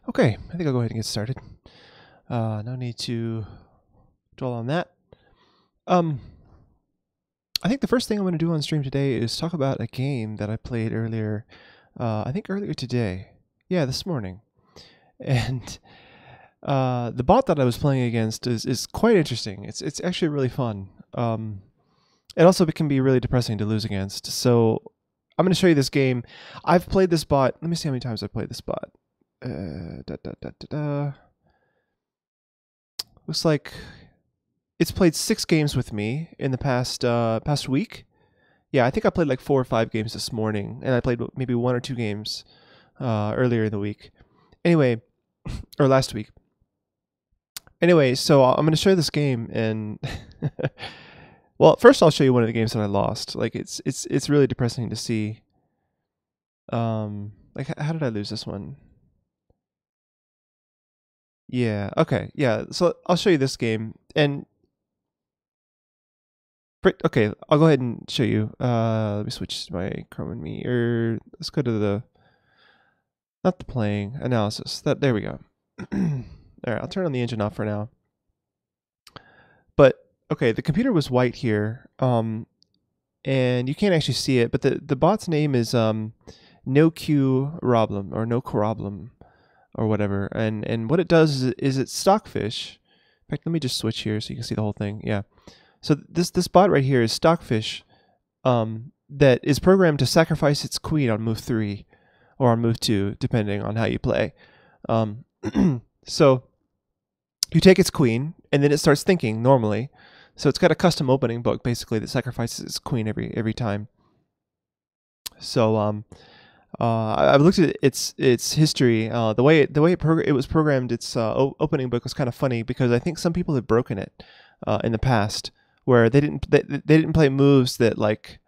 Okay, I think I'll go ahead and get started. No need to dwell on that. I think the first thing I'm going to do on stream today is talk about a game that I played earlier. I think earlier today. Yeah, this morning. And the bot that I was playing against is quite interesting. It's actually really fun. It also can be really depressing to lose against. So I'm going to show you this game. I've played this bot. Let me see how many times I've played this bot. Looks like it's played 6 games with me in the past week. Yeah, I think I played like 4 or 5 games this morning, and I played maybe 1 or 2 games earlier in the week. Anyway, or last week. Anyway, so I'm going to show you this game, and well, first I'll show you one of the games that I lost. Like it's really depressing to see. Like how did I lose this one? Yeah. Okay. Yeah. So I'll show you this game, and okay, I'll go ahead and show you. Let me switch my Chrome and me, or let's go to the not the playing analysis. There we go. All right, I'll turn on the engine off for now. But okay, the computer was white here, and you can't actually see it. But the bot's name is NoQRoblem or NoQRoblem or whatever. And what it does is it's Stockfish. In fact, let me just switch here so you can see the whole thing. Yeah. So this bot right here is Stockfish, that is programmed to sacrifice its queen on move 3 or on move 2, depending on how you play. So you take its queen, and then it starts thinking normally. So it's got a custom opening book basically that sacrifices its queen every time. So I've looked at its history. The way it was programmed, its opening book was kind of funny because I think some people have broken it in the past, where they didn't play moves that like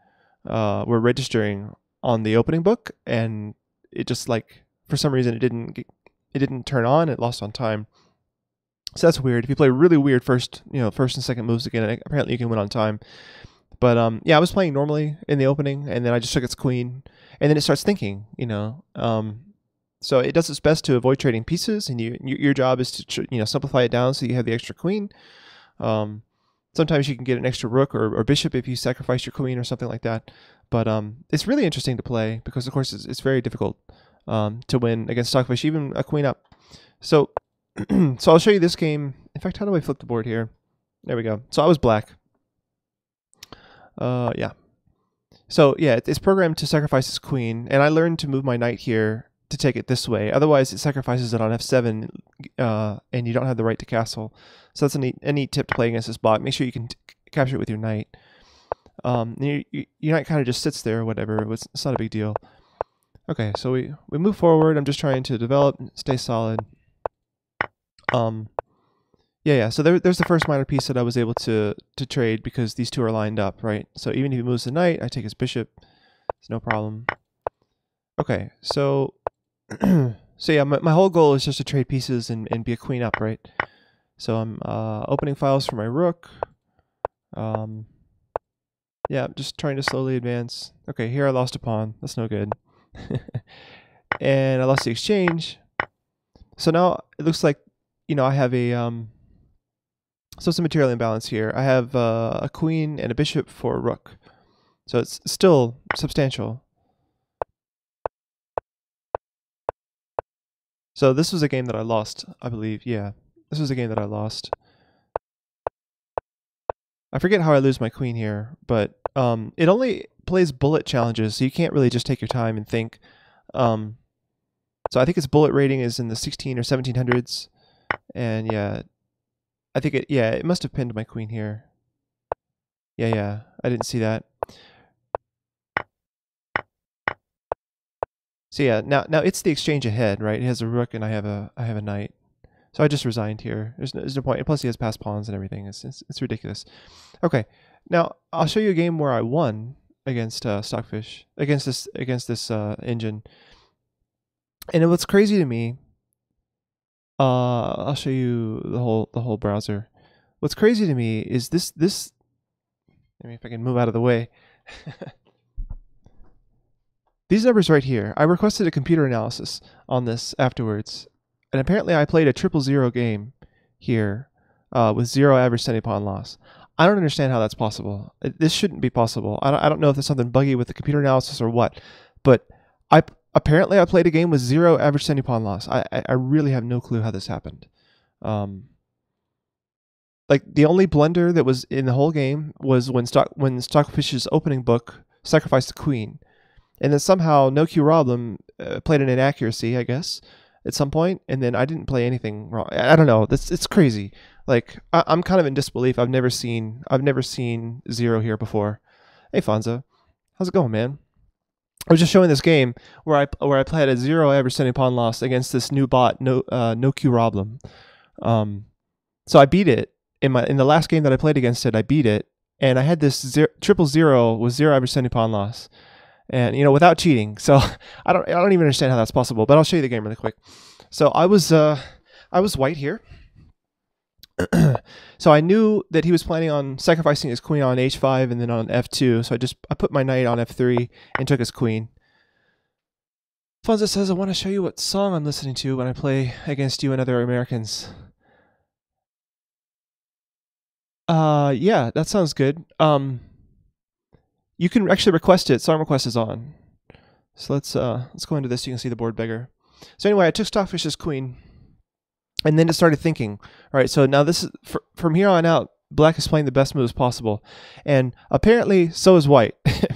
were registering on the opening book, and it just like for some reason it didn't turn on. It lost on time. So that's weird. If you play really weird first and second moves again, apparently you can win on time. But yeah, I was playing normally in the opening, and then I just took its queen, and then it starts thinking, so it does its best to avoid trading pieces, and your job is to simplify it down so you have the extra queen. Sometimes you can get an extra rook or bishop if you sacrifice your queen or something like that. But it's really interesting to play because, of course, it's very difficult to win against Stockfish, even a queen up. So, so I'll show you this game. In fact, how do I flip the board here? There we go. So I was black. Yeah. So yeah, it's programmed to sacrifice its queen, and I learned to move my knight here to take it this way. Otherwise, it sacrifices it on f7, and you don't have the right to castle. So that's a neat tip to play against this bot. Make sure you can capture it with your knight. Your knight kind of just sits there or whatever. It's not a big deal. Okay, so we move forward. I'm just trying to develop, stay solid. Yeah. So there's the first minor piece that I was able to trade because these two are lined up, right? So even if he moves the knight, I take his bishop. It's no problem. Okay, so so yeah, my whole goal is just to trade pieces and be a queen up, right? So I'm opening files for my rook. Yeah, I'm just trying to slowly advance. Okay, here I lost a pawn. That's no good. And I lost the exchange. So now it looks like, I have a so it's a material imbalance here. I have a queen and a bishop for a rook. So it's still substantial. So this was a game that I lost, I believe. Yeah, this was a game that I lost. I forget how I lose my queen here, but it only plays bullet challenges, so you can't really just take your time and think. So I think its bullet rating is in the 16 or 1700s, and yeah, I think it must have pinned my queen here. Yeah, I didn't see that. So yeah, now it's the exchange ahead, right? It has a rook and I have a knight. So I just resigned here. There's no point. And plus he has passed pawns and everything. It's ridiculous. Okay, now I'll show you a game where I won against Stockfish, against this engine. And what's crazy to me, I'll show you the whole browser. What's crazy to me is this. Let me if I can move out of the way. These numbers right here. I requested a computer analysis on this afterwards. And apparently I played a 000 game here with 0 average standing pawn loss. I don't understand how that's possible. This shouldn't be possible. I don't know if there's something buggy with the computer analysis or what, but apparently I played a game with 0 average standing pawn loss. I really have no clue how this happened. Like the only blunder that was in the whole game was when Stockfish's opening book sacrificed the queen, and then somehow No Q Roblem played an inaccuracy, I guess, at some point, and then I didn't play anything wrong. I don't know. It's crazy. Like I'm kind of in disbelief. I've never seen 0 here before. Hey Fonza, how's it going, man? I was just showing this game where I played a 0 average standing pawn loss against this new bot, No Q Roblem. So I beat it in the last game that I played against it. I beat it, and I had this 000 with 0 average standing pawn loss, and without cheating. So I don't even understand how that's possible. But I'll show you the game really quick. So I was white here. So I knew that he was planning on sacrificing his queen on h5 and then on f2. So I put my knight on f3 and took his queen. Fonza says, I want to show you what song I'm listening to when I play against you and other Americans. Yeah, that sounds good. You can actually request it. Song request is on. So let's go into this so you can see the board bigger. So anyway, I took Stockfish's queen. And then it started thinking, all right, so now this is, from here on out, black is playing the best moves possible. And apparently, so is white,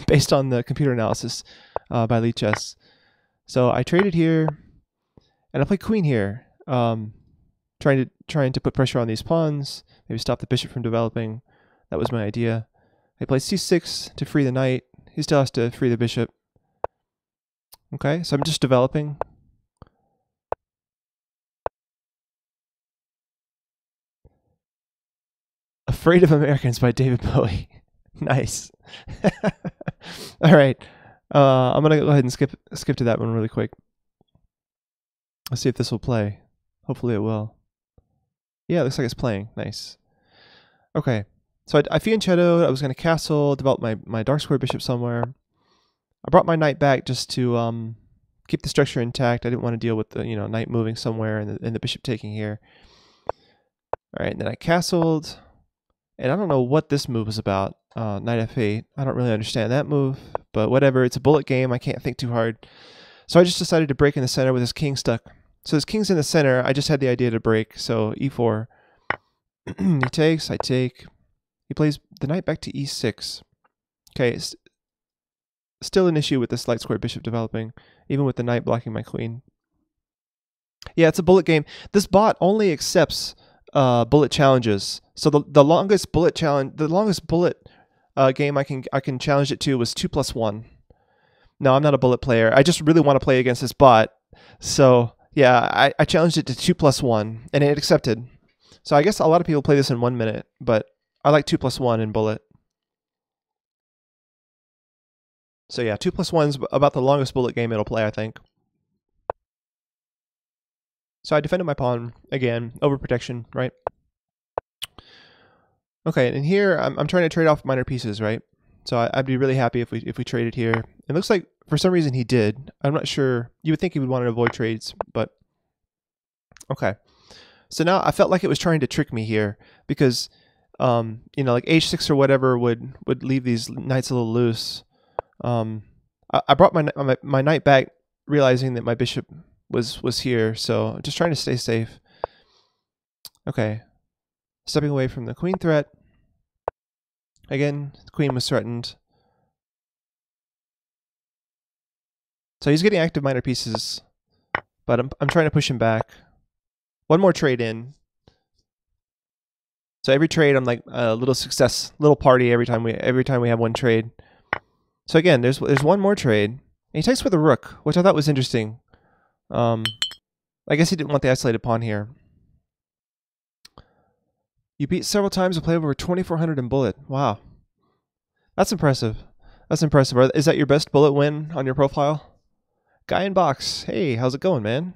based on the computer analysis by Lichess. So I traded here, and I played queen here, trying to put pressure on these pawns, maybe stop the bishop from developing. That was my idea. I played c6 to free the knight. He still has to free the bishop. Okay, so I'm just developing. Afraid of Americans by David Bowie. Nice. All right. I'm going to go ahead and skip to that one really quick. Let's see if this will play. Hopefully it will. Yeah, it looks like it's playing. Nice. Okay. So I fianchettoed. I was going to castle, develop my dark square bishop somewhere. I brought my knight back just to keep the structure intact. I didn't want to deal with the knight moving somewhere and the bishop taking here. All right, and then I castled. And I don't know what this move is about, knight f8. I don't really understand that move, but whatever. It's a bullet game. I can't think too hard. So I just decided to break in the center with his king stuck. So his king's in the center. I just had the idea to break. So e4. He takes, I take. He plays the knight back to e6. Okay, it's still an issue with this light square bishop developing, even with the knight blocking my queen. Yeah, it's a bullet game. This bot only accepts bullet challenges. So the longest bullet challenge, game I can challenge it to was 2+1. No, I'm not a bullet player. I just really want to play against this bot. So yeah, I challenged it to 2+1, and it accepted. So I guess a lot of people play this in 1 minute, but I like 2+1 in bullet. So yeah, 2+1 is about the longest bullet game it'll play, I think. So I defended my pawn again, overprotection, right? Okay, and here I'm trying to trade off minor pieces, right? So I'd be really happy if we traded here. It looks like for some reason he did. I'm not sure. You would think he would want to avoid trades, but okay. So now I felt like it was trying to trick me here because like h6 or whatever would leave these knights a little loose. I brought my knight back, realizing that my bishop was here, so just trying to stay safe. Okay. Stepping away from the queen threat. Again, the queen was threatened. So he's getting active minor pieces, but I'm trying to push him back. One more trade in. So every trade I'm like a little success, little party every time we have one trade. So again, there's one more trade. And he takes with a rook, which I thought was interesting. I guess he didn't want the isolated pawn here. You beat several times and play over 2,400 in bullet. Wow. That's impressive. That's impressive. Is that your best bullet win on your profile? Guy in Box. Hey, how's it going, man?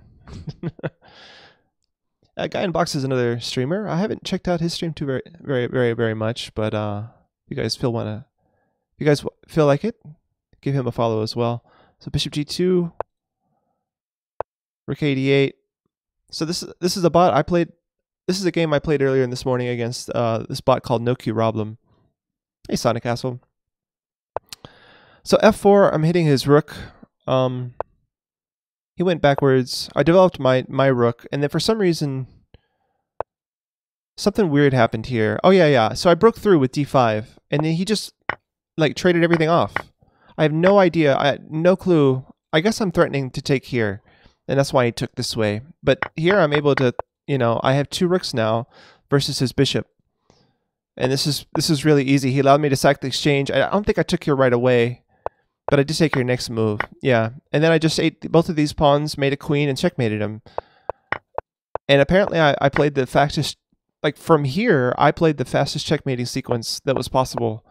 Guy in Box is another streamer. I haven't checked out his stream too very much, but you guys feel like it, give him a follow as well. So bishop g2, rook 88. So this is a bot I played. This is a game I played earlier this morning against this bot called No Q Roblem. Hey, Sonic Castle. So f4, I'm hitting his rook. He went backwards. I developed my rook, and then for some reason, something weird happened here. Oh yeah. So I broke through with d5, and then he just like traded everything off. I have no idea. I had no clue. I guess I'm threatening to take here, and that's why he took this way. But here I'm able to, you know, I have 2 rooks now versus his bishop. And this is really easy. He allowed me to sack the exchange. I don't think I took here right away, but I did take your next move. Yeah. And then I just ate both of these pawns, made a queen, and checkmated him. And apparently I played the fastest, like from here, I played the fastest checkmating sequence that was possible.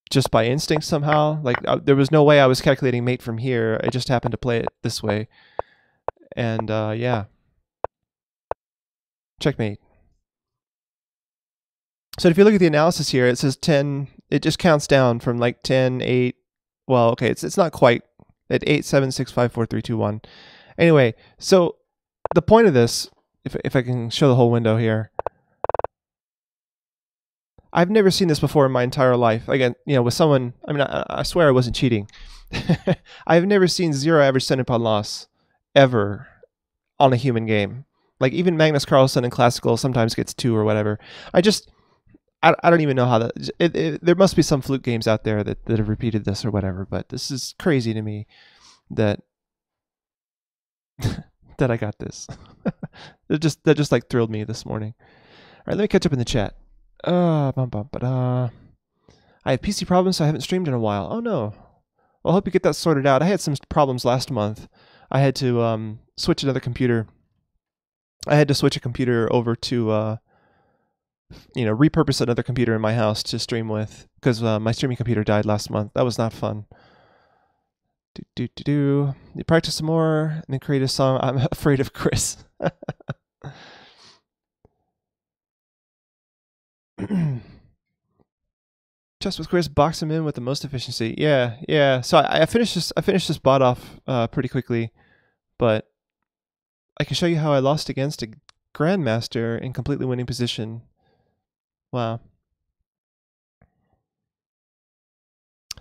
Just by instinct somehow. Like there was no way I was calculating mate from here. I just happened to play it this way. And yeah. Checkmate. So if you look at the analysis here, it says 10, it just counts down from like 10, 8, well, okay, it's not quite at 8, 7, 6, 5, 4, 3, 2, 1. Anyway, so the point of this, if I can show the whole window here, I've never seen this before in my entire life. Again, you know, with someone, I mean, I swear I wasn't cheating. I've never seen 0 average center pawn loss ever on a human game. Like even Magnus Carlsen in classical sometimes gets 2 or whatever. I don't even know how that. There must be some fluke games out there that have repeated this or whatever, but this is crazy to me that that I got this. that just like thrilled me this morning. All right, let me catch up in the chat. I have PC problems, so I haven't streamed in a while. Oh no. Well, I hope you get that sorted out. I had some problems last month. I had to switch another computer. I had to switch a computer over to you know, repurpose another computer in my house to stream with because my streaming computer died last month. That was not fun. You practice some more and then create a song. I'm afraid of Chris. Just with Chris, box him in with the most efficiency. Yeah. So I finished this bot off pretty quickly, but I can show you how I lost against a grandmaster in completely winning position. Wow.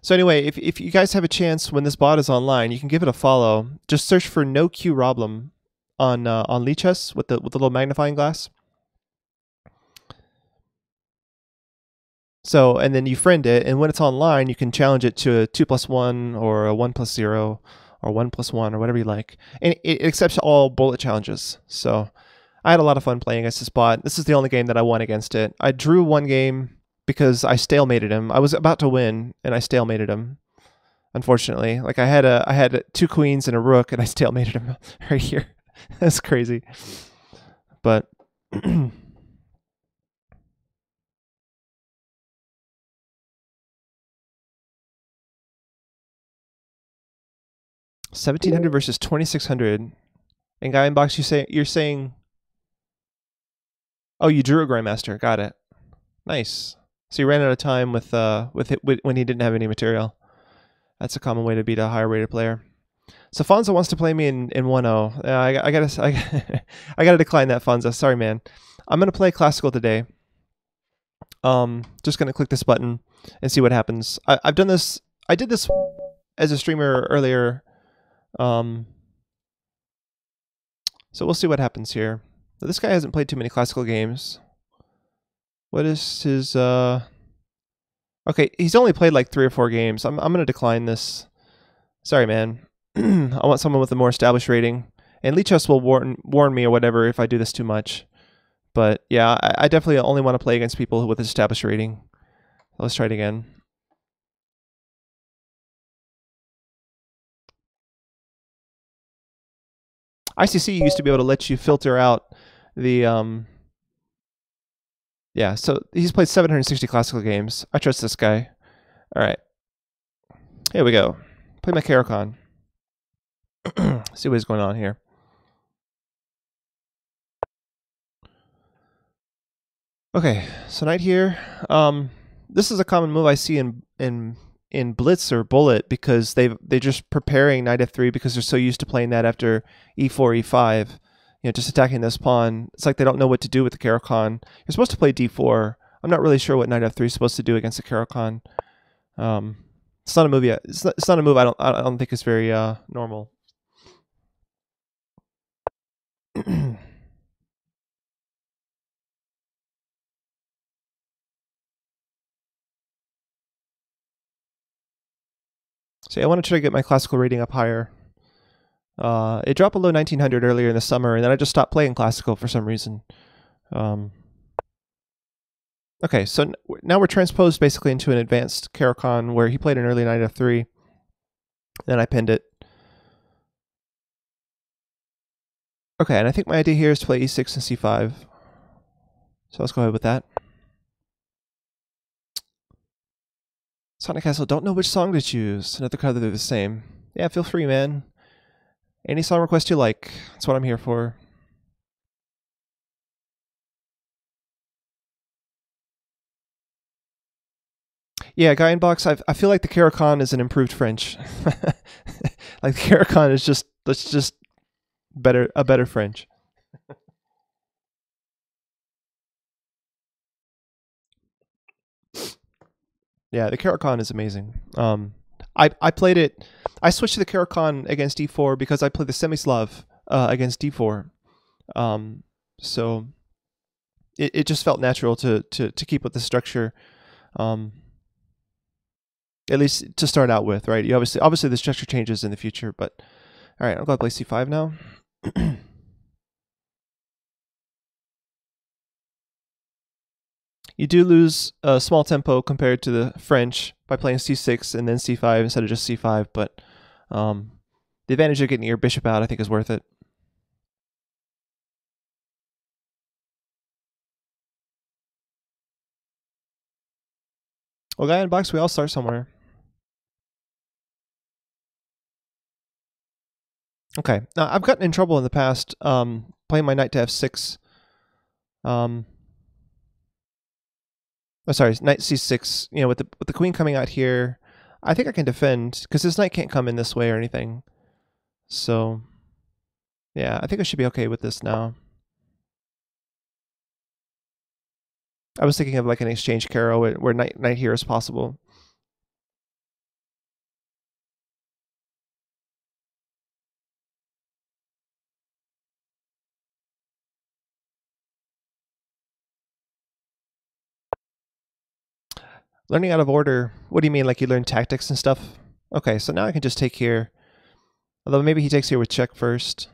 So anyway, if you guys have a chance when this bot is online, you can give it a follow. Just search for No Q Roblem on Lichess with the little magnifying glass. So and then you friend it, and when it's online, you can challenge it to a 2+1 or a 1+0 or 1+1 or whatever you like, and it accepts all bullet challenges. So I had a lot of fun playing against this bot. This is the only game that I won against it. I drew one game because I stalemated him. I was about to win, and I stalemated him. Unfortunately, like I had 2 queens and a rook, and I stalemated him right here. That's crazy, but. 1700 versus 2600. And Guy Inbox, you're saying, oh, you drew a Grandmaster. Got it. Nice. So you ran out of time with when he didn't have any material. That's a common way to beat a higher rated player. So Fonzo wants to play me in 1-0. I gotta decline that, Fonzo. Sorry, man. I'm gonna play classical today. Just gonna click this button and see what happens. I've done this. I did this as a streamer earlier. So we'll see what happens here. This guy hasn't played too many classical games. What is his okay, he's only played like 3 or 4 games. I'm gonna decline this. Sorry, man. I want someone with a more established rating. And Lichess will warn me or whatever if I do this too much. But yeah, I definitely only want to play against people with established rating. Let's try it again. ICC used to be able to let you filter out the yeah, so he's played 760 classical games. I trust this guy. All right. Here we go. Play my Caro-Kann. See what's going on here. Okay, so knight here. This is a common move I see in in Blitz or Bullet because they're just preparing knight f3 because they're so used to playing that after e4, e5. Just attacking this pawn. It's like they don't know what to do with the Caro-Kann. You're supposed to play d4. I'm not really sure what knight f3 is supposed to do against the Caro-Kann. It's not a move yet. It's not a move I don't think is very normal. So I want to try to get my classical rating up higher. It dropped below 1900 earlier in the summer, and then I just stopped playing classical for some reason. Okay, so now we're transposed basically into an advanced Caro-Kann where he played an early knight f3. Then I pinned it. Okay, and I think my idea here is to play e6 and c5. So let's go ahead with that. Sonic Castle, don't know which song to choose. Another card that are the same. Yeah, feel free, man. Any song request you like. That's what I'm here for. Yeah, Guy in Box, I feel like the Caro-Kann is an improved French. Like the Caro-Kann is just a better French. Yeah, the Caro-Kann is amazing. I played it. I switched to the Caro-Kann against d4 because I played the Semislav against d4. So it just felt natural to keep with the structure. At least to start out with, right? You obviously the structure changes in the future, but all right, I'll go play c5 now. You do lose a small tempo compared to the French by playing c6 and then c5 instead of just c5, but the advantage of getting your bishop out, I think, is worth it. Well, Guy in Box, we all start somewhere. Okay, now I've gotten in trouble in the past playing my knight to f6. Oh, sorry, knight c6. With the queen coming out here, I think I can defend because this knight can't come in this way or anything. So, yeah, I think I should be okay with this now. I was thinking of like an exchange Caro where knight here is possible. Learning out of order. What do you mean? Like you learn tactics and stuff? Okay, so now I can just take here. Although maybe he takes here with check first.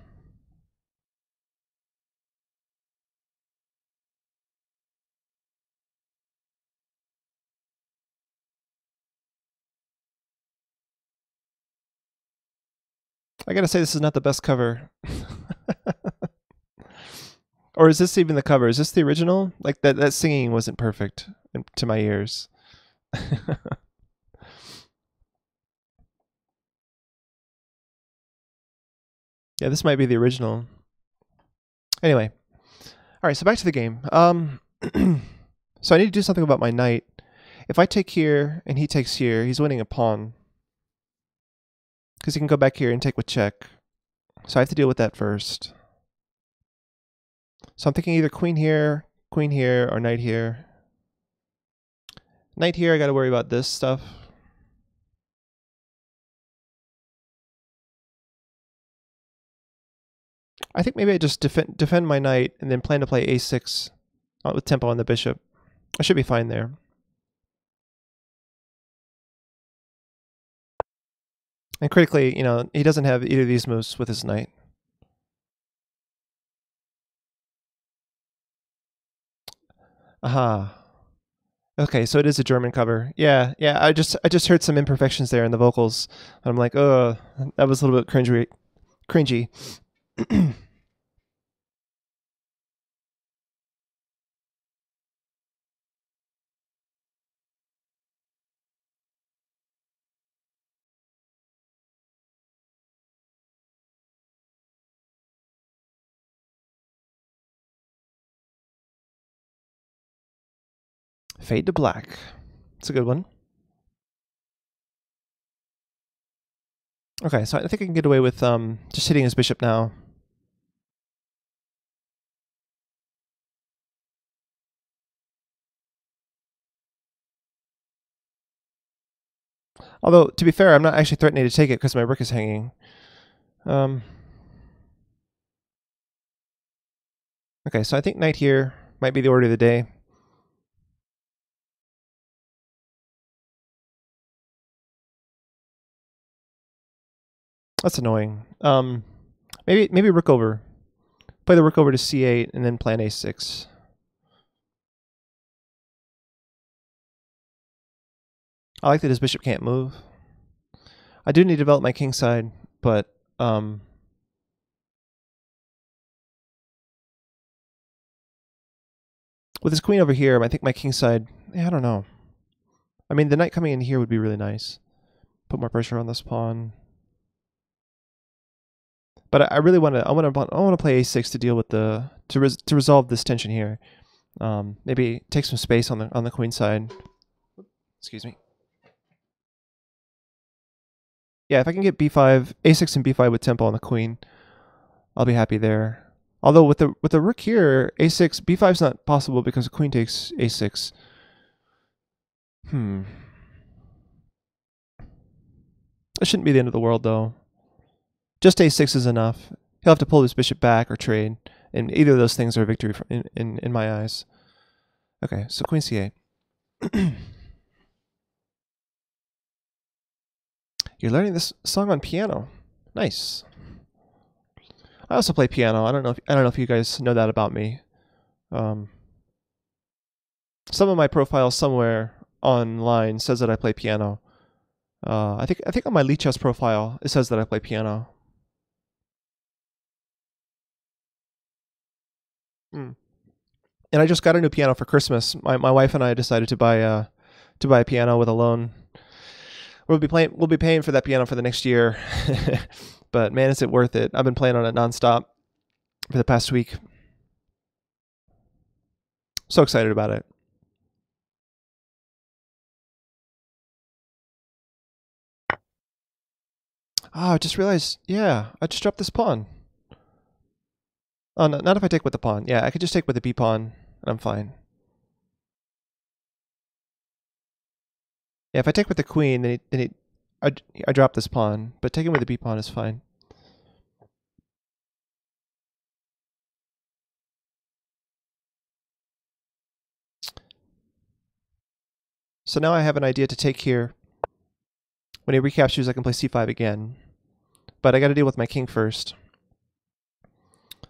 I gotta say, this is not the best cover. Or is this even the cover? Is this the original? Like that singing wasn't perfect to my ears. Yeah, this might be the original. Anyway. Alright, so back to the game. So I need to do something about my knight. If I take here and he takes here, he's winning a pawn. Because he can go back here and take with check. So I have to deal with that first. So I'm thinking either queen here, or knight here. Knight here, I gotta worry about this stuff. I think maybe I just defend my knight and then plan to play a6 with tempo on the bishop. I should be fine there. And critically, he doesn't have either of these moves with his knight. Aha. Okay, so it is a German cover. Yeah. I just heard some imperfections there in the vocals. I'm like, oh, that was a little bit cringy. Fade to black. It's a good one. Okay, so I think I can get away with just hitting his bishop now. Although, to be fair, I'm not actually threatening to take it because my rook is hanging. Okay, so I think knight here might be the order of the day. That's annoying. Maybe rook over. Play the rook over to c8 and then plan a6. I like that his bishop can't move. I do need to develop my king side, but with his queen over here, I think my king side, I don't know. I mean, the knight coming in here would be really nice. Put more pressure on this pawn. But I really want to play a6 to deal with to resolve this tension here. Maybe take some space on the queen side. Excuse me. Yeah, if I can get b5, a6 and b5 with tempo on the queen, I'll be happy there. Although with the rook here, a6, b5 is not possible because the queen takes a6. It shouldn't be the end of the world though. Just a6 is enough. He'll have to pull his bishop back or trade, and either of those things are a victory in my eyes. Okay, so queen c8. You're learning this song on piano. Nice. I also play piano. I don't know if you guys know that about me. Some of my profile somewhere online says that I play piano. I think on my Lichess profile it says that I play piano. And I just got a new piano for Christmas. My wife and I decided to buy a piano with a loan. We'll be paying for that piano for the next year. But man, is it worth it. I've been playing on it nonstop for the past week. So excited about it. Oh, I just realized, yeah, I just dropped this pawn. Oh, no, not if I take with the pawn. Yeah, I could just take with the b pawn, and I'm fine. Yeah, if I take with the queen, I drop this pawn, but taking with the b pawn is fine. So now I have an idea to take here. When he recaptures, I can play c5 again. But I got to deal with my king first.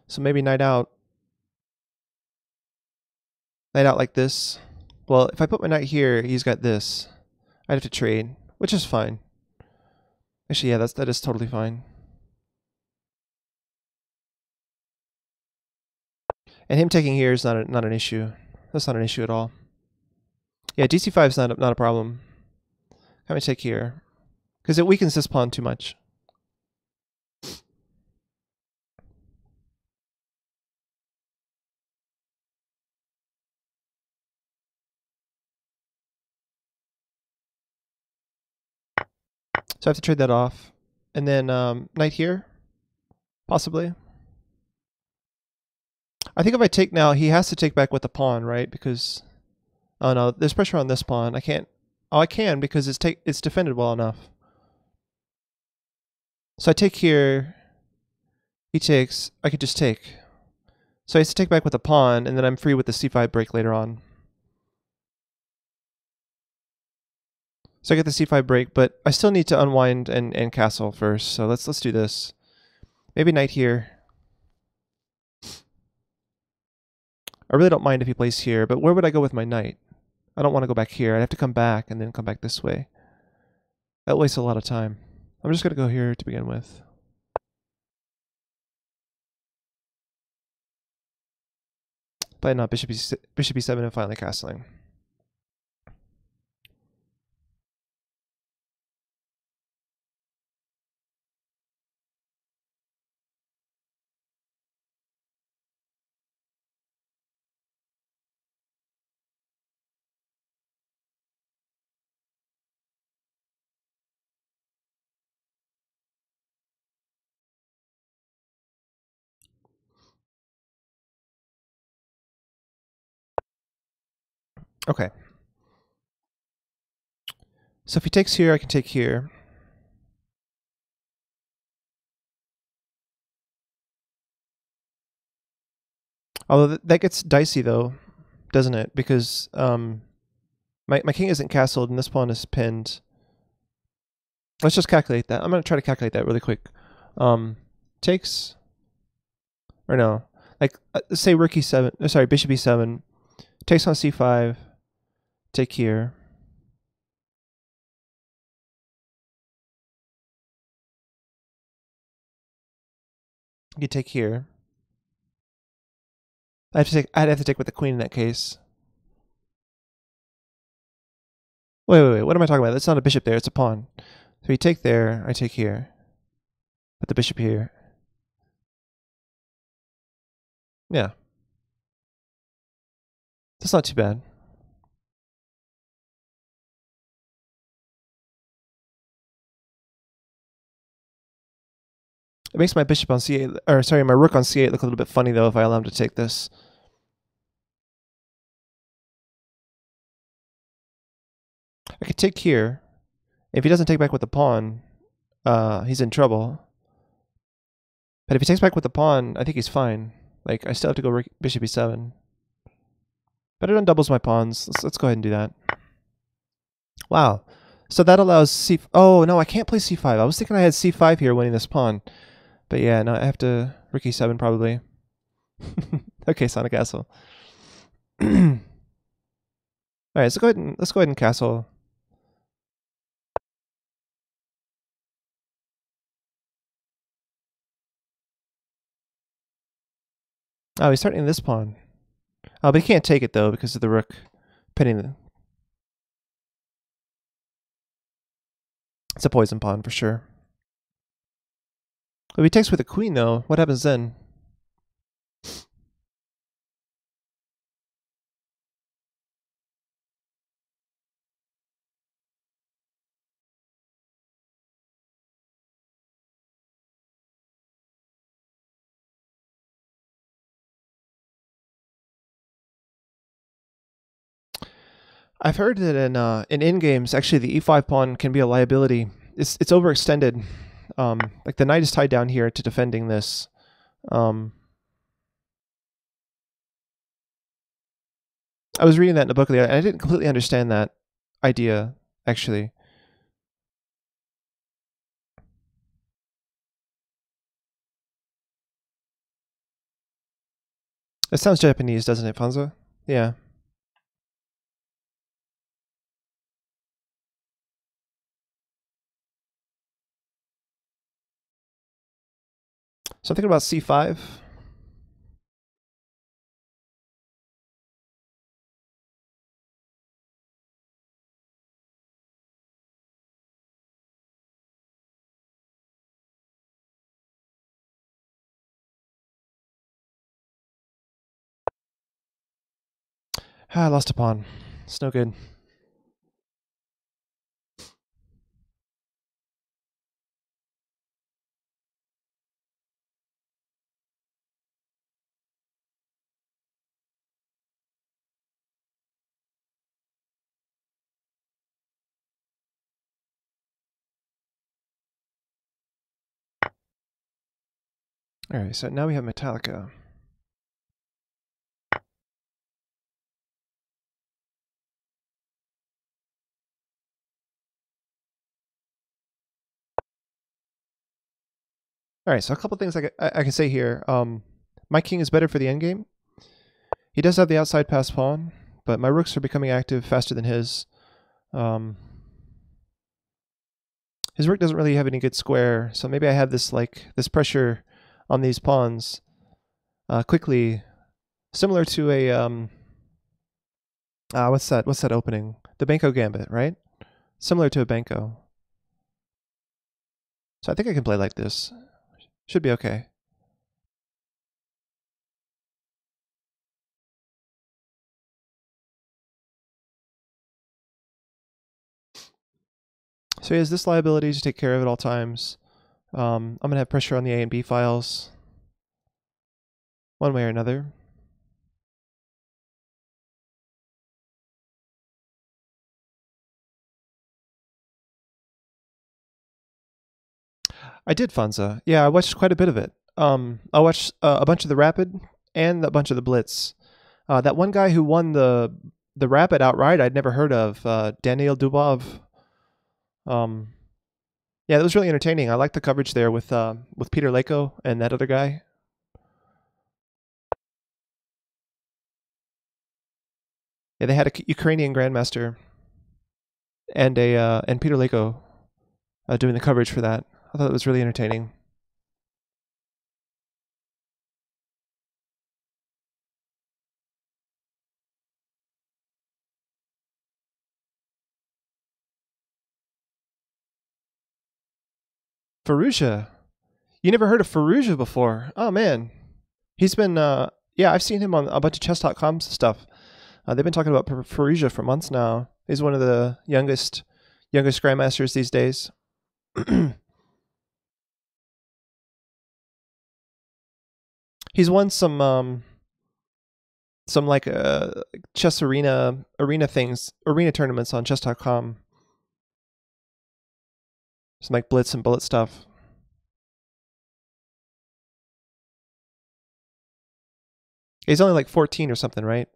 So maybe knight out. Knight out like this. Well, if I put my knight here, he's got this. I'd have to trade, which is fine. Actually, yeah, that is totally fine. And him taking here is not an issue. That's not an issue at all. Yeah, dc5 is not a problem. I'm gonna take here because it weakens this pawn too much. So I have to trade that off. And then knight here, possibly. I think if I take now, he has to take back with the pawn, right? Because, oh no, there's pressure on this pawn. I can't. Oh, I can because it's defended well enough. So I take here. He takes. I could just take. So he has to take back with the pawn, and then I'm free with the c5 break later on. So I get the c5 break, but I still need to unwind and castle first. So let's do this. Maybe knight here. I really don't mind if he plays here, but where would I go with my knight? I don't want to go back here. I'd have to come back and then come back this way. That wastes a lot of time. I'm just going to go here to begin with. But not bishop e7 and finally castling. Okay. So if he takes here, I can take here. Although that gets dicey though, doesn't it? Because my king isn't castled and this pawn is pinned. Let's just calculate that. I'm going to try to calculate that really quick. Takes, or no, like say rook e7, sorry, bishop e7, takes on c5, take here. You take here. I'd have to take with the queen in that case. Wait. What am I talking about? That's not a bishop there. It's a pawn. So you take there. I take here. Put the bishop here. Yeah. That's not too bad. It makes my bishop on c8, or sorry, my rook on c8 look a little bit funny though if I allow him to take this. I could take here. If he doesn't take back with the pawn, he's in trouble. But if he takes back with the pawn, I think he's fine. Like, I still have to go bishop e7. But it undoubles my pawns. Let's go ahead and do that. Wow. So that allows c... Oh, no, I can't play c5. I was thinking I had c5 here winning this pawn. But yeah, no, I have to rook e7 probably. Okay, Sonic Castle. Alright, let's go ahead and castle. Oh, he's starting this pawn. Oh, but he can't take it though because of the rook pinning the... It's a poison pawn for sure. If he takes with a queen though, what happens then? I've heard that in in-games, actually the e5 pawn can be a liability. It's overextended. Like the knight is tied down here to defending this. I was reading that in a book the other, and I didn't completely understand that idea, actually. It sounds Japanese, doesn't it, Fonzo? Yeah. So I'm thinking about c5. Ah, I lost a pawn. It's no good. Alright, so now we have Metallica. Alright, so a couple things I can say here. My king is better for the endgame. He does have the outside pass pawn, but my rooks are becoming active faster than his. His rook doesn't really have any good square, so maybe I have this this pressure on these pawns quickly, similar to a what's that opening? The Banco Gambit, right? Similar to a Banco. So I think I can play like this. Should be okay. So he has this liability to take care of at all times. I'm going to have pressure on the A and B files, one way or another. I did Funza. Yeah, I watched quite a bit of it. I watched a bunch of the Rapid and a bunch of the Blitz. That one guy who won the Rapid outright, I'd never heard of, Daniel Dubov. Yeah, that was really entertaining. I liked the coverage there with Peter Leko and that other guy. Yeah, they had a Ukrainian grandmaster and Peter Leko doing the coverage for that. I thought it was really entertaining. Faruja. You never heard of Faruja before? Oh man. He's been yeah, I've seen him on a bunch of chess.com stuff. They've been talking about Faruja for months now. He's one of the youngest grandmasters these days. He's won some like chess arena tournaments on chess.com. Some like blitz and bullet stuff. He's only like 14 or something, right?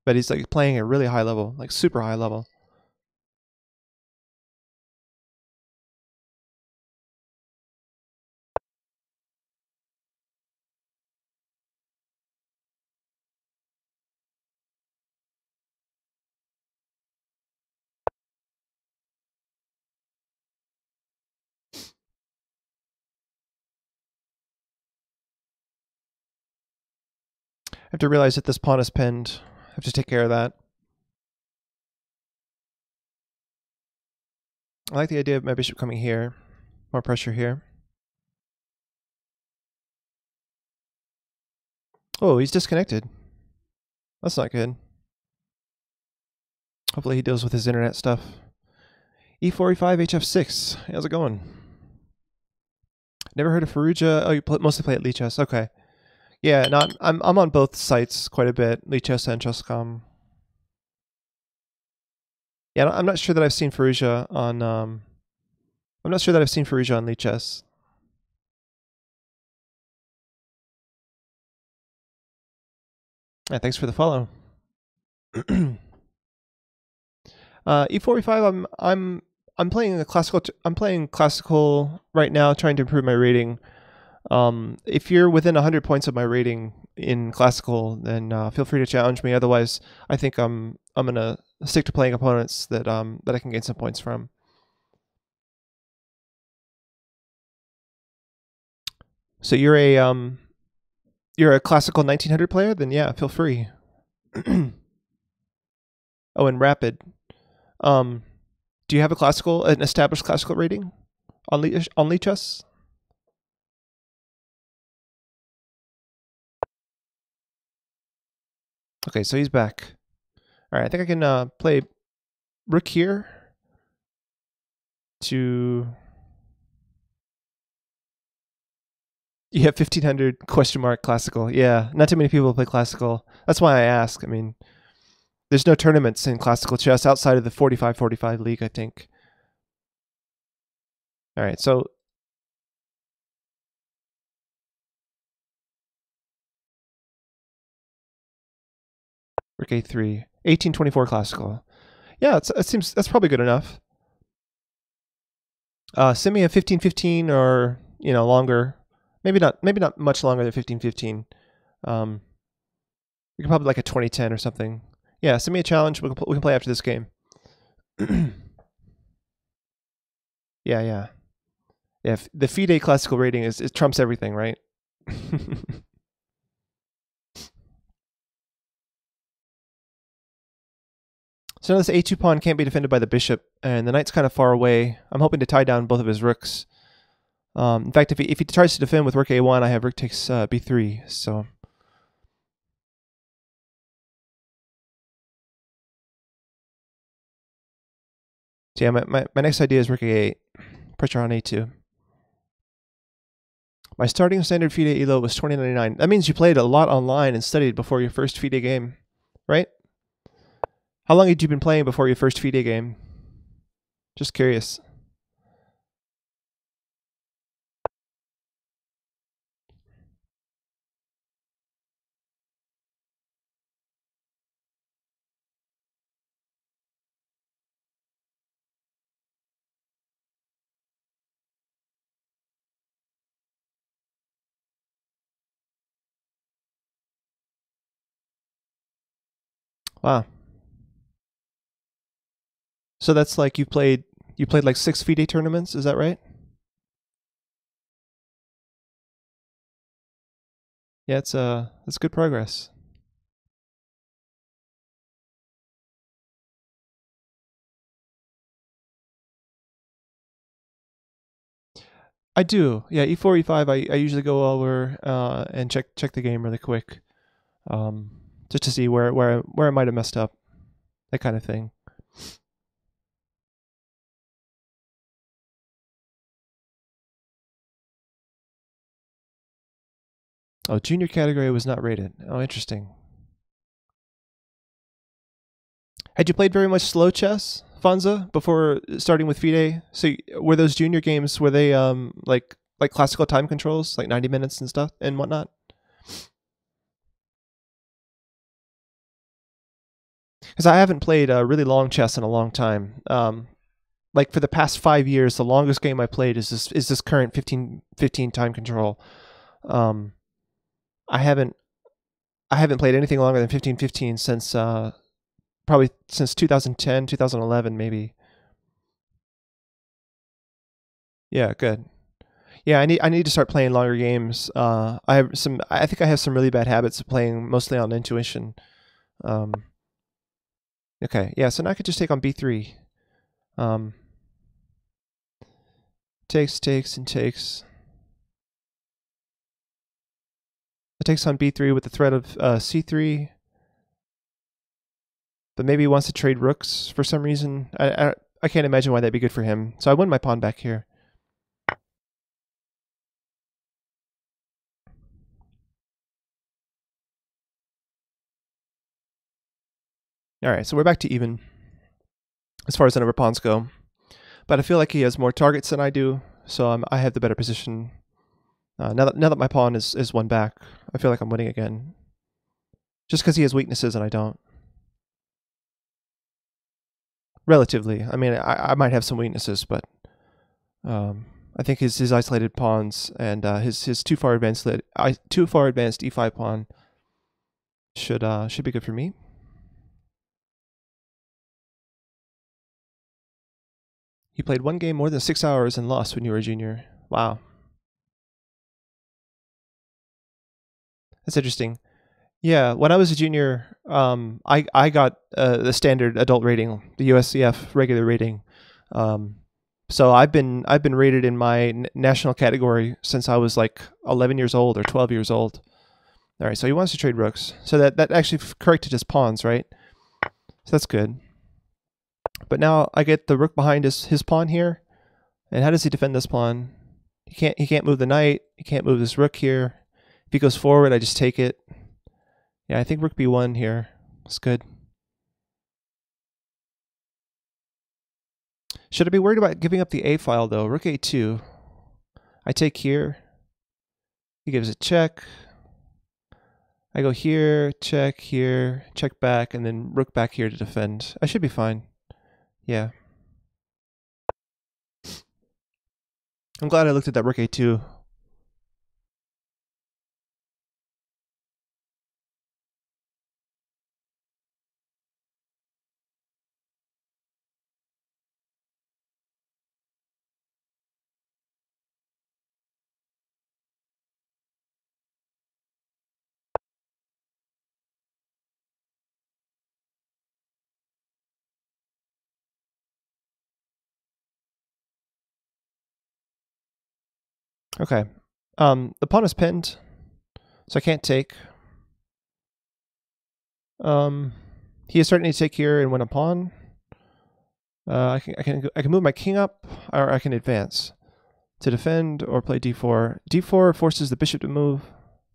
But he's like playing at a really high level, like super high level. I have to realize that this pawn is pinned. I have to take care of that. I like the idea of my bishop coming here. More pressure here. Oh, he's disconnected. That's not good. Hopefully he deals with his internet stuff. E4, E5, HF6. How's it going? Never heard of Faruja. Oh, you mostly play at Lichess. Okay. Yeah, I'm on both sites quite a bit, Lichess and Chess.com. Yeah, I'm not sure that I've seen Faruja on Lichess. Yeah, thanks for the follow. E4, E5. I'm playing classical right now, trying to improve my rating. If you're within 100 points of my rating in classical, then feel free to challenge me. Otherwise, I think I'm gonna stick to playing opponents that I can gain some points from. So you're a classical 1900 player, then yeah, feel free. Oh, and Rapid. Do you have an established classical rating on Lichess? Okay, so he's back. All right, I think I can play rook here to. You have 1500 ? Classical. Yeah, not too many people play classical. That's why I ask. I mean, there's no tournaments in classical chess outside of the 45-45 league, I think. All right, so rook a3, 1824 classical. Yeah, that's probably good enough. Send me a 1515 or longer. Maybe not much longer than 1515. We could probably like a 2010 or something. Yeah, send me a challenge. We can play after this game. Yeah. If the FIDE classical rating it trumps everything, right? So now this a2 pawn can't be defended by the bishop, and the knight's kind of far away. I'm hoping to tie down both of his rooks. In fact, if he tries to defend with rook a1, I have rook takes b3. So yeah, my next idea is rook a8, pressure on a2. My starting standard FIDE elo was 2099. That means you played a lot online and studied before your first FIDE game, right? How long had you been playing before your first FIDE game? Just curious. Wow. So that's like you played like 6 FIDE tournaments, is that right? Yeah, it's good progress. I do. Yeah, E4, E5. I usually go over and check the game really quick, um, just to see where I might have messed up, that kind of thing. Oh, junior category was not rated. Oh, interesting. Had you played very much slow chess, Fonza, before starting with FIDE? So were those junior games, were they like classical time controls, like 90 minutes and stuff and whatnot? Because I haven't played really long chess in a long time. Like for the past 5 years, the longest game I played is this current 15 time control. Um, I haven't I haven't played anything longer than 15 since probably since 2010, 2011 maybe. Yeah, good. Yeah, I need to start playing longer games. I think I have some really bad habits of playing mostly on intuition. Um, okay, yeah, so now I could just take on b3. Um, takes and takes. It takes on b3 with the threat of c3, but maybe he wants to trade rooks for some reason. I can't imagine why that'd be good for him. So I win my pawn back here. All right, so we're back to even as far as the number of pawns go. But I feel like he has more targets than I do, so I have the better position. Now that my pawn is one back, I feel like I'm winning again. Just because he has weaknesses and I don't. Relatively. I mean, I might have some weaknesses, but I think his isolated pawns and his too far advanced e5 pawn should be good for me. You played one game more than 6 hours and lost when you were a junior. Wow. That's interesting. Yeah, when I was a junior, I got the standard adult rating, the USCF regular rating. So I've been rated in my national category since I was like 11 years old or 12 years old. All right, so he wants to trade rooks. So that actually corrected his pawns, right? So that's good. But now I get the rook behind his pawn here. And how does he defend this pawn? He can't move the knight. He can't move this rook here. If he goes forward, I just take it. Yeah, I think rook b1 here. It's good. Should I be worried about giving up the a file though? Rook a2. I take here. He gives a check. I go here, check back, and then rook back here to defend. I should be fine. Yeah. I'm glad I looked at that rook a2. Okay. The pawn is pinned, so I can't take. He is starting to take here and win a pawn. I can move my king up, or I can advance to defend or play d4. d4 forces the bishop to move.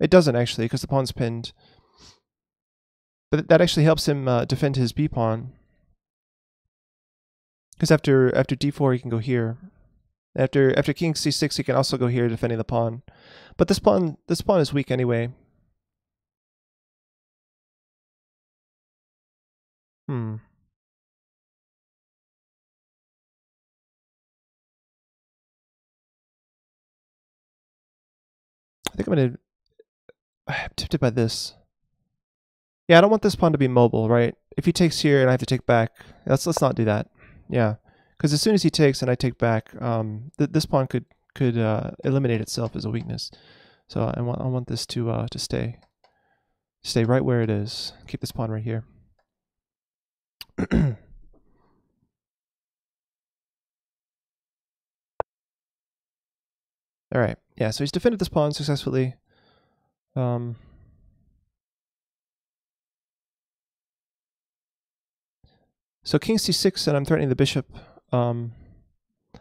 It doesn't actually, because the pawn's pinned. But that actually helps him defend his b pawn. Because after d4, he can go here. After king c6, he can also go here defending the pawn. But this pawn is weak anyway. Hmm. I think I'm tempted by this. Yeah, I don't want this pawn to be mobile, right? If he takes here and I have to take back, let's not do that. Yeah, because as soon as he takes and I take back, this pawn could eliminate itself as a weakness. So I want this to stay right where it is. Keep this pawn right here. All right. Yeah. So he's defended this pawn successfully. So king c6, and I'm threatening the bishop. I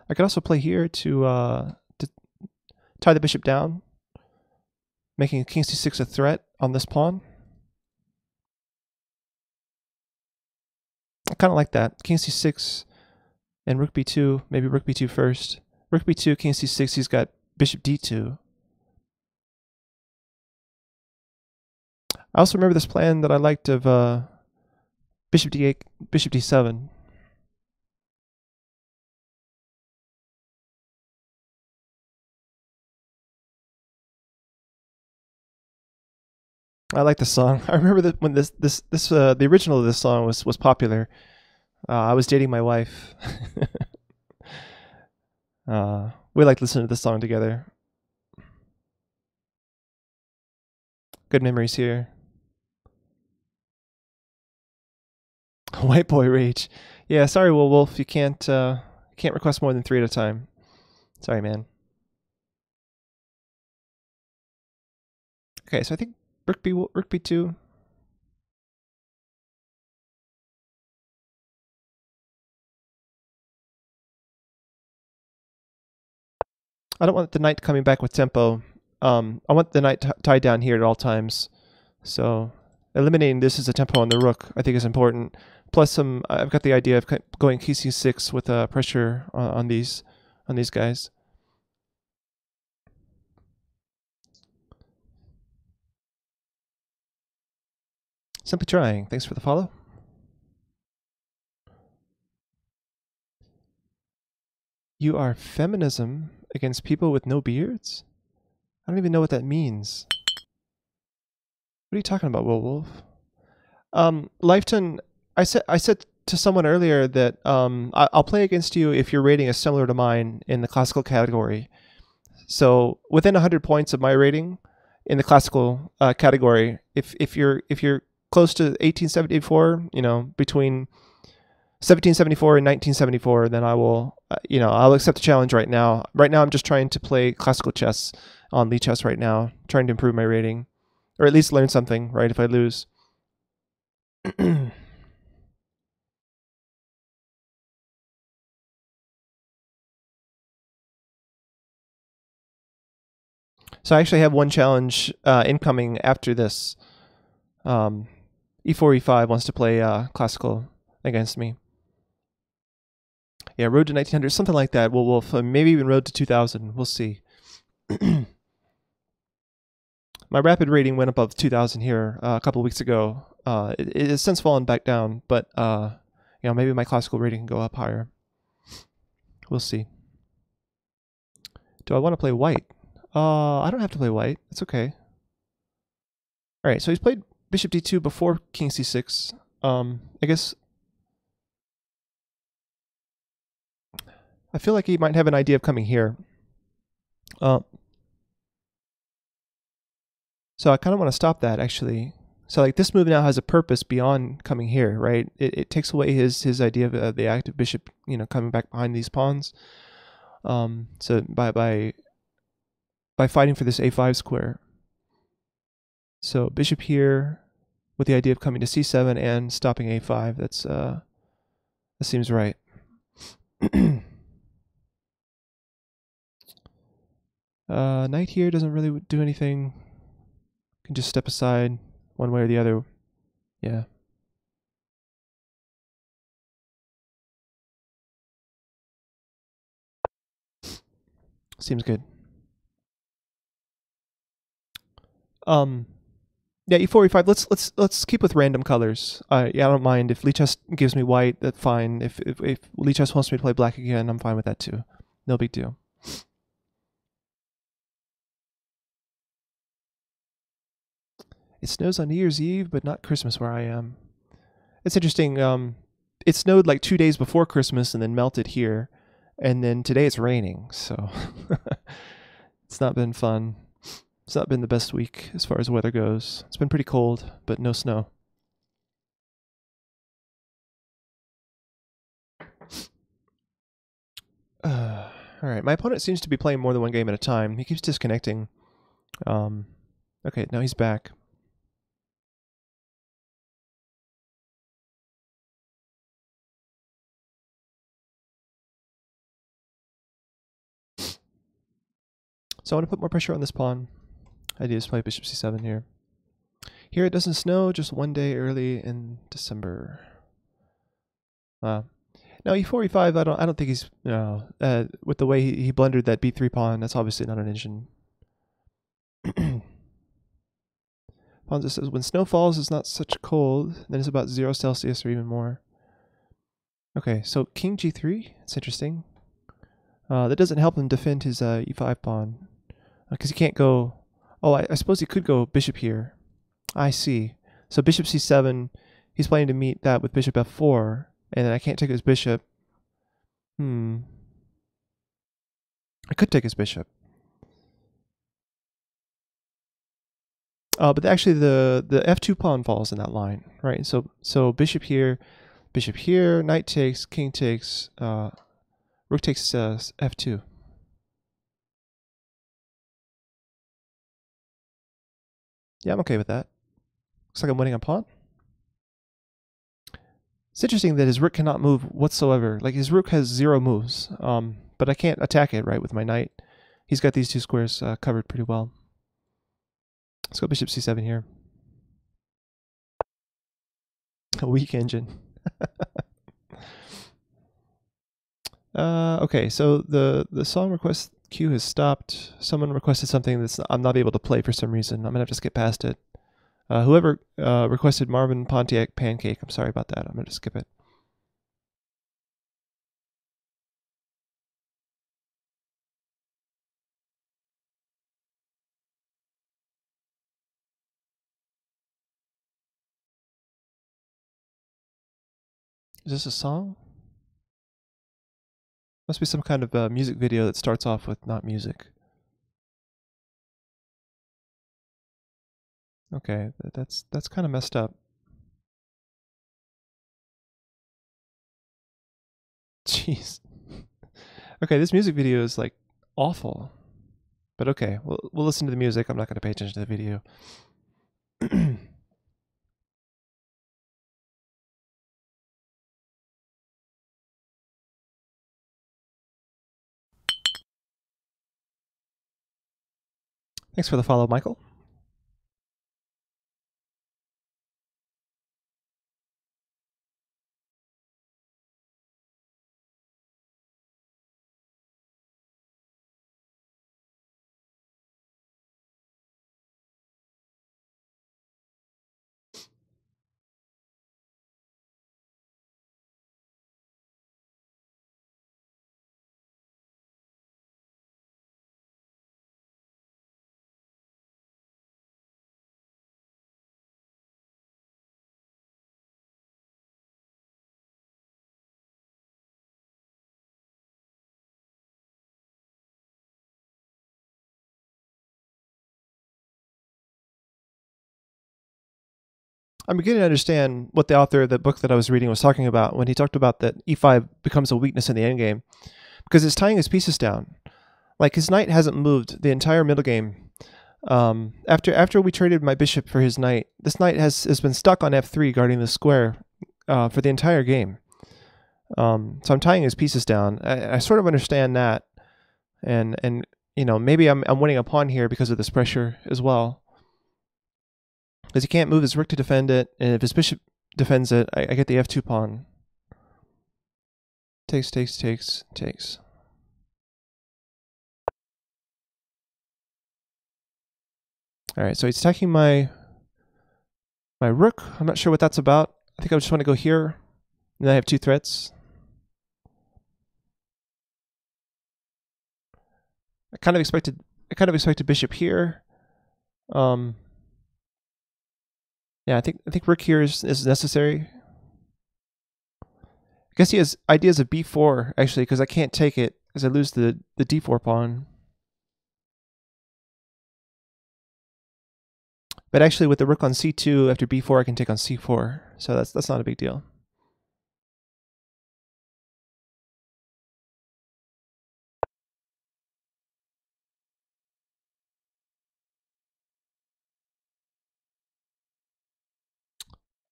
could also play here to tie the bishop down, making king c6 a threat on this pawn. I kind of like that. King c6 and rook b2, maybe rook b2 first. Rook b2, king c6, he's got bishop d2. I also remember this plan that I liked of bishop d8, bishop d7. I like this song. I remember that when the original of this song was popular. I was dating my wife. We like listening to this song together. Good memories here. White boy rage. Yeah, sorry, Wolf. You can't request more than 3 at a time. Sorry, man. Okay, so I think rook b2. I don't want the knight coming back with tempo. I want the knight tied down here at all times. So eliminating this as a tempo on the rook, I think, is important. Plus, I've got the idea of going king c6 with pressure on these guys. Simply trying. Thanks for the follow. You are feminism against people with no beards? I don't even know what that means. What are you talking about, Wolf? Lifeton, I said to someone earlier that I'll play against you if your rating is similar to mine in the classical category. So within 100 points of my rating in the classical category, if you're close to 1874, between 1774 and 1974, then I will, I'll accept the challenge right now. Right now, I'm just trying to play classical chess on Lichess right now, trying to improve my rating, or at least learn something, right, if I lose. So I actually have one challenge incoming after this. E4, E5 wants to play classical against me. Yeah, road to 1900, something like that. Wolf, maybe even road to 2000. We'll see. My rapid rating went above 2000 here a couple of weeks ago. It has since fallen back down, but maybe my classical rating can go up higher. We'll see. Do I want to play white? I don't have to play white. It's okay. All right, so he's played bishop d2 before king c6. I guess I feel like he might have an idea of coming here. So I kind of want to stop that, actually. So like this move now has a purpose beyond coming here, right? It takes away his idea of the active bishop, coming back behind these pawns. So by fighting for this a5 square. So bishop here with the idea of coming to c7 and stopping a5. That seems right. Knight here doesn't really do anything. Can just step aside one way or the other. Yeah. Seems good. Yeah, e4, e5. Let's keep with random colors. Yeah, I don't mind if Lichess gives me white. That's fine. If Lichess wants me to play black again, I'm fine with that too. No big deal. It snows on New Year's Eve, but not Christmas where I am. It's interesting. It snowed like 2 days before Christmas and then melted here. And then today it's raining, so it's not been fun. It's not been the best week as far as weather goes. It's been pretty cold, but no snow. Alright, my opponent seems to be playing more than one game at a time. He keeps disconnecting. Okay, now he's back. So I want to put more pressure on this pawn. I do just play bishop c7 here. Here it doesn't snow, just one day early in December. Now e4, e5. I don't think he's with the way he blundered that b3 pawn. That's obviously not an engine. Ponza says when snow falls, it's not such cold. Then it's about 0 Celsius or even more. Okay, so king g3. It's interesting. That doesn't help him defend his e5 pawn because he can't go. Oh, I suppose he could go bishop here. I see. So bishop c7. He's planning to meet that with bishop f4. And then I can't take his bishop. I could take his bishop. But actually the f2 pawn falls in that line, right? So bishop here, knight takes, king takes, rook takes f2. Yeah, I'm okay with that. Looks like I'm winning a pawn. It's interesting that his rook cannot move whatsoever. Like his rook has 0 moves, but I can't attack it, right, with my knight. He's got these 2 squares covered pretty well. Let's go bishop c7 here. A weak engine. Okay, so the song request queue has stopped. Someone requested something I'm not able to play for some reason. I'm gonna have to skip past it. Whoever requested Marvin Pontiac Pancake, I'm sorry about that. I'm going to skip it. Is this a song? Must be some kind of music video that starts off with not music. Okay, that's kind of messed up. Jeez. Okay, this music video is like awful. But okay, we'll listen to the music. I'm not going to pay attention to the video. Thanks for the follow, Michael. I'm beginning to understand what the author of the book that I was reading was talking about when he talked about that e5 becomes a weakness in the endgame, because it's tying his pieces down. Like his knight hasn't moved the entire middle game. After we traded my bishop for his knight, this knight has been stuck on f3 guarding the square for the entire game. So I'm tying his pieces down. I sort of understand that, and you know, maybe I'm winning a pawn here because of this pressure as well. Because he can't move his rook to defend it, and if his bishop defends it, I get the f2 pawn. Takes. Alright, so he's attacking my rook. I'm not sure what that's about. I think I just want to go here, and then I have 2 threats. I kind of expected bishop here. Yeah, I think rook here is necessary. I guess he has ideas of b4 actually, because I can't take it as I lose the d4 pawn. But actually, with the rook on c2 after b4, I can take on c4, so that's not a big deal.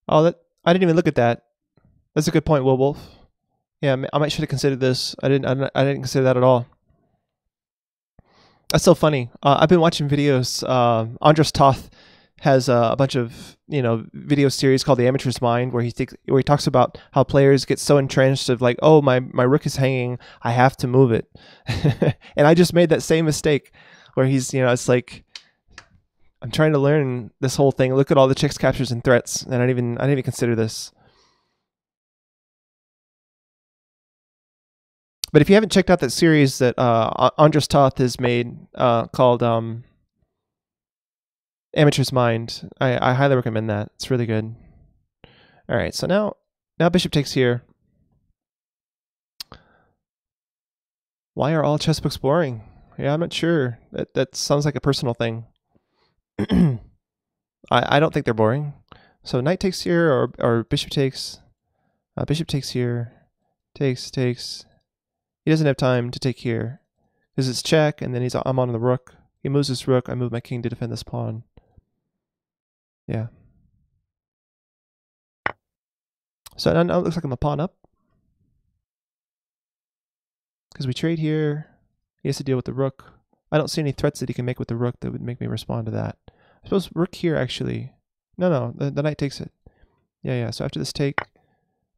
Oh, I didn't even look at that. That's a good point, Will Wolf. Yeah, I might should have considered this. I didn't consider that at all. That's so funny. I've been watching videos. Andras Toth has a bunch of video series called The Amateur's Mind, where he talks about how players get so entrenched of like, oh, my rook is hanging, I have to move it. And I just made that same mistake, where he's it's like, I'm trying to learn this whole thing. Look at all the checks, captures, and threats, and I didn't even consider this. But if you haven't checked out that series that Andras Toth has made called Amateur's Mind, I highly recommend that. It's really good. All right, so now bishop takes here. Why are all chess books boring? Yeah, I'm not sure. That sounds like a personal thing. I don't think they're boring. So knight takes here, or bishop takes. Bishop takes here. Takes. He doesn't have time to take here, because it's check, and then I'm on the rook. He moves his rook. I move my king to defend this pawn. Yeah. So now it looks like I'm a pawn up, because we trade here. He has to deal with the rook. I don't see any threats that he can make with the rook that would make me respond to that. I suppose rook here actually. No, the knight takes it. Yeah. So after this take,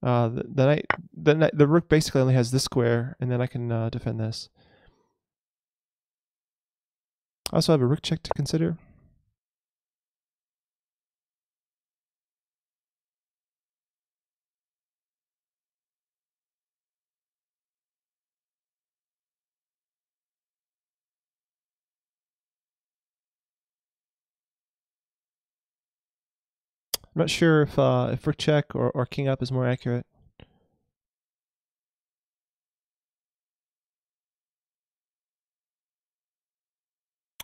the rook basically only has this square, and then I can defend this. I also have a rook check to consider. I'm not sure if rook check or king up is more accurate.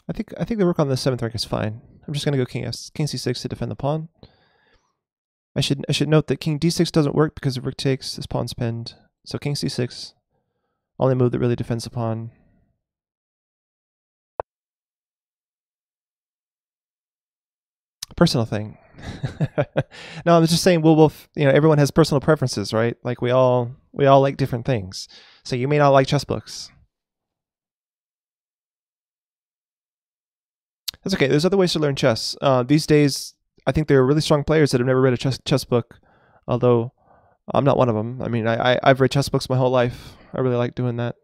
I think the rook on the 7th rank is fine. I'm just gonna go king c6 to defend the pawn. I should note that king d6 doesn't work because if rook takes, this pawn's pinned. So king c6, only move that really defends the pawn. Personal thing. No, I'm just saying, Wolf. Everyone has personal preferences, right? Like we all like different things. So you may not like chess books. That's okay. There's other ways to learn chess. These days, I think there are really strong players that have never read a chess book, although I'm not one of them. I mean, I've read chess books my whole life. I really like doing that.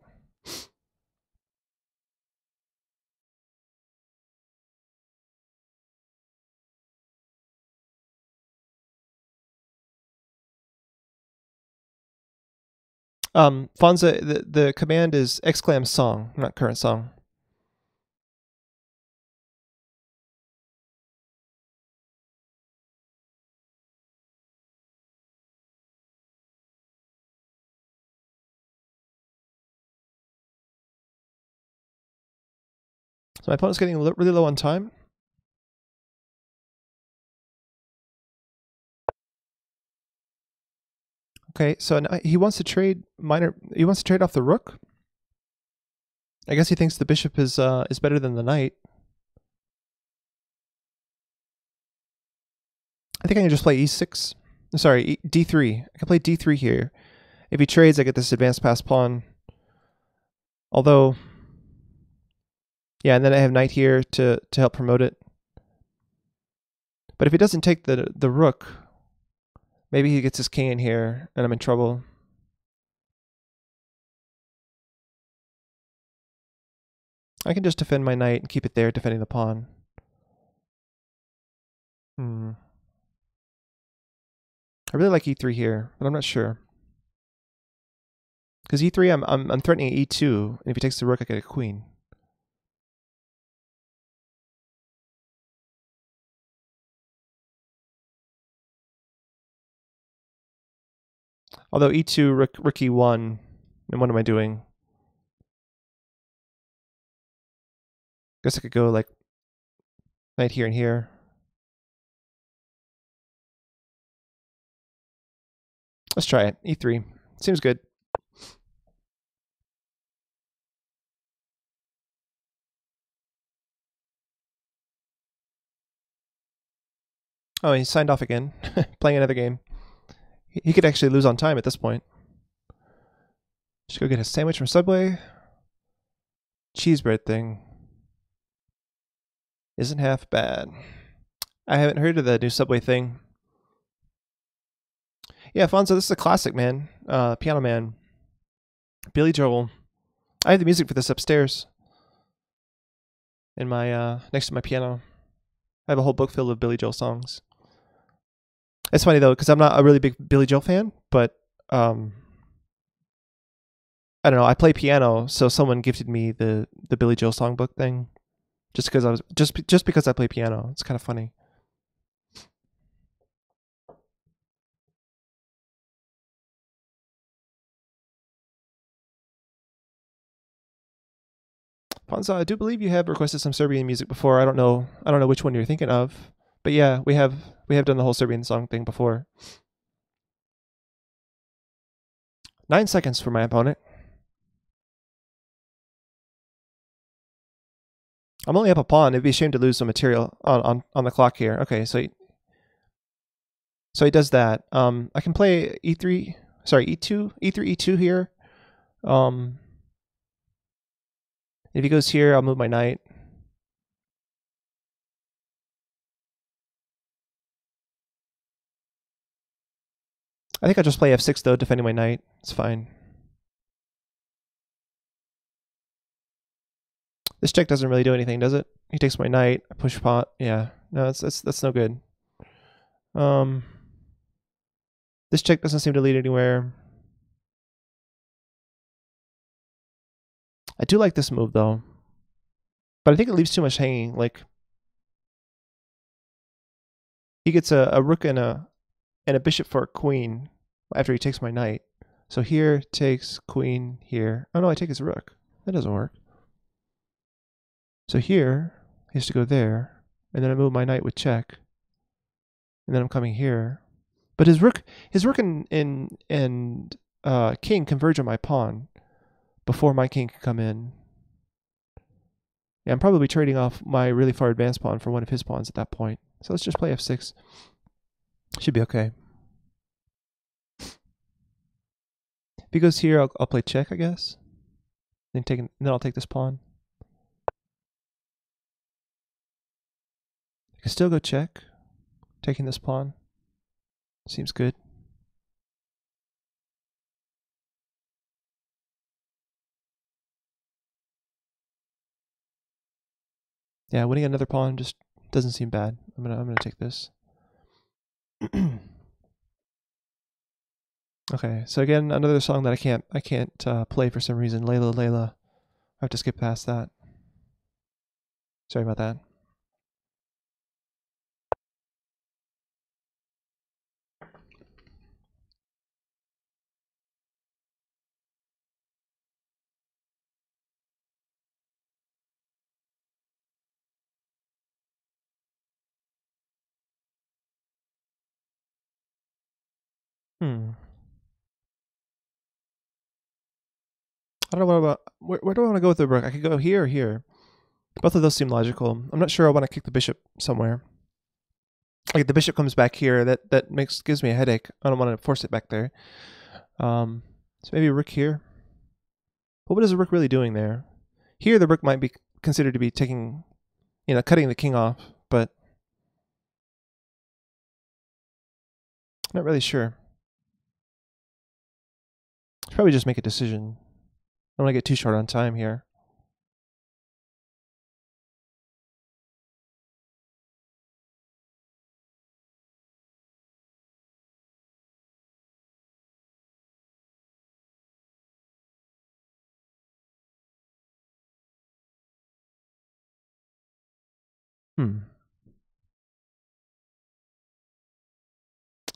Fonza, the command is exclam song, not current song. So my opponent's getting really low on time. Okay, so now he wants to trade He wants to trade off the rook. I guess he thinks the bishop is better than the knight. I think I can just play e6. Sorry, d3. I can play d3 here. If he trades, I get this advanced pass pawn. Although, yeah, and then I have knight here to help promote it. But if he doesn't take the rook, maybe he gets his king in here, and I'm in trouble. I can just defend my knight and keep it there, defending the pawn. I really like e3 here, but I'm not sure. Because e3, I'm threatening e2, and if he takes the rook, I get a queen. Although e2, rook e1, and what am I doing? Guess I could go like knight here and here. Let's try it. e3. Seems good. Oh, he signed off again. Playing another game. He could actually lose on time at this point. Should go get a sandwich from Subway. Cheese bread thing. Isn't half bad. I haven't heard of the new Subway thing. Yeah, Fonzo, this is a classic, man. Piano Man. Billy Joel. I have the music for this upstairs. In my next to my piano. I have a whole book filled with Billy Joel songs. It's funny though, because I'm not a really big Billy Joel fan, but I don't know. I play piano, so someone gifted me the Billy Joel songbook thing, just because I was just because I play piano. It's kind of funny. Fonza, I do believe you have requested some Serbian music before. I don't know which one you're thinking of, but yeah, we have done the whole Serbian song thing before. 9 seconds for my opponent. I'm only up a pawn. It'd be a shame to lose some material on the clock here. Okay, so he does that. I can play e3. Sorry, e2, e3, e2 here. If he goes here, I'll move my knight. I think I'll just play f6 though, defending my knight. It's fine. This check doesn't really do anything, does it? He takes my knight. I push pot. Yeah, no, that's no good. This check doesn't seem to lead anywhere. I do like this move though, but I think it leaves too much hanging. Like he gets a rook and a bishop for a queen after he takes my knight. So here takes queen here. Oh no, I take his rook. That doesn't work. So here he has to go there, and then I move my knight with check, and then I'm coming here. But his rook and king converge on my pawn before my king can come in. Yeah, I'm probably trading off my really far advanced pawn for one of his pawns at that point. So let's just play f6. Should be okay. If he goes here, I'll play check, I guess. Then I'll take this pawn. I can still go check, taking this pawn. Seems good. Yeah, winning another pawn just doesn't seem bad. I'm gonna take this. Okay, so again, another song that I can't play for some reason. Layla Layla. I have to skip past that. Sorry about that. I don't know what about where do I want to go with the rook? I could go here or here. Both of those seem logical. I'm not sure I want to kick the bishop somewhere. Like the bishop comes back here, that gives me a headache. I don't want to force it back there. So maybe a rook here. But what is the rook really doing there? Here the rook might be considered to be taking, cutting the king off, but I'm not really sure. Should probably just make a decision. I don't want to get too short on time here.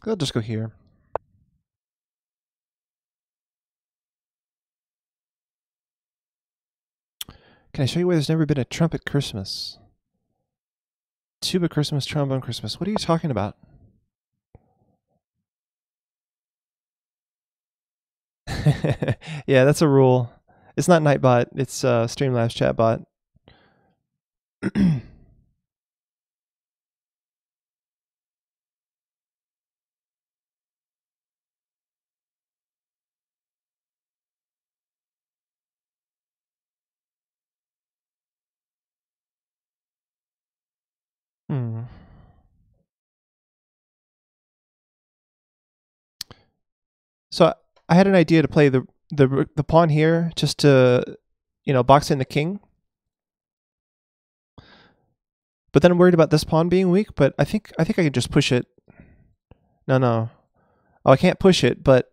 I'll just go here. Can I show you where there's never been a trumpet Christmas? Tuba Christmas, trombone Christmas. What are you talking about? Yeah, that's a rule. It's not Nightbot, it's Streamlabs chatbot. So I had an idea to play the pawn here just to, you know, box in the king. But then I'm worried about this pawn being weak, but I think I can just push it. No. Oh, I can't push it, but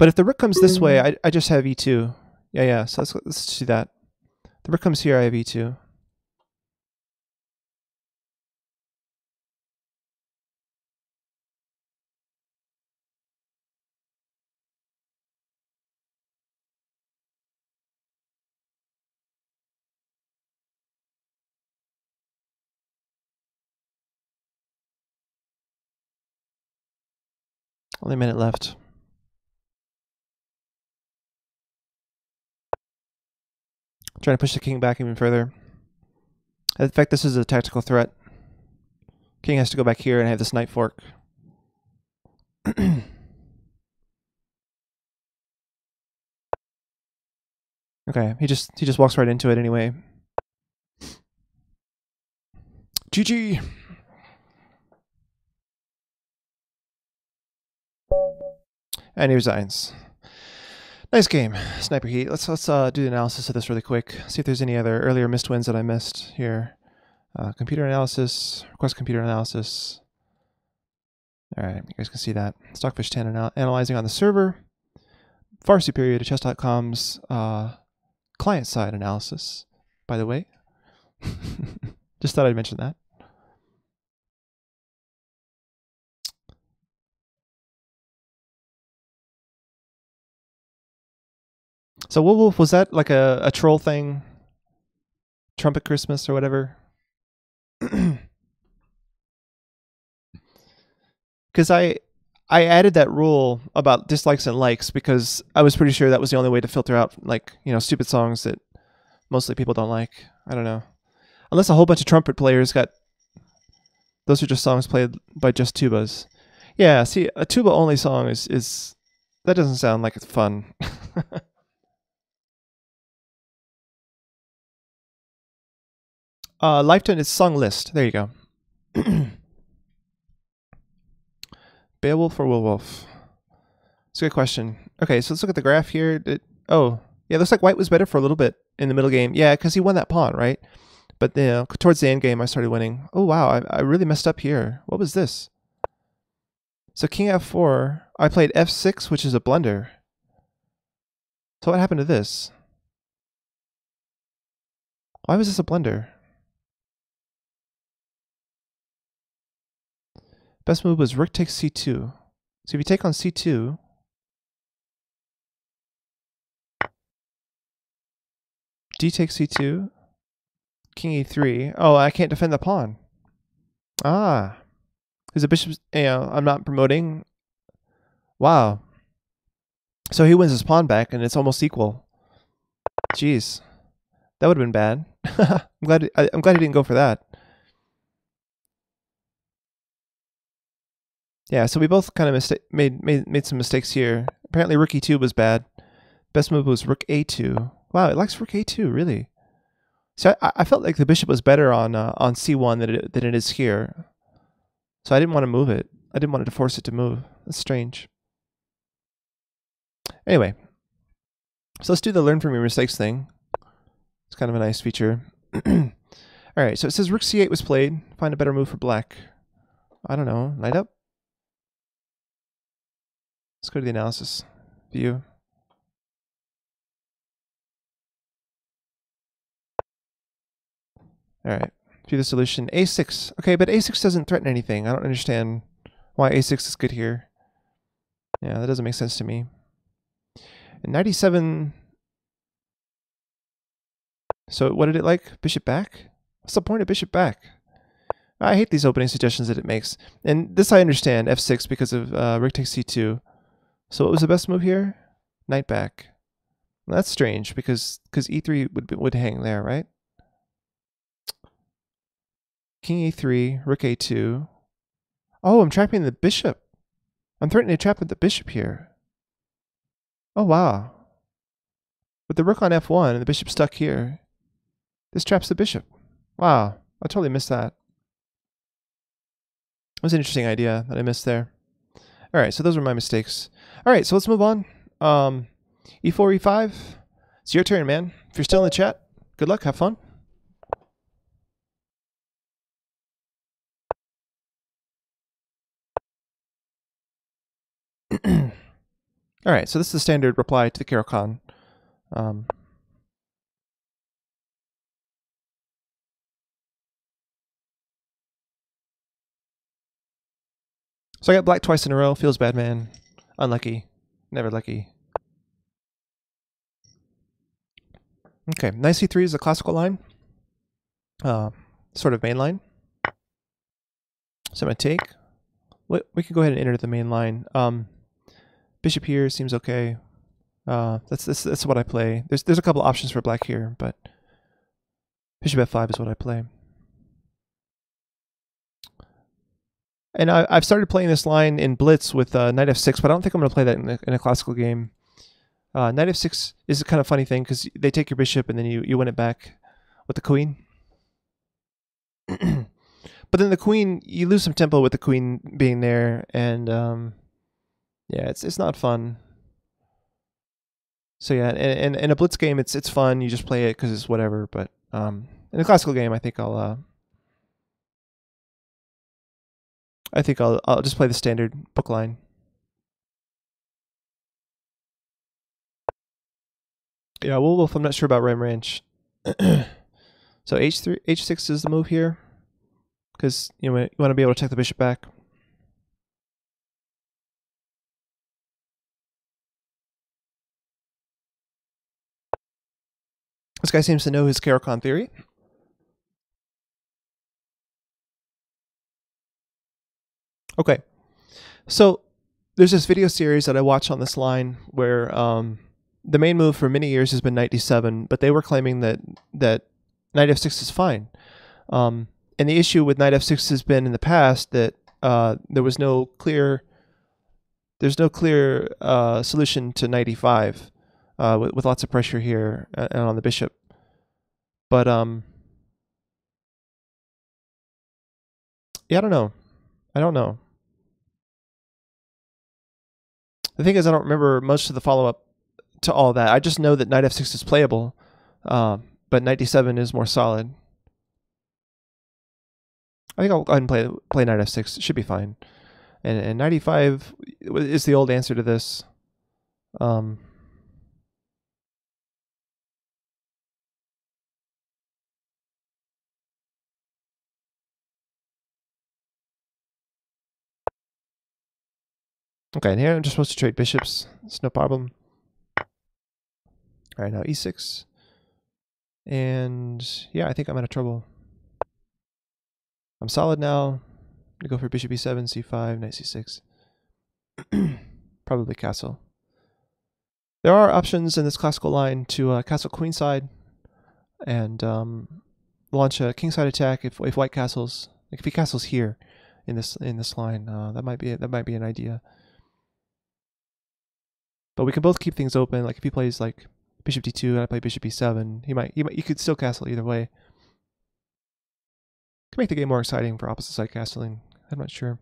if the rook comes this way, I just have e2. Yeah. So let's do that. The rook comes here, I have e2. Only a minute left. Trying to push the king back even further. In fact, this is a tactical threat. King has to go back here and I have this knight fork. Okay, he just walks right into it anyway. GG. And he resigns. Nice game, Sniper Heat. Let's do the analysis of this really quick. See if there's any other earlier missed wins that I missed here. Computer analysis, request computer analysis. All right, you guys can see that. Stockfish 10 analyzing on the server. Far superior to chess.com's client-side analysis, by the way. Just thought I'd mention that. So Wolf, was that like a troll thing? Trumpet Christmas or whatever? Because I added that rule about dislikes and likes because I was pretty sure that was the only way to filter out, like, you know, stupid songs that mostly people don't like. I don't know. Unless a whole bunch of trumpet players got... Those are just songs played by just tubas. Yeah, see, a tuba-only song is... That doesn't sound like it's fun. Lifetime is song list. There you go. Beowulf or Wolf? It's a good question. Okay, so let's look at the graph here. Oh, yeah, looks like white was better for a little bit in the middle game. Yeah, because he won that pawn, right? But you know, towards the end game, I started winning. Oh, wow, I really messed up here. What was this? So king f4, I played f6, which is a blunder. So what happened to this? Why was this a blunder? Best move was rook takes c2. So if you take on c2, d takes c2, king e3. Oh, I can't defend the pawn. Ah, because the bishop, you know, I'm not promoting. Wow. So he wins his pawn back, and it's almost equal. Jeez, that would have been bad. I'm glad he didn't go for that. Yeah, so we both kind of made some mistakes here. Apparently, rook e2 was bad. Best move was rook a2. Wow, it likes rook a2, really. So I felt like the bishop was better on c1 than it is here. So I didn't want to move it. I didn't want to force it to move. That's strange. Anyway, so let's do the learn from your mistakes thing. It's kind of a nice feature. All right, so it says rook c8 was played. Find a better move for black. I don't know. Knight up? Let's go to the analysis view. All right, view the solution. a6. Okay, but a6 doesn't threaten anything. I don't understand why a6 is good here. Yeah, that doesn't make sense to me. And 97... So what did it like? Bishop back? What's the point of bishop back? I hate these opening suggestions that it makes. And this I understand, f6 because of rook takes c2. So what was the best move here? Knight back. Well, that's strange because e3 would hang there, right? King e3, rook a2. Oh, I'm trapping the bishop. I'm threatening to trap the bishop here. Oh, wow. With the rook on f1 and the bishop stuck here, this traps the bishop. Wow, I totally missed that. That was an interesting idea that I missed there. All right, so those were my mistakes. All right, so let's move on. E4, E5. It's your turn, man. If you're still in the chat, good luck, have fun. All right, so this is the standard reply to the Caro-Kann. So I got black twice in a row. Feels bad, man. Unlucky. Never lucky. Okay, knight c3 is a classical line. Sort of main line. So I'm going to take. We can go ahead and enter the main line. Bishop here seems okay. That's what I play. There's a couple options for black here, but bishop f5 is what I play. And I've started playing this line in Blitz with knight f6, but I don't think I'm going to play that in a classical game. Knight f6 is a kind of funny thing because they take your bishop and then you win it back with the queen. But then the queen, you lose some tempo with the queen being there, and yeah, it's not fun. So yeah, in a Blitz game, it's fun. You just play it because it's whatever. But in a classical game, I think I'll just play the standard book line. Yeah, Wolf, I'm not sure about Ram Ranch. So h6 is the move here, because you want to be able to take the bishop back. This guy seems to know his Caro-Kann theory. Okay, so there's this video series that I watch on this line where the main move for many years has been knight d7, but they were claiming that knight f6 is fine. And the issue with knight f6 has been in the past that there's no clear solution to knight e5 with lots of pressure here and on the bishop. But yeah, I don't know. The thing is, I don't remember most of the follow-up to all that. I just know that knight f6 is playable, but knight d7 is more solid. I think I'll go ahead and play knight f6. It should be fine. And knight e5 is the old answer to this. Okay, and here I'm just supposed to trade bishops. It's no problem. All right, now e6. And yeah, I think I'm out of trouble. I'm solid now. I'm gonna go for bishop e7, c5, knight c6. Probably castle. There are options in this classical line to castle queenside and launch a kingside attack if white castles. Like if he castles here in this line, that might be an idea. But we can both keep things open. Like if he plays like bishop d2 and I play bishop e7, you could still castle either way. Could make the game more exciting for opposite side castling. I'm not sure.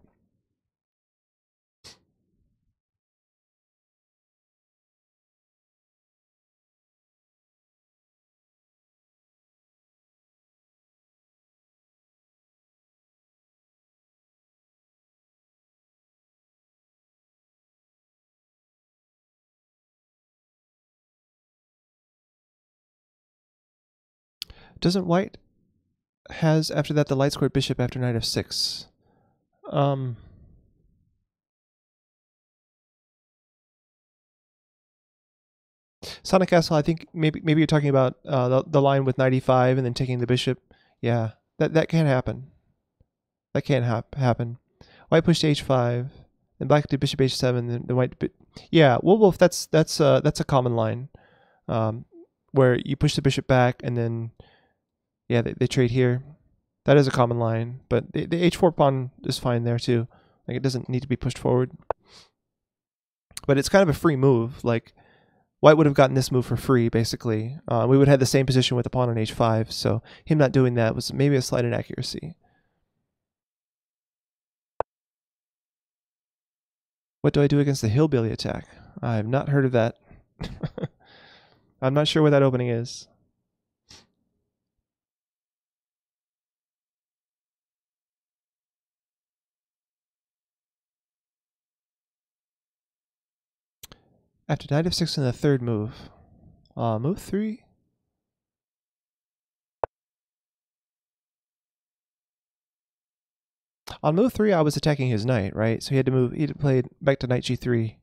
Doesn't white has after that the light squared bishop after knight f6? Sonic Castle, I think maybe you're talking about the line with knight e5 and then taking the bishop. Yeah, that can happen. That can happen. White pushed to h5, then black did bishop h7, then the white. Yeah, Wolf, that's a common line, where you push the bishop back and then, yeah, they trade here. That is a common line, but the h4 pawn is fine there too. Like, it doesn't need to be pushed forward. But it's kind of a free move. Like, white would have gotten this move for free, basically. We would have had the same position with the pawn on h5, so him not doing that was maybe a slight inaccuracy. What do I do against the hillbilly attack? I have not heard of that. I'm not sure what that opening is. After knight f6 in the third move. Move 3? On move 3, I was attacking his knight, right? So he had to play back to knight g3.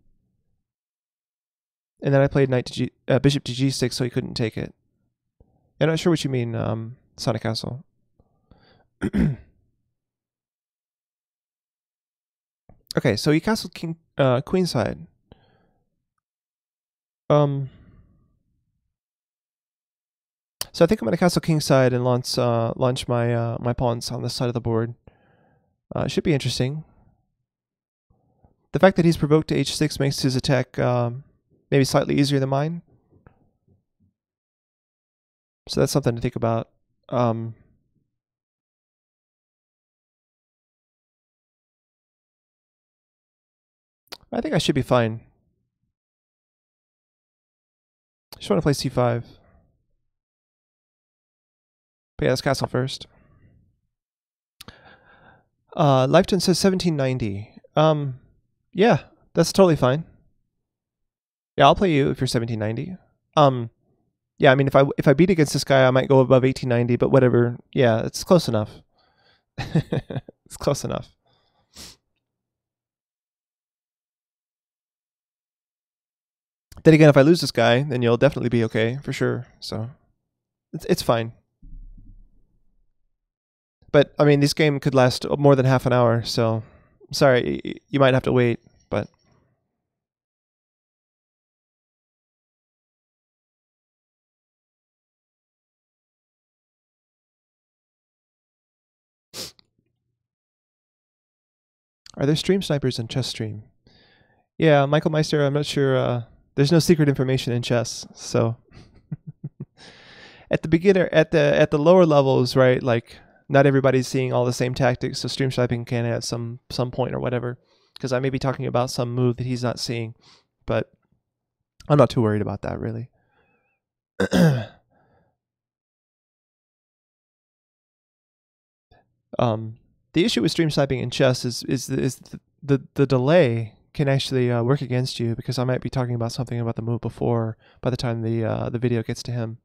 And then I played bishop to g6 so he couldn't take it. I'm not sure what you mean, Sonic Castle. Okay, so he castled queenside. So I think I'm going to castle kingside and launch my pawns on this side of the board. It should be interesting. The fact that he's provoked to h6 makes his attack maybe slightly easier than mine. So that's something to think about. I think I should be fine. Just want to play c5. But yeah, let's castle first. Lifetone says 1790. Yeah, that's totally fine. Yeah, I'll play you if you're 1790. Yeah, I mean, if I beat against this guy, I might go above 1890, but whatever. Yeah, it's close enough. It's close enough. Then again, if I lose this guy, then you'll definitely be okay, for sure. So, it's fine. But, I mean, this game could last more than half an hour, so... Sorry, you might have to wait, but... Are there stream snipers in chess stream? Yeah, Michael Meister, I'm not sure... there's no secret information in chess, so... At the lower levels, right, like... Not everybody's seeing all the same tactics, so stream sniping can at some point or whatever. Because I may be talking about some move that he's not seeing. But I'm not too worried about that, really. The issue with stream sniping in chess is the delay can actually work against you, because I might be talking about something about the move before by the time the video gets to him.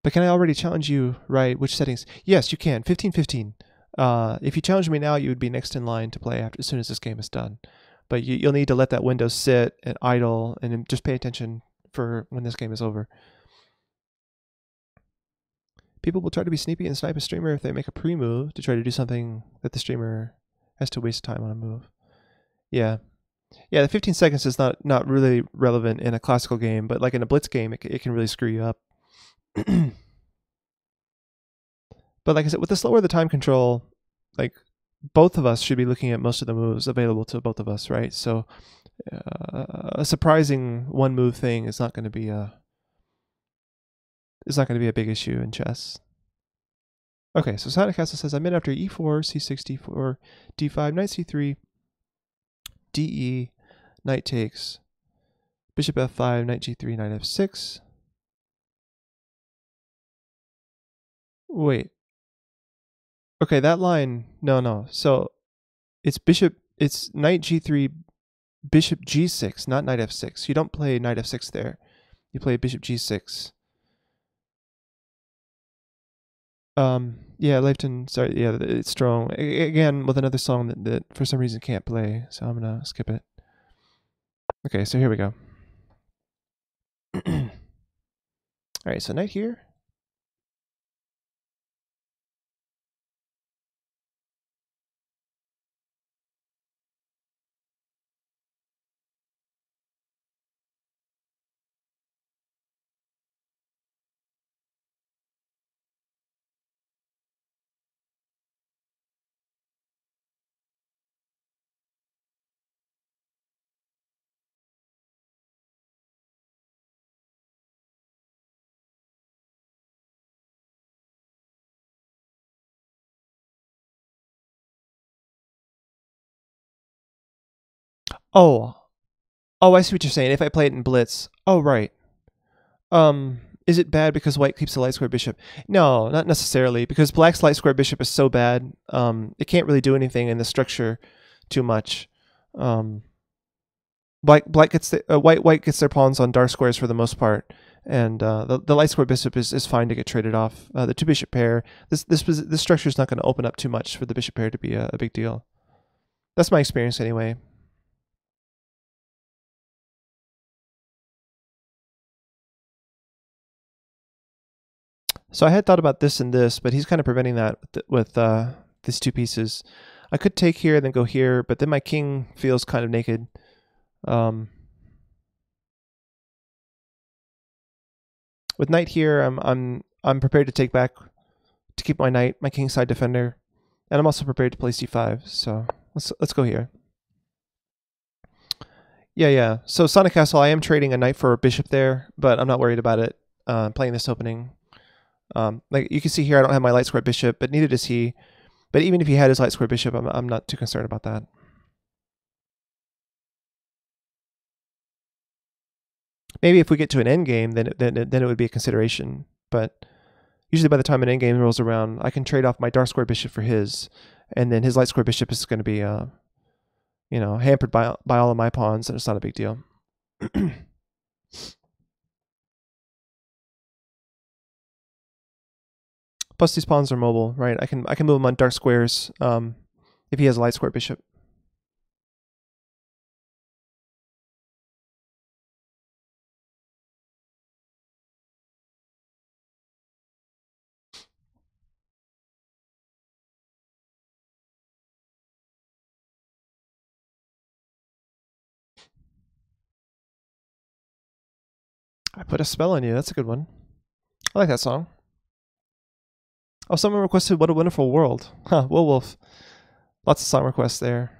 But can I already challenge you, right? Which settings? Yes, you can. 15-15. If you challenge me now, you would be next in line to play as soon as this game is done. But you'll need to let that window sit and idle and just pay attention for when this game is over. People will try to be sneaky and snipe a streamer if they make a pre-move to try to do something that the streamer has to waste time on a move. Yeah. Yeah, the 15 seconds is not really relevant in a classical game, but like in a blitz game, it can really screw you up. But like I said, with the slower the time control, like both of us should be looking at most of the moves available to both of us, right? So a surprising one move thing is not going to be a big issue in chess. Okay, so Sonic Castle says I'm in after e4, c6, d4, d5, knight c3, de, knight takes, bishop f5, knight g3, knight f6. Wait. Okay, that line, no. So it's knight g3, bishop g6, not knight f6. You don't play knight f6 there. You play bishop g6. Yeah, Lifetone, sorry, yeah, it's strong. Again, with another song that for some reason can't play, so I'm gonna skip it. Okay, so here we go. All right, so knight here. Oh, oh, I see what you're saying. If I play it in blitz. Oh, right. Is it bad because white keeps the light square bishop? No, not necessarily, because black's light square bishop is so bad. It can't really do anything in the structure too much. Um, black gets white gets their pawns on dark squares for the most part, and the light square bishop is fine to get traded off. The two bishop pair. This structure is not going to open up too much for the bishop pair to be a big deal. That's my experience anyway. So I had thought about this and this, but he's kind of preventing that with these two pieces. I could take here and then go here, but then my king feels kind of naked. With knight here, I'm prepared to take back to keep my knight, my kingside defender, and I'm also prepared to play c5. So let's go here. Yeah. So Sonic Castle, I am trading a knight for a bishop there, but I'm not worried about it. Playing this opening. Like you can see here, I don't have my light square bishop, but neither does he. But even if he had his light square bishop, I'm not too concerned about that. Maybe if we get to an end game, then it would be a consideration. But usually by the time an end game rolls around, I can trade off my dark square bishop for his, and then his light square bishop is going to be, hampered by all of my pawns, and it's not a big deal. Plus these pawns are mobile, right? I can move them on dark squares if he has a light square bishop. I put a spell on you. That's a good one. I like that song. Oh, someone requested "What a Wonderful World." Huh, Wolf. Lots of song requests there.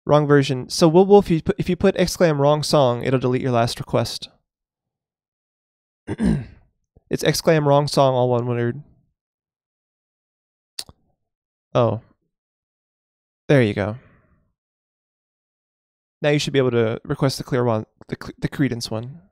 Wrong version. So Wolf, if you put exclam wrong song, it'll delete your last request. It's exclam wrong song, all one word. Oh. There you go. Now you should be able to request the clear one, the Credence one.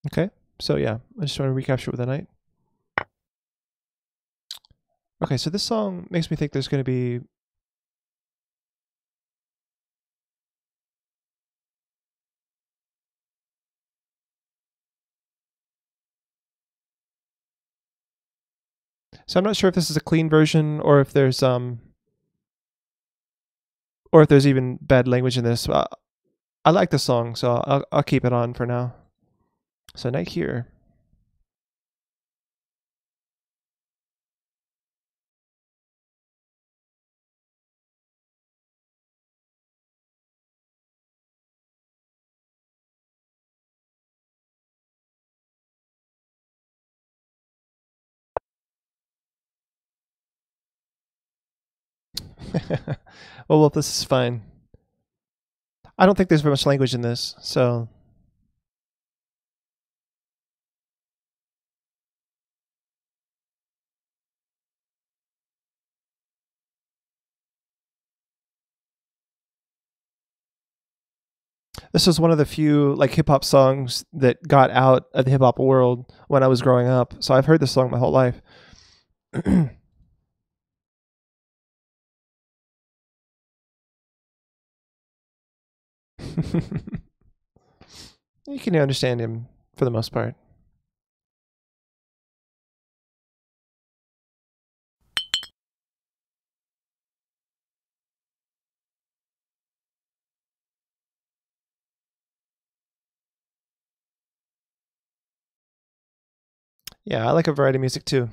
Okay, so yeah, I just want to recapture with the knight. Okay, so this song makes me think there's going to be... So I'm not sure if this is a clean version or if there's even bad language in this. I like the song, so I'll keep it on for now. So knight here. Well, this is fine. I don't think there's very much language in this, so... This was one of the few like hip hop songs that got out of the hip hop world when I was growing up. So I've heard this song my whole life. You can understand him for the most part. Yeah, I like a variety of music too.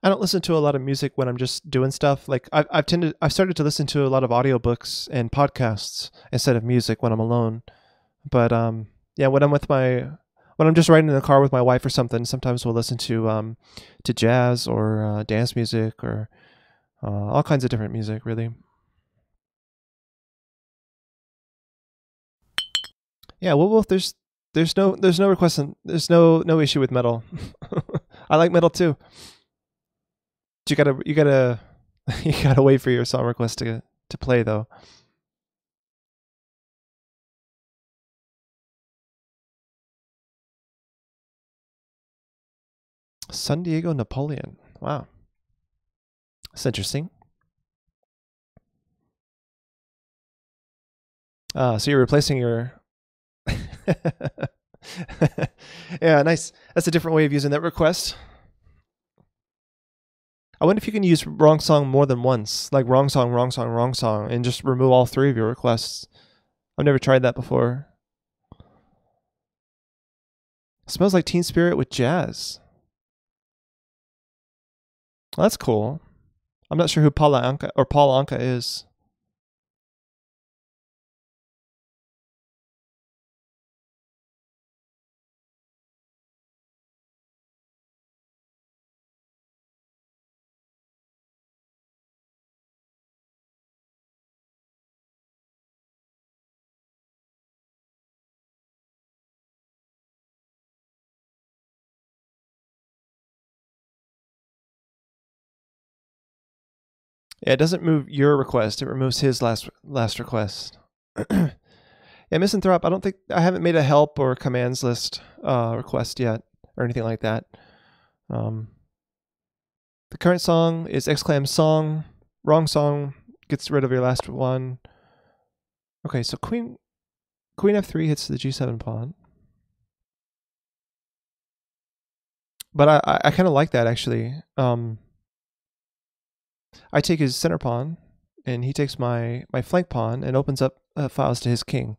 I don't listen to a lot of music when I'm just doing stuff. Like I've started to listen to a lot of audiobooks and podcasts instead of music when I'm alone. But yeah, when I'm just riding in the car with my wife or something, sometimes we'll listen to jazz or dance music or all kinds of different music, really. Yeah, well, there's no request there's no issue with metal. I like metal too. You gotta you gotta wait for your song request to play though. San Diego Napoleon. Wow, that's interesting. So you're replacing your. Yeah, nice. That's a different way of using that request. I wonder if you can use wrong song more than once, like wrong song, wrong song, wrong song, and just remove all three of your requests. I've never tried that before. Smells like Teen Spirit with jazz. Well, that's cool. I'm not sure who Paul Anka is. Yeah, it doesn't move your request; it removes his last request. Yeah, Misanthrope. I don't think I haven't made a help or commands list request yet or anything like that. Um, the current song is exclam song. Wrong song gets rid of your last one. Okay, so Queen F3 hits the G7 pawn. But I kind of like that actually. I take his center pawn, and he takes my flank pawn and opens up files to his king.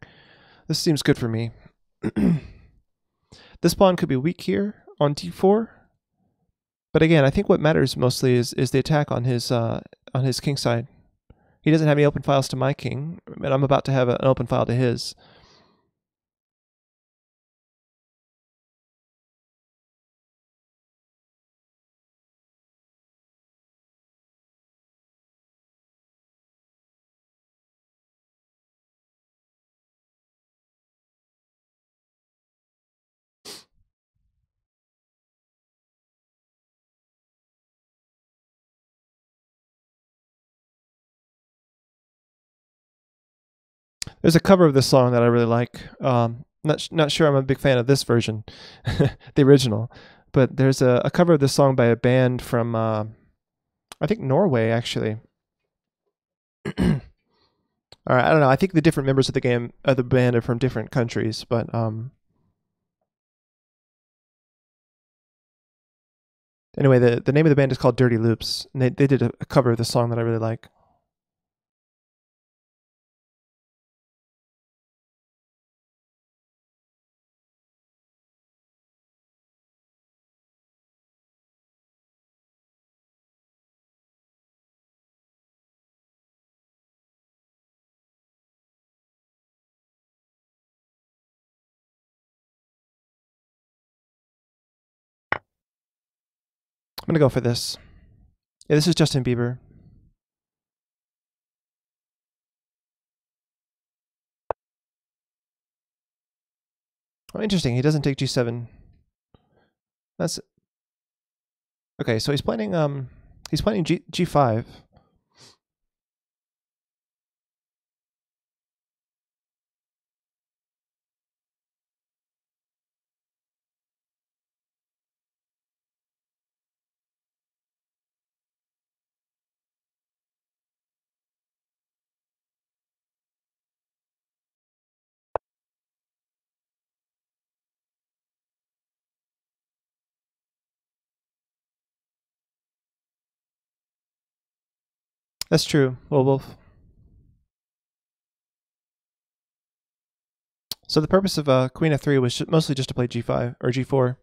This seems good for me. This pawn could be weak here on d4, but again, I think what matters mostly is the attack on his king side. He doesn't have any open files to my king, and I'm about to have an open file to his. There's a cover of this song that I really like. Not sure I'm a big fan of this version, the original, but there's a cover of this song by a band from I think Norway actually. All right, I don't know. I think the different members of the band are from different countries, but anyway, the name of the band is called Dirty Loops, and they did a cover of the song that I really like. I'm gonna go for this. Yeah, this is Justin Bieber. Oh, interesting. He doesn't take G7. That's okay. So he's playing G5. That's true. Well, Wolf. So the purpose of Queen F3 was mostly just to play G5 or G4.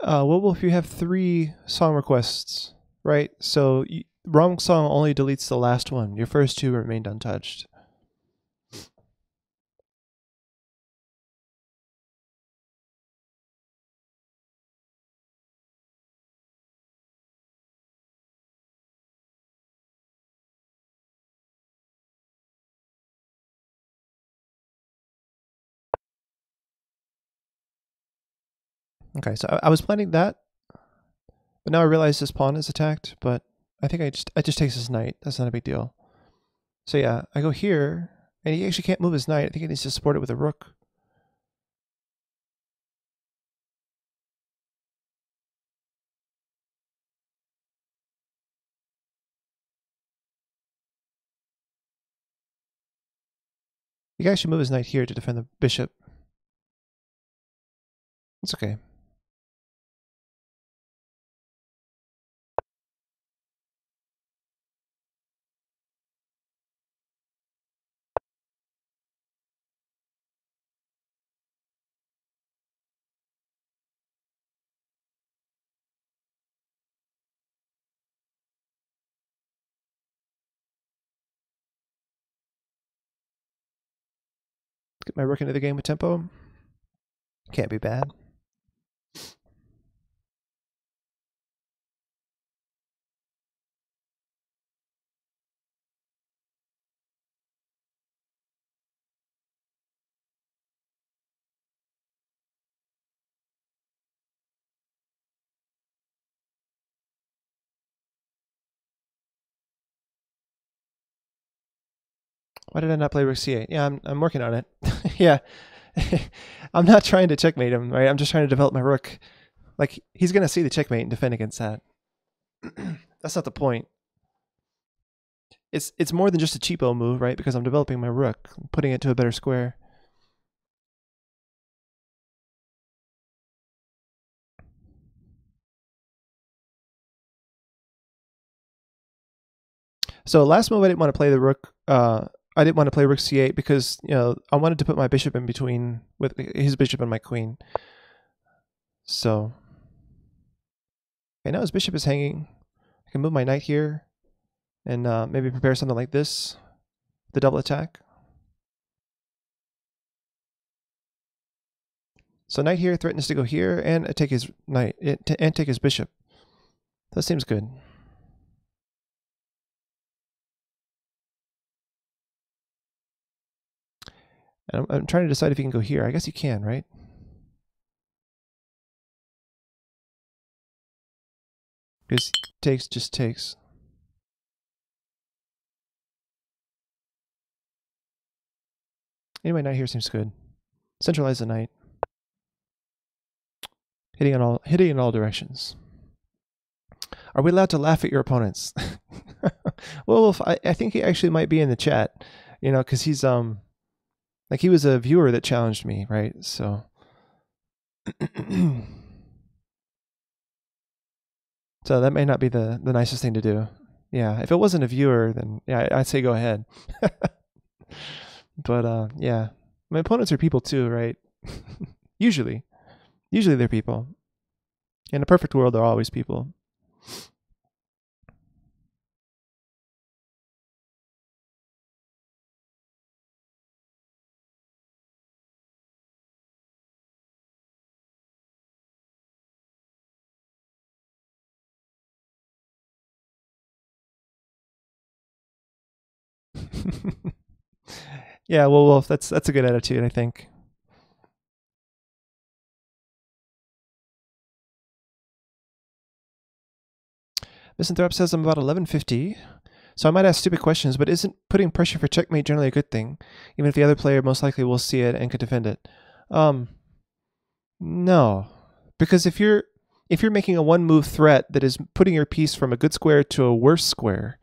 Well, Wolf, you have 3 song requests, right? So wrong song only deletes the last one. Your first 2 remained untouched. Okay, so I was planning that, but now I realize this pawn is attacked. But I think it just takes his knight. That's not a big deal. So yeah, I go here, and he actually can't move his knight. I think he needs to support it with a rook. He can actually move his knight here to defend the bishop. It's okay. Get my rook into the game with tempo. Can't be bad. Why did I not play rook c8? Yeah, I'm working on it. Yeah. I'm not trying to checkmate him, right? I'm just trying to develop my rook. Like, he's going to see the checkmate and defend against that. That's not the point. It's more than just a cheapo move, right? Because I'm developing my rook, putting it to a better square. So last move I didn't want to play the rook. I didn't want to play rook c8 because I wanted to put my bishop in between with his bishop and my queen. So okay, now his bishop is hanging. I can move my knight here and maybe prepare something like this, the double attack. So knight here threatens to go here and take his knight and take his bishop. That seems good. And I'm trying to decide if he can go here. I guess he can, right? Because takes just takes. Anyway, knight here seems good. Centralize the knight. Hitting in all directions. Are we allowed to laugh at your opponents? Well, I think he actually might be in the chat, because he's like he was a viewer that challenged me, right? So so that may not be the nicest thing to do. Yeah, if it wasn't a viewer, then yeah, I'd say go ahead. But yeah, my opponents are people too, right? Usually they're people. In a perfect world, they're always people. Yeah, well, Wolf, that's a good attitude, I think. Misanthrope says I'm about 1150. So I might ask stupid questions, but isn't putting pressure for checkmate generally a good thing? Even if the other player most likely will see it and could defend it. No. Because if you're making a one move threat that is putting your piece from a good square to a worse square,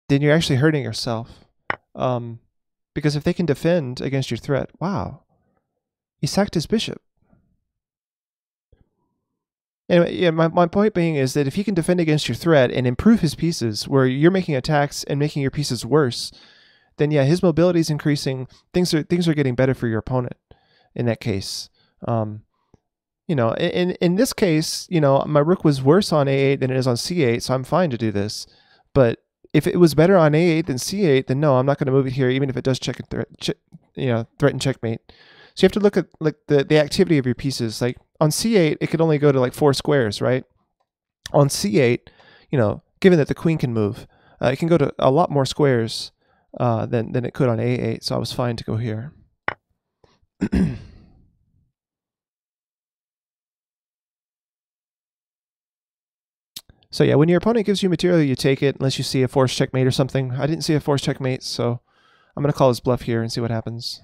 then you're actually hurting yourself. Because if they can defend against your threat, wow. He sacked his bishop. Anyway, yeah, my point being is that if he can defend against your threat and improve his pieces, where you're making attacks and making your pieces worse, then yeah, his mobility is increasing. Things are getting better for your opponent in that case. You know, in this case, you know, my rook was worse on a8 than it is on c8, so I'm fine to do this. But if it was better on a8 than c8, then no, I'm not going to move it here, even if it does threaten checkmate. So you have to look at like the activity of your pieces. Like on c8, it could only go to like 4 squares, right? On c8, you know, given that the queen can move, it can go to a lot more squares than it could on a8. So I was fine to go here. So yeah, when your opponent gives you material, you take it unless you see a forced checkmate or something. I didn't see a forced checkmate, so I'm going to call his bluff here and see what happens.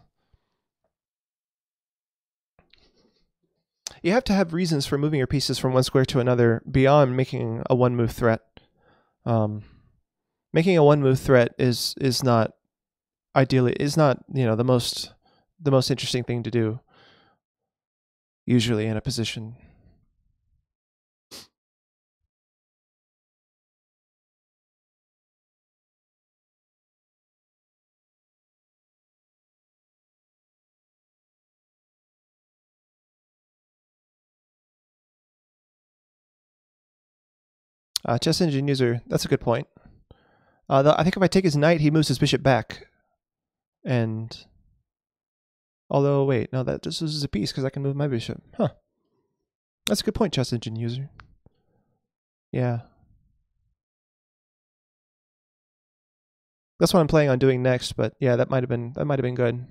You have to have reasons for moving your pieces from one square to another beyond making a one-move threat. Making a one-move threat is not ideally you know the most interesting thing to do usually in a position. Chess engine user, that's a good point. I think if I take his knight, he moves his bishop back. And although, wait, no, that just loses a piece because I can move my bishop. Huh. That's a good point, chess engine user. Yeah. That's what I'm planning on doing next, but yeah, that might have been good.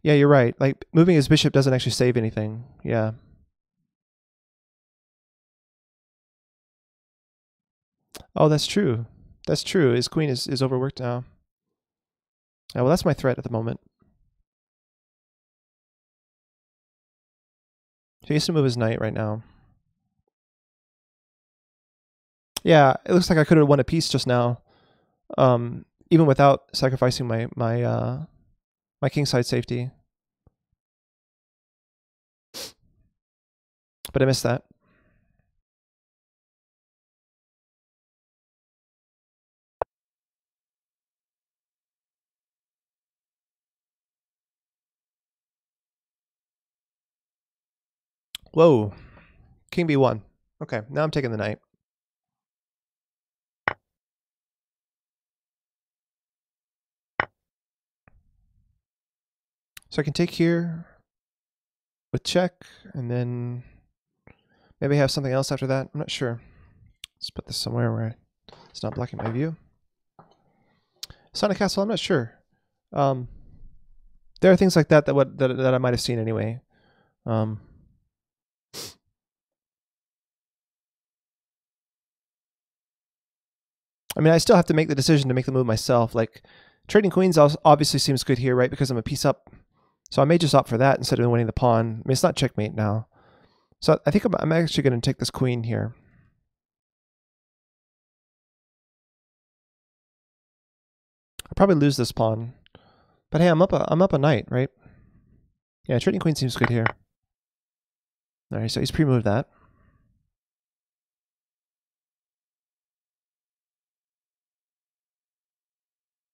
Yeah, you're right. Like moving his bishop doesn't actually save anything. Yeah. Oh, that's true. That's true. His queen is overworked now. Oh, well, that's my threat at the moment. He has to move his knight right now. Yeah, it looks like I could have won a piece just now, even without sacrificing my kingside safety. But I missed that. Whoa. King b1. Okay, now I'm taking the knight. So I can take here with check, and then maybe have something else after that. I'm not sure. Let's put this somewhere where it's not blocking my view. Sonic Castle, I'm not sure. There are things like that that I might have seen anyway. I mean, I still have to make the decision to make the move myself. Like, trading queens obviously seems good here, right? Because I'm a piece up. So I may just opt for that instead of winning the pawn. I mean, it's not checkmate now. So I think I'm actually going to take this queen here. I'll probably lose this pawn. But hey, I'm up a knight, right? Yeah, trading queen seems good here. All right, so he's pre-moved that.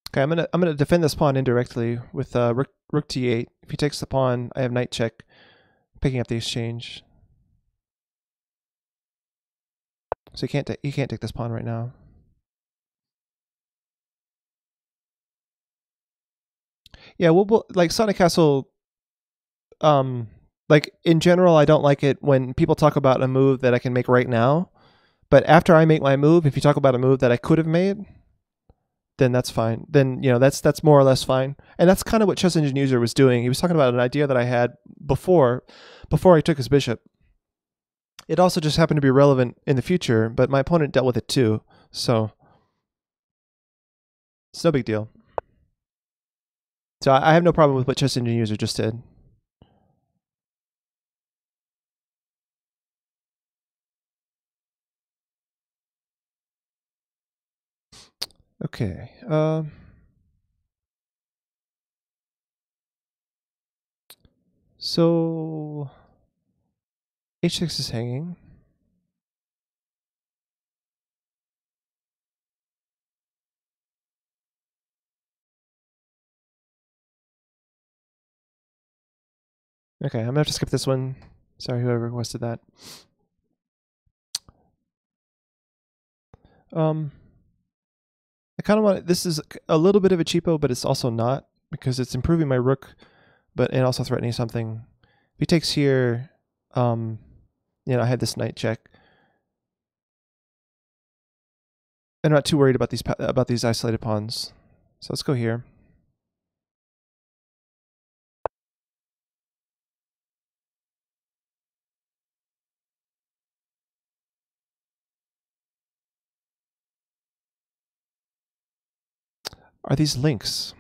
Okay, I'm gonna defend this pawn indirectly with rook t8. If he takes the pawn, I have knight check, picking up the exchange. So he can't take this pawn right now. Yeah, well, like Sonic Castle, like in general, I don't like it when people talk about a move that I can make right now, But after I make my move, if you talk about a move that I could have made, then that's fine. Then, you know, that's more or less fine. And that's kind of what Chess Engine User was doing. He was talking about an idea that I had before I took his bishop. It also just happened to be relevant in the future, but my opponent dealt with it too. So it's no big deal. So I have no problem with what Chess Engine User just did. Okay. So h6 is hanging. Okay, I'm gonna have to skip this one. Sorry, whoever requested that. I kind of want, this is a little bit of a cheapo, but it's also not, because it's improving my rook, and also threatening something. If he takes here, you know, I had this knight check. I'm not too worried about these isolated pawns. So let's go here. Are these links?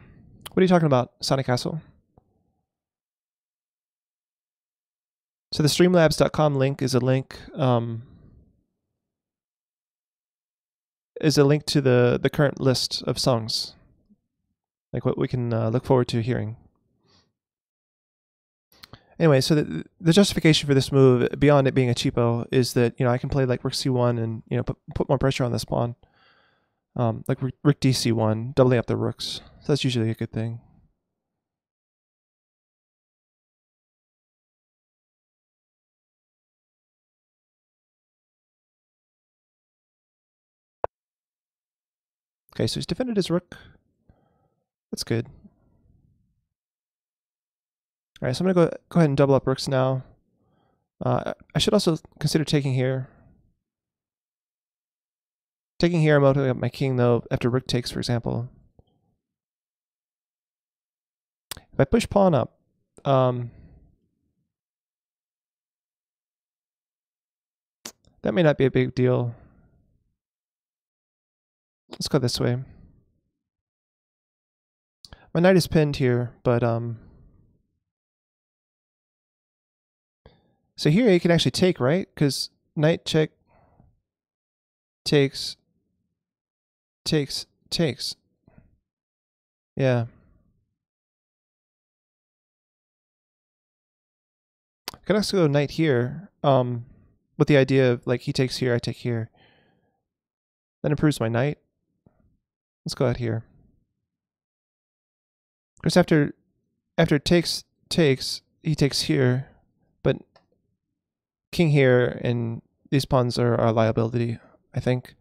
What are you talking about, Sonic Castle? So the streamlabs.com link is a link to the current list of songs, like what we can look forward to hearing. Anyway, so the justification for this move, beyond it being a cheapo, is that, you know, I can play like rook c1 and, you know, put more pressure on this pawn, like rook dc1, doubling up the rooks. So that's usually a good thing. Okay, so he's defended his rook. That's good. All right, so I'm gonna go ahead and double up rooks now. I should also consider taking here. Taking here, I'm opening up my king though after rook takes, for example. If I push pawn up, that may not be a big deal. Let's go this way. My knight is pinned here, but so here he can actually take, right? Because knight check takes. Yeah. I could also go knight here, with the idea of like he takes here, I take here. That improves my knight. Let's go out here. Because after takes, he takes here, but king here and these pawns are a liability, I think.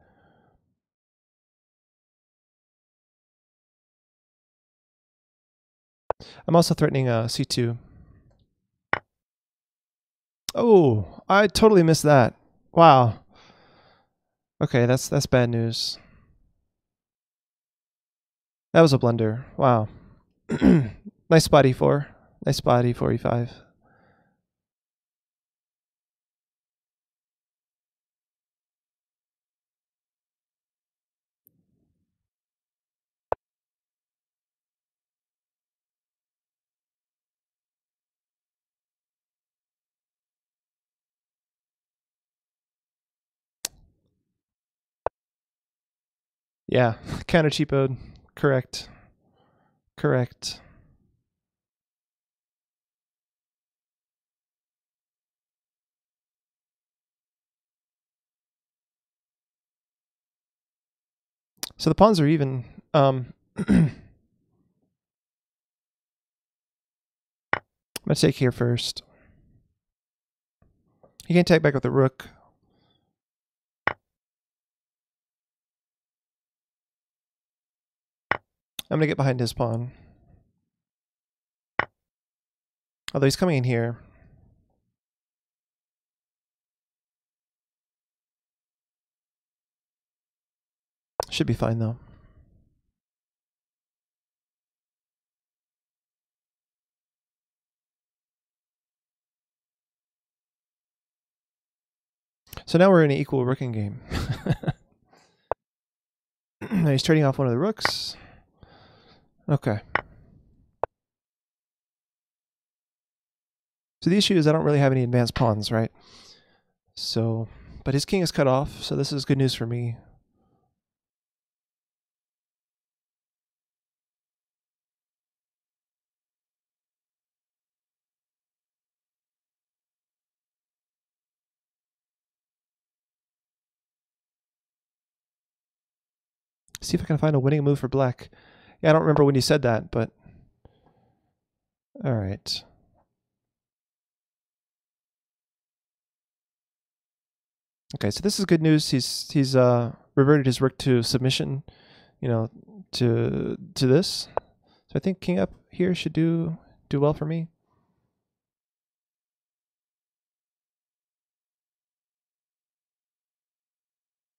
I'm also threatening c2. Oh, I totally missed that. Wow. Okay, that's bad news. That was a blunder. Wow. Nice spot e4. Nice spot e4, e5. Yeah, counter cheapoed. Correct. Correct. So the pawns are even. I'm gonna take here first. He can take back with the rook. I'm gonna get behind his pawn. Although he's coming in here. Should be fine though. So now we're in an equal rooking game. Now he's trading off one of the rooks. Okay. So the issue is I don't really have any advanced pawns, right? So, but his king is cut off, so this is good news for me. See if I can find a winning move for black. Yeah, I don't remember when you said that, but all right. Okay, so this is good news. He's reverted his rook to submission, you know, to this. So I think king up here should do well for me.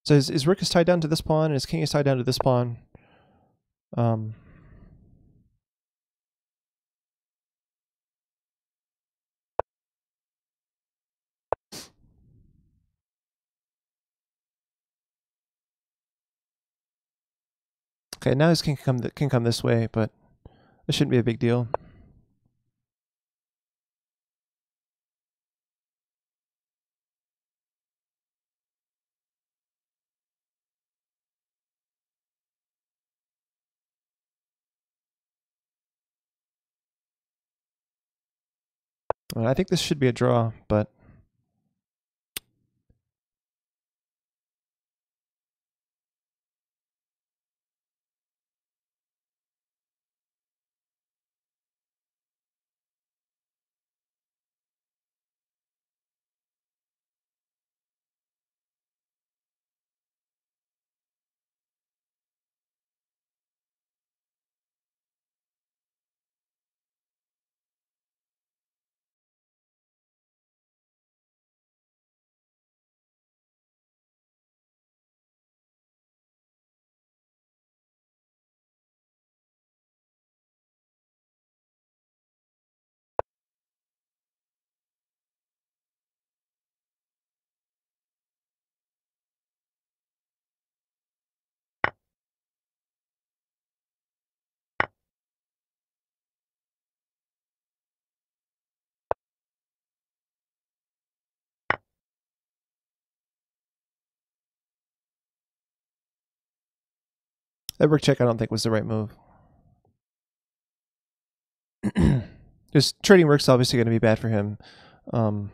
So his rook is tied down to this pawn, and his king is tied down to this pawn. Okay, now his king can come this way, but this shouldn't be a big deal. I think this should be a draw, but that rook check I don't think was the right move. Because trading rook's obviously going to be bad for him. But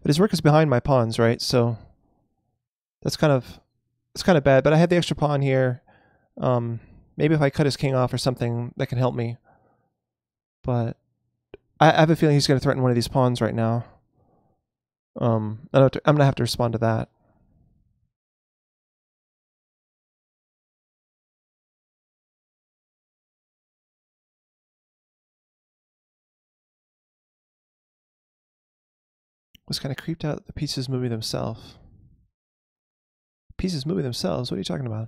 his rook is behind my pawns, right? So it's kind of bad. But I have the extra pawn here. Maybe if I cut his king off or something, that can help me. But I have a feeling he's going to threaten one of these pawns right now. I'm going to have to respond to that. Was kind of creeped out the pieces moving themselves. Pieces moving themselves? What are you talking about?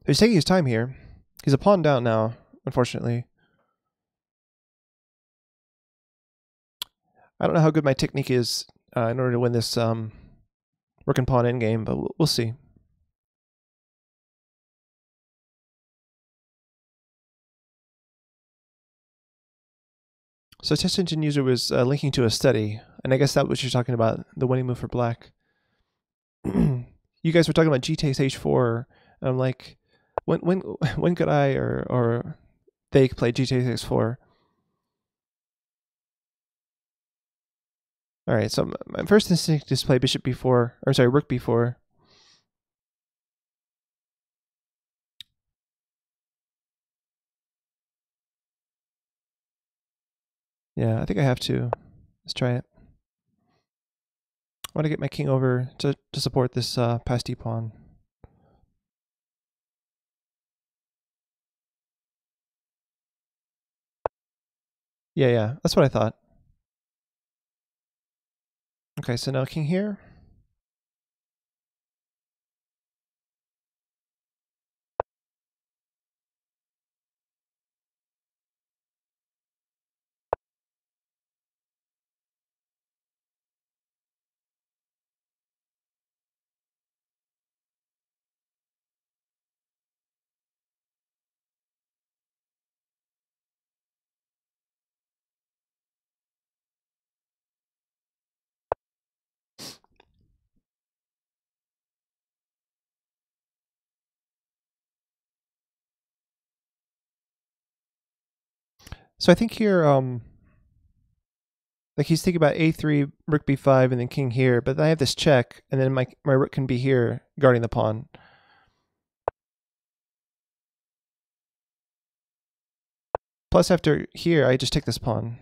He's taking his time here. He's a pawn down now, unfortunately. I don't know how good my technique is in order to win this rook and pawn endgame, but we'll see. So test engine user was linking to a study. And I guess that's what you're talking about, the winning move for black. You guys were talking about g takes h4, and I'm like, when could I or they play g takes h4? All right, so my first instinct is play bishop b4, or sorry, rook b4. Yeah, I think I have to. Let's try it. I want to get my king over to support this passed d pawn. Yeah, that's what I thought. Okay, so now king here. So I think here, like he's thinking about a3, rook b5, and then king here, but I have this check, and then my rook can be here guarding the pawn. Plus after here, I just take this pawn.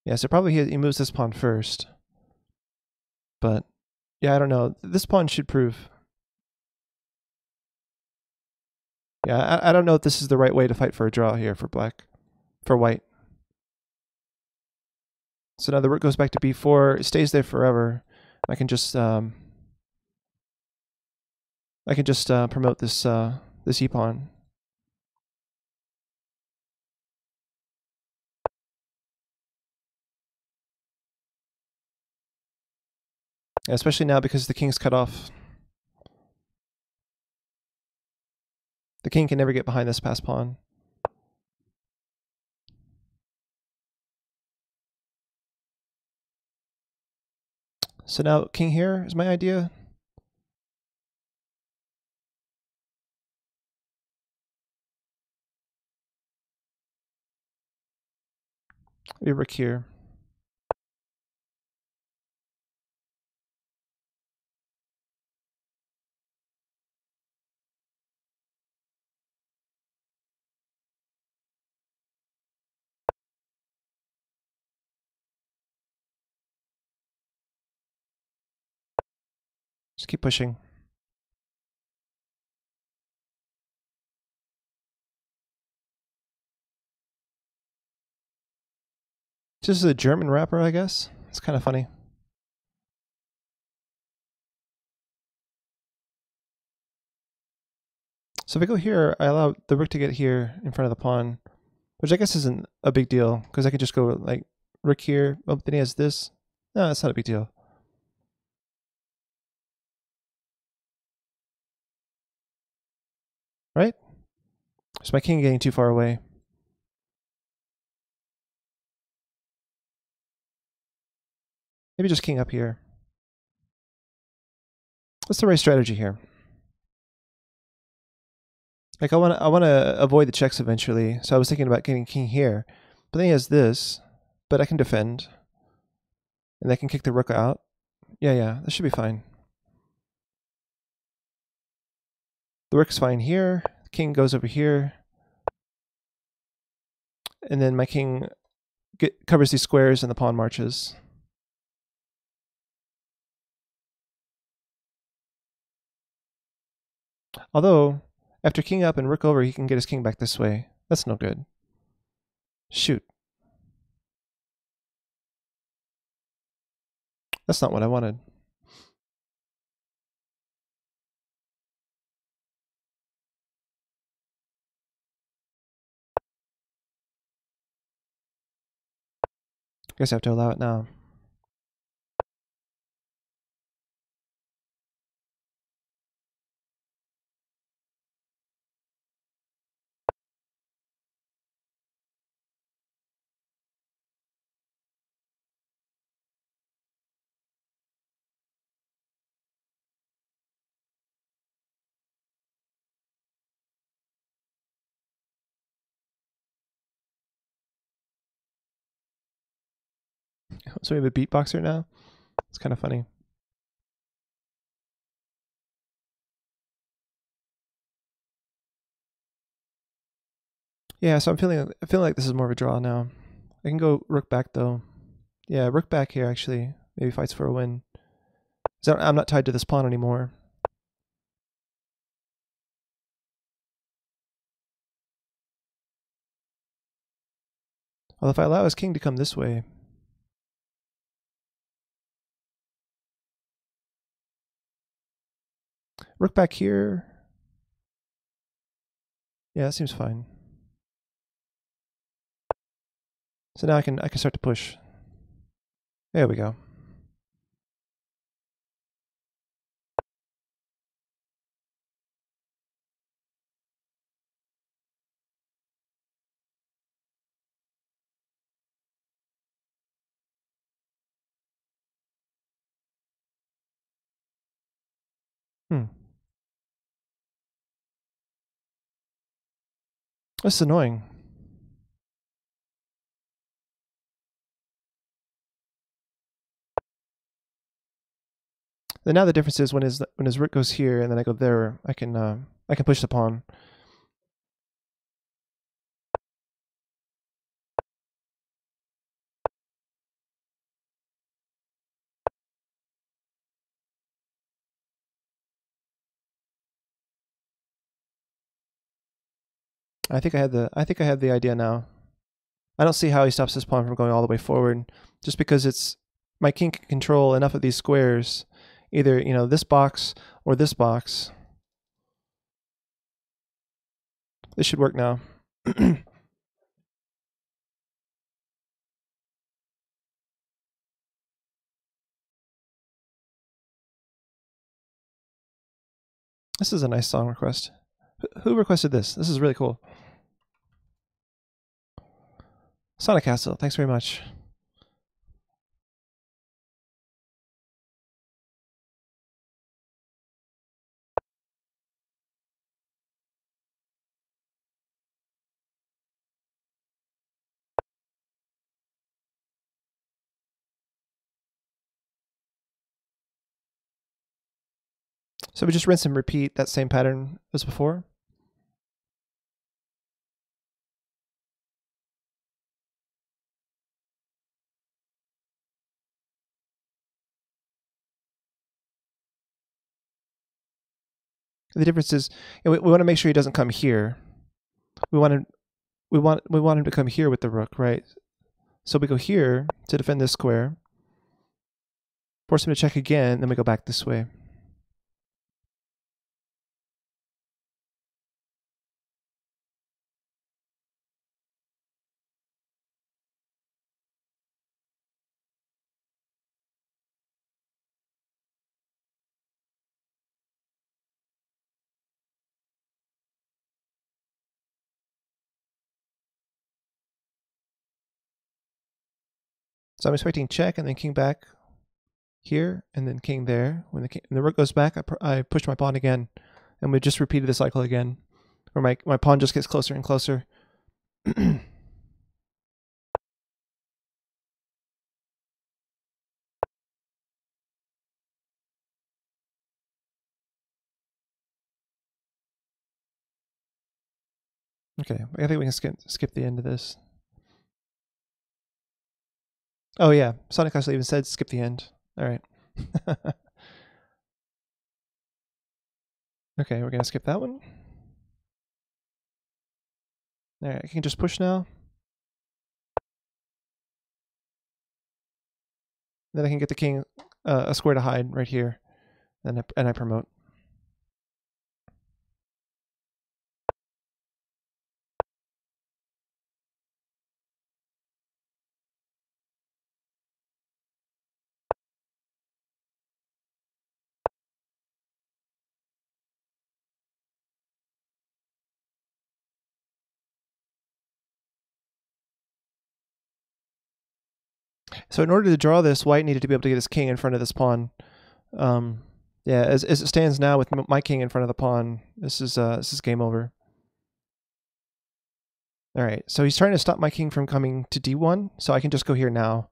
Yeah, so probably he moves this pawn first. But yeah, I don't know. This pawn should prove. Yeah, I don't know if this is the right way to fight for a draw here for black, for white. So now the rook goes back to b4. It stays there forever. I can just promote this this e pawn. Especially now because the king's cut off. The king can never get behind this passed pawn. So now king here is my idea. Maybe rook here. Just keep pushing. This is a German rapper, I guess. It's kind of funny. So if I go here, I allow the rook to get here in front of the pawn, which I guess isn't a big deal, because I could just go like rook here. Oh, then he has this. No, that's not a big deal. Right? So my king getting too far away. Maybe just king up here. What's the right strategy here? Like I want to avoid the checks eventually, so I was thinking about getting king here, but then he has this, but I can defend, and I can kick the rook out. Yeah, that should be fine. The rook's fine here. The king goes over here, and then my king covers these squares, and the pawn marches. Although, after king up and rook over, he can get his king back this way. That's no good. Shoot. That's not what I wanted. Guess I have to allow it now. So we have a beatboxer now. It's kind of funny. Yeah, so I feel like this is more of a draw now. I can go rook back though. Yeah, rook back here actually. Maybe fights for a win. So I'm not tied to this pawn anymore. Well, if I allow his king to come this way. Rook back here. Yeah, that seems fine. So now I can start to push. There we go. This is annoying. Then now the difference is when his rook goes here and then I go there, I can push the pawn. I think I have the idea now. I don't see how he stops this pawn from going all the way forward, just because it's my king can control enough of these squares, either this box or this box. This should work now. This is a nice song request. Who requested this? This is really cool. Sonic Castle, thanks very much. So we just rinse and repeat that same pattern as before. The difference is we want to make sure he doesn't come here. We want him to come here with the rook, right? So we go here to defend this square. Force him to check again, then we go back this way. So I'm expecting check and then king back here and then king there. When the rook goes back, I push my pawn again, and we just repeated the cycle again, where my pawn just gets closer and closer. Okay, I think we can skip the end of this. Oh yeah, Sonic Castle even said skip the end. All right. Okay, we're gonna skip that one. All right, I can just push now. Then I can get the king a square to hide right here, and I promote. So in order to draw this, white needed to be able to get his king in front of this pawn. Yeah, as it stands now with my king in front of the pawn, this is game over. All right, so he's trying to stop my king from coming to d1, so I can just go here now.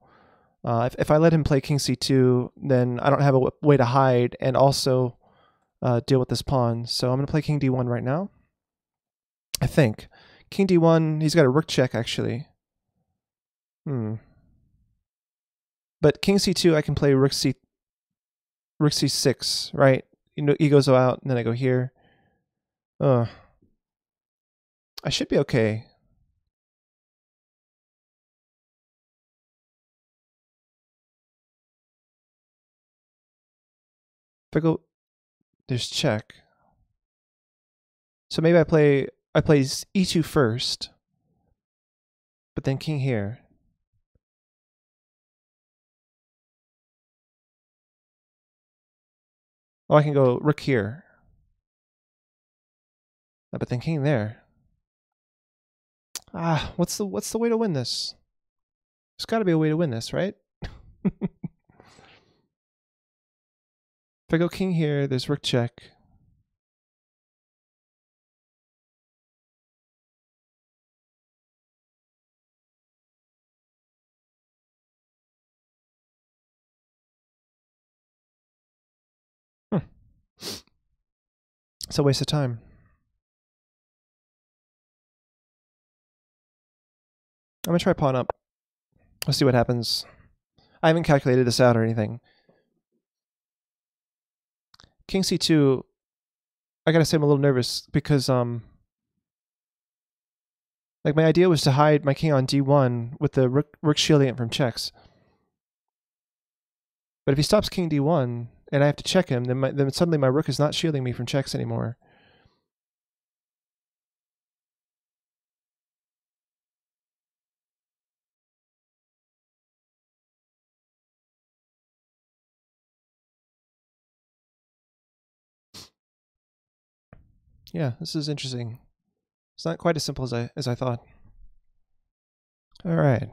If I let him play king c2, then I don't have a way to hide and also deal with this pawn. So I'm going to play king d1 right now. I think. King d1, he's got a rook check, actually. But king c2, I can play rook c6, right? You know, he goes out, and then I go here. I should be okay. If I go, there's check. So maybe I play e2 first, but then king here. Oh, I can go rook here. But then king there. What's the way to win this? There's got to be a way to win this, right? If I go king here, there's rook check. It's a waste of time. I'm going to try pawn up. Let's see what happens. I haven't calculated this out or anything. King c2, I gotta say I'm a little nervous because like my idea was to hide my king on d1 with the rook shielding it from checks. But if he stops king d1 and I have to check him, then suddenly my rook is not shielding me from checks anymore. Yeah, this is interesting. It's not quite as simple as I thought. All right.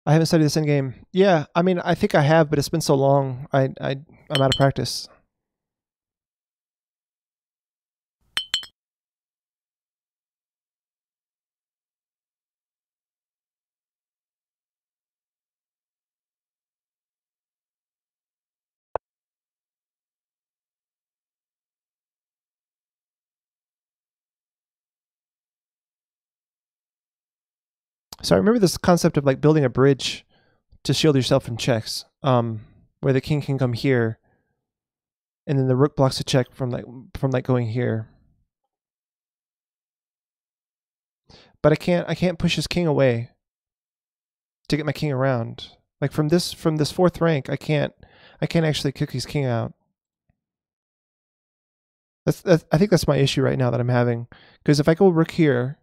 I haven't studied this endgame. Yeah, I mean, I think I have, but it's been so long. I'm out of practice. So I remember this concept of like building a bridge to shield yourself from checks, where the king can come here, and then the rook blocks a check from going here. But I can't push his king away to get my king around. Like from this fourth rank, I can't actually kick his king out. I think that's my issue right now that I'm having, because if I go rook here,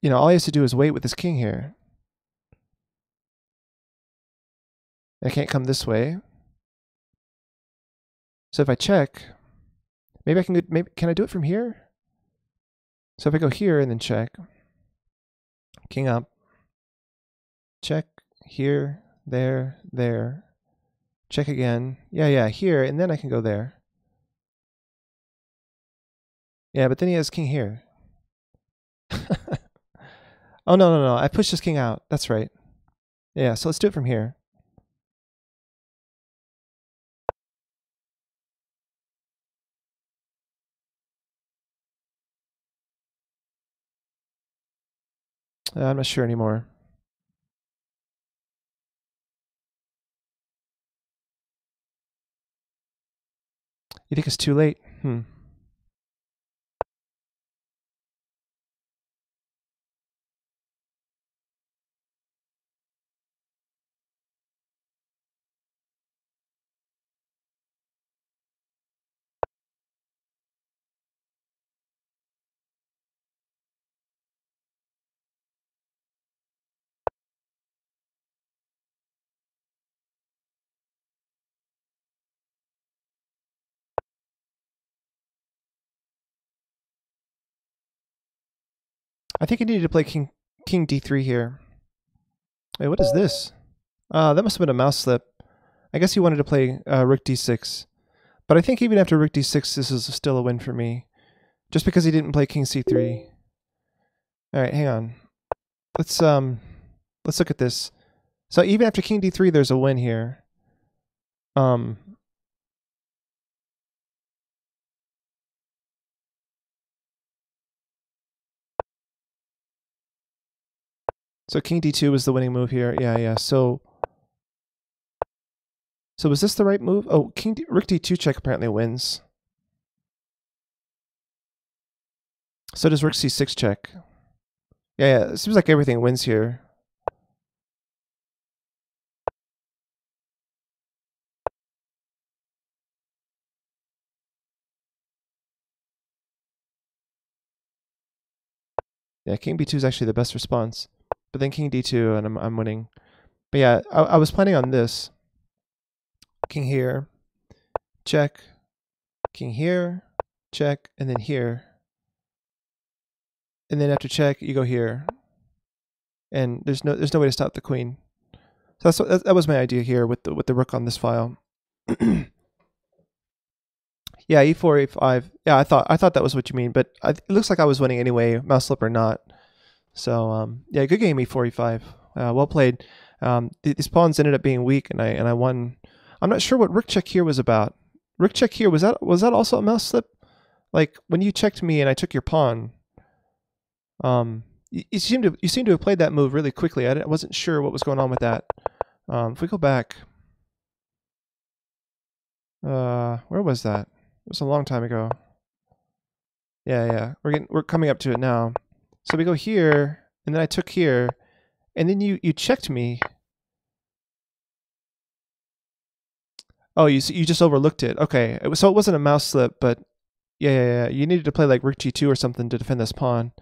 you know, all he has to do is wait with his king here. I can't come this way. So if I check, maybe I can can I do it from here? So if I go here and then check, king up, check here, there, check again. Yeah, here, and then I can go there. Yeah, but then he has king here. Oh, no. I pushed his king out. That's right. Yeah, so let's do it from here. I'm not sure anymore. You think it's too late? I think I needed to play king d3 here. Wait, what is this? That must have been a mouse slip. I guess he wanted to play rook d6. But I think even after rook d6, this is still a win for me. Just because he didn't play king c3. Alright, hang on. Let's let's look at this. So even after king d3, there's a win here. So king d2 was the winning move here. Yeah. So was this the right move? Oh, rook d2 check apparently wins. So does rook c6 check. Yeah. It seems like everything wins here. Yeah, king b2 is actually the best response. But then king d2 and I'm winning. But yeah, I was planning on this. King here, check. King here, check, and then here. And then after check, you go here. And there's no way to stop the queen. So that was my idea here with the rook on this file. Yeah, e4, e5. Yeah, I thought that was what you mean, but it looks like I was winning anyway, mouse slip or not. So yeah, good game, e4, e5. Well played. These pawns ended up being weak, and I won. I'm not sure what rook check here was about. Rook check here, was that also a mouse slip? Like when you checked me and I took your pawn. You seem to have played that move really quickly. I wasn't sure what was going on with that. If we go back, where was that? It was a long time ago. Yeah. We're coming up to it now. So we go here, and then I took here, and then you checked me. Oh, you just overlooked it. Okay, so it wasn't a mouse slip, but yeah. You needed to play like rook g2 or something to defend this pawn.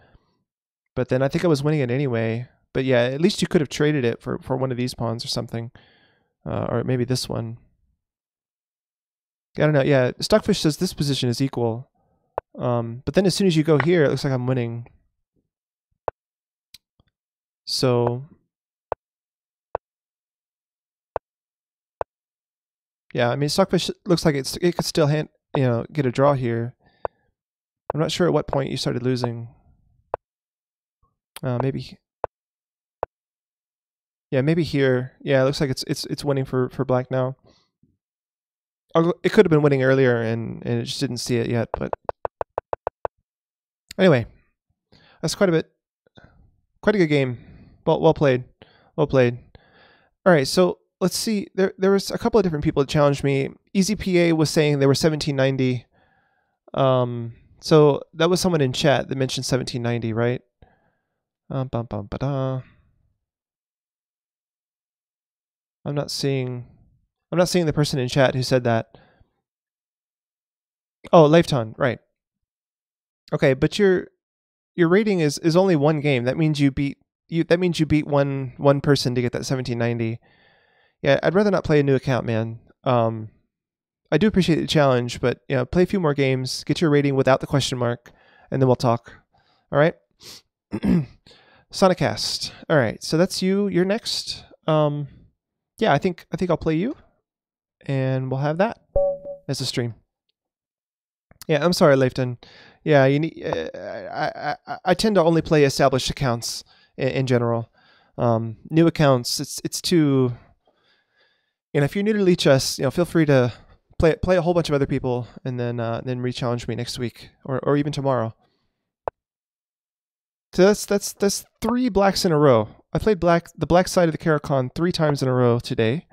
But then I think I was winning it anyway. But yeah, at least you could have traded it for one of these pawns or something, or maybe this one. I don't know. Yeah, Stockfish says this position is equal. But then as soon as you go here, it looks like I'm winning. So yeah, I mean, Stockfish looks like it could still get a draw here. I'm not sure at what point you started losing. Maybe. Yeah, maybe here. Yeah, it looks like it's winning for black now. It could have been winning earlier and it just didn't see it yet, but anyway, that's quite a good game. Well played. Well played. All right, so let's see. There was a couple of different people that challenged me. EasyPA was saying they were 1790. So that was someone in chat that mentioned 1790, right? I'm not seeing the person in chat who said that. Oh, Leifton, right. Okay, but your rating is only one game. That means you beat one person to get that 1790. Yeah, I'd rather not play a new account, man. I do appreciate the challenge, but play a few more games, get your rating without the question mark, and then we'll talk. All right. Sonicast. All right, so that's you. You're next. Yeah, I think I'll play you, and we'll have that as a stream. Yeah, I'm sorry, Leifton. Yeah, you need. I tend to only play established accounts in general. New accounts, it's too. If you're new to Lichess, feel free to play a whole bunch of other people, and then re-challenge me next week or even tomorrow. So that's 3 blacks in a row. I played the black side of the Caro-Kann 3 times in a row today.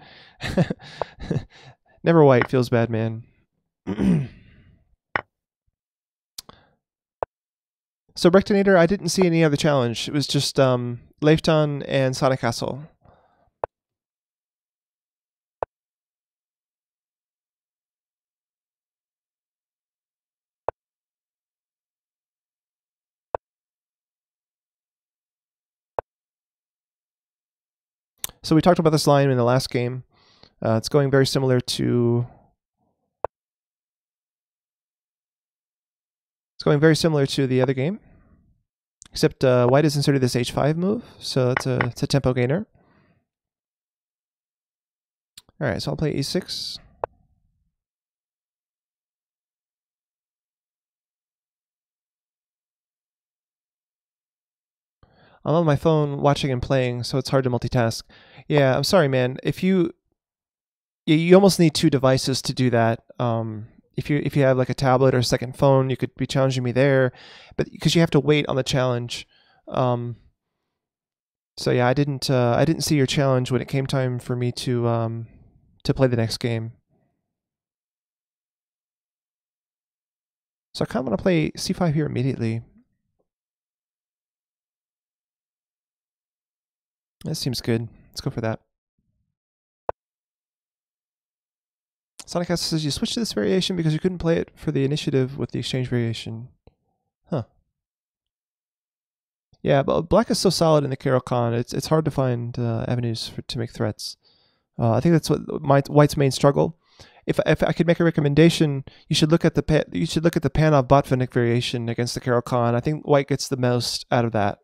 Never white feels bad, man. So Rectinator, I didn't see any other challenge. It was just Leifton and Sonic Castle. So we talked about this line in the last game. It's going very similar to the other game, except white has inserted this h5 move, so it's a tempo gainer. All right, so I'll play e6. I'm on my phone watching and playing, so it's hard to multitask. Yeah, I'm sorry, man. If you almost need two devices to do that. If you have like a tablet or a second phone, you could be challenging me there, but because you have to wait on the challenge. So yeah, I didn't see your challenge when it came time for me to play the next game. So I kind of want to play c5 here immediately. That seems good. Let's go for that. Sonic Castle says you switched to this variation because you couldn't play it for the initiative with the exchange variation. Huh. Yeah, but black is so solid in the Caro-Kann, it's hard to find avenues to make threats. I think that's what white's main struggle. If I could make a recommendation, you should look at the Panov-Botvinnik variation against the Caro-Kann. I think white gets the most out of that.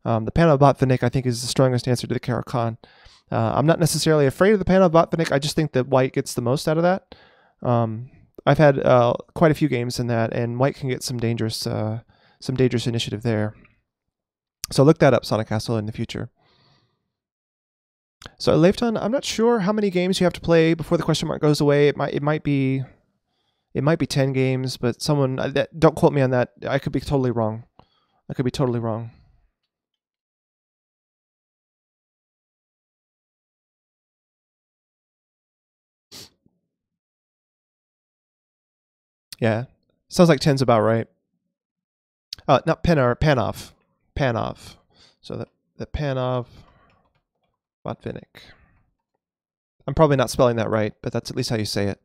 The Panov-Botvinnik, I think, is the strongest answer to the Caro-Kann. I'm not necessarily afraid of the Panov-Botvinnik. I just think that white gets the most out of that. I've had quite a few games in that, and white can get some dangerous initiative there. So look that up, Sonic Castle, in the future. So Leifton, I'm not sure how many games you have to play before the question mark goes away. It might be 10 games, but don't quote me on that. I could be totally wrong. Yeah, sounds like 10's about right. Not Panov. So the Panov Botvinnik. I'm probably not spelling that right, but that's at least how you say it.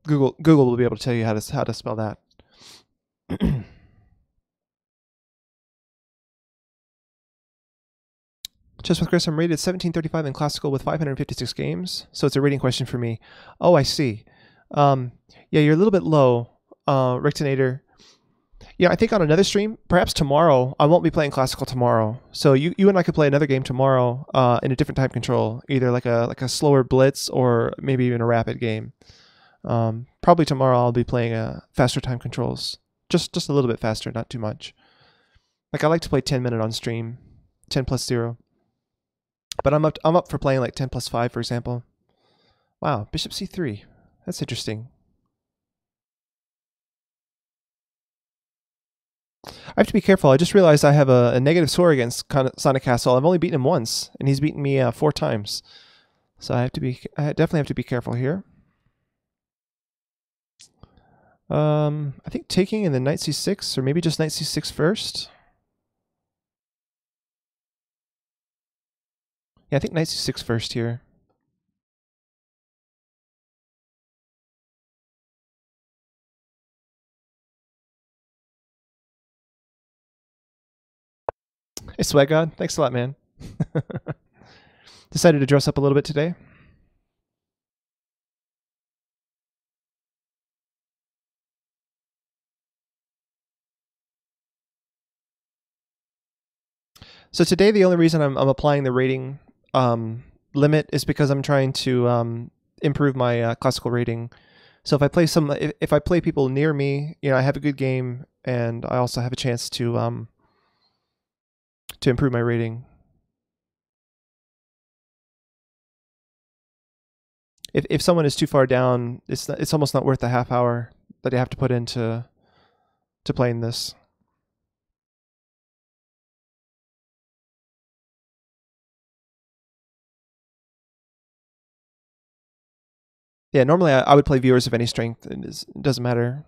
Google will be able to tell you how to spell that. Just with Chris, I'm rated 1735 in classical with 556 games, so it's a rating question for me. Oh, I see. Yeah, you're a little bit low, Rictinator. Yeah, I think on another stream, perhaps tomorrow, I won't be playing classical tomorrow. So you and I could play another game tomorrow in a different time control, either like a slower blitz or maybe even a rapid game. Probably tomorrow I'll be playing faster time controls, just a little bit faster, not too much. Like I like to play 10-minute on stream, 10+0. But I'm up for playing like 10+5, for example. Wow, Bishop C3. That's interesting. I have to be careful. I just realized I have a negative score against Sonic Castle. I've only beaten him once, and he's beaten me 4 times. So I definitely have to be careful here. I think taking and then knight c6, or maybe just knight c6 first. Yeah, I think knight c6 first here. Hey, Swag God. Thanks a lot, man. Decided to dress up a little bit today. So today, the only reason I'm applying the rating limit is because I'm trying to improve my classical rating. So if I play people near me, I have a good game, and I also have a chance to improve my rating. If someone is too far down, it's almost not worth the half hour that you have to put into playing this. Yeah, normally I would play viewers of any strength. It doesn't matter.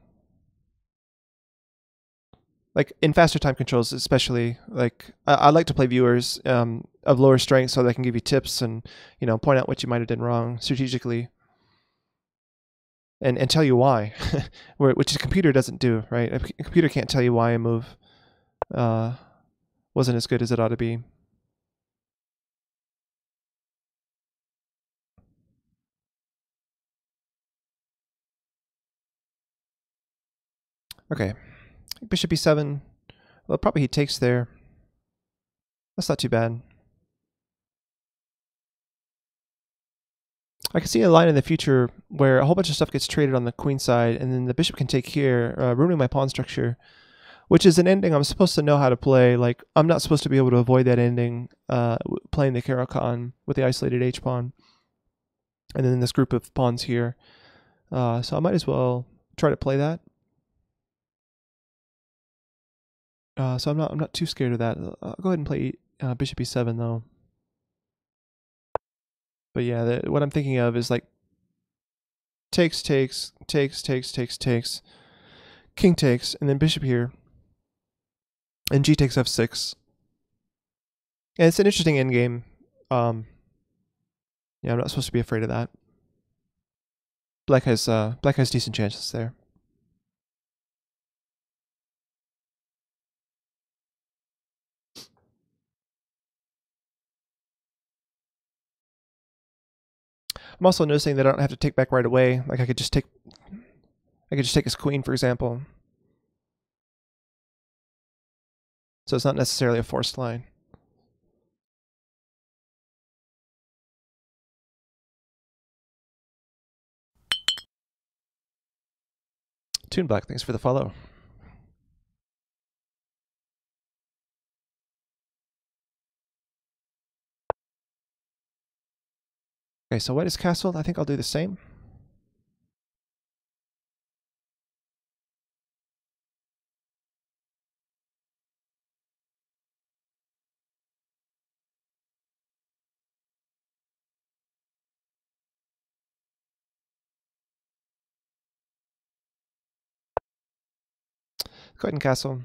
Like in faster time controls, especially, like I like to play viewers of lower strength so they can give you tips and point out what you might have done wrong strategically, and tell you why, which a computer doesn't do, right? A computer can't tell you why a move wasn't as good as it ought to be. Okay, Bishop e7. Well, probably he takes there. That's not too bad. I can see a line in the future where a whole bunch of stuff gets traded on the queen side, and then the bishop can take here, ruining my pawn structure. which is an ending I'm supposed to know how to play. Like, I'm not supposed to be able to avoid that ending playing the Caro-Kann with the isolated H pawn, and then this group of pawns here. So I might as well try to play that. So I'm not too scared of that. I'll go ahead and play bishop e7 though. But yeah, what I'm thinking of is like takes, king takes, and then bishop here, and g takes f6. And it's an interesting endgame. Yeah, I'm not supposed to be afraid of that. Black has decent chances there. I'm also noticing that I don't have to take back right away. Like I could just take his queen, for example. So it's not necessarily a forced line. Toon Black, thanks for the follow. Okay, so white is castled. I think I'll do the same. Go ahead and castle.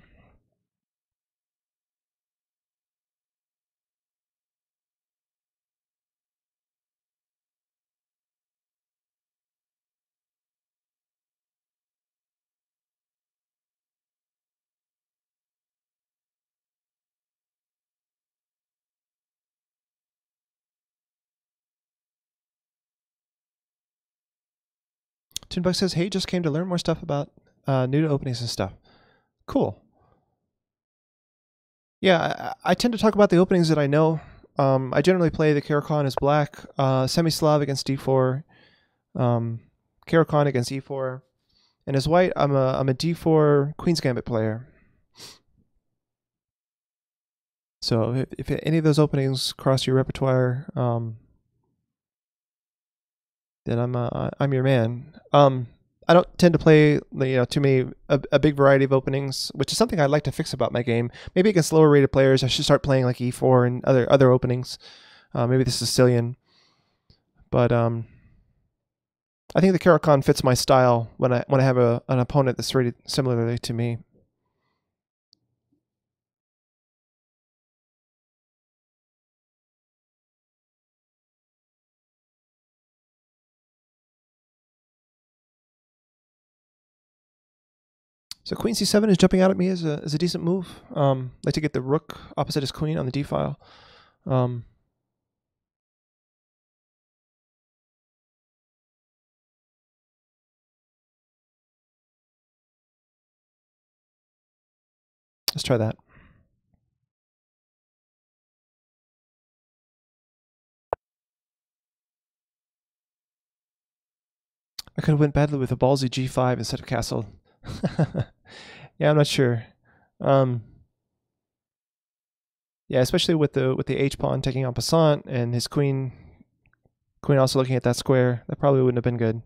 Toon Black says, hey, just came to learn more stuff about new to openings and stuff. Cool. Yeah, I tend to talk about the openings that I know. I generally play the Caro-Kann as black, Semi-Slav against d4, Caro-Kann against e4, and as white, I'm a d4 Queen's Gambit player. So if any of those openings cross your repertoire, then I'm your man. I don't tend to play too many a big variety of openings, which is something I'd like to fix about my game. Maybe against lower rated players, I should start playing like e4 and other openings. Maybe the Sicilian, but I think the Caro-Kann fits my style when I have an opponent that's rated similarly to me. So Queen c7 is jumping out at me as a decent move. Like to get the rook opposite his queen on the d file. Let's try that. I could have went badly with a ballsy g5 instead of castle. Yeah, I'm not sure. Yeah, especially with the h pawn taking on passant and his queen also looking at that square, that probably wouldn't have been good.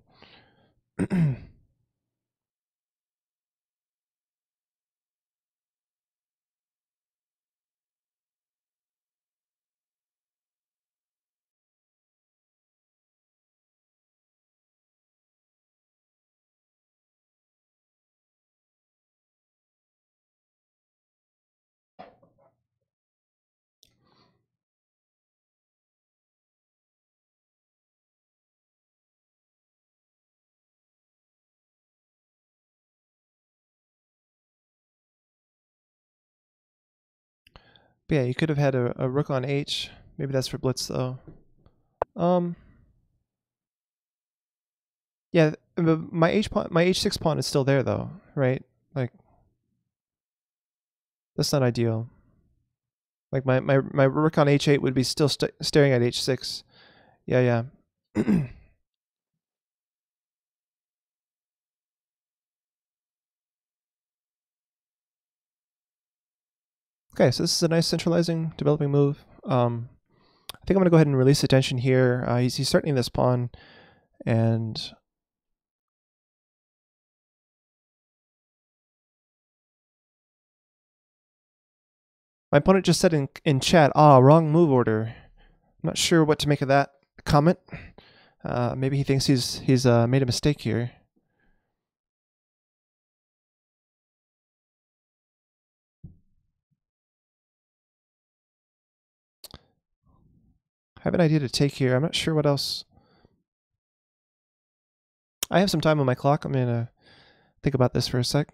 But yeah, you could have had a rook on h. Maybe that's for blitz though. Yeah, my h6 pawn is still there though, right? Like that's not ideal. Like my rook on h8 would be still staring at h6. Yeah. Okay, so this is a nice centralizing developing move. I think I'm going to go ahead and release attention here. He's threatening this pawn, and my opponent just said in chat, wrong move order. I'm not sure what to make of that comment. Maybe he thinks he's made a mistake here. I have an idea to take here. I'm not sure what else. I have some time on my clock. I'm going to think about this for a sec.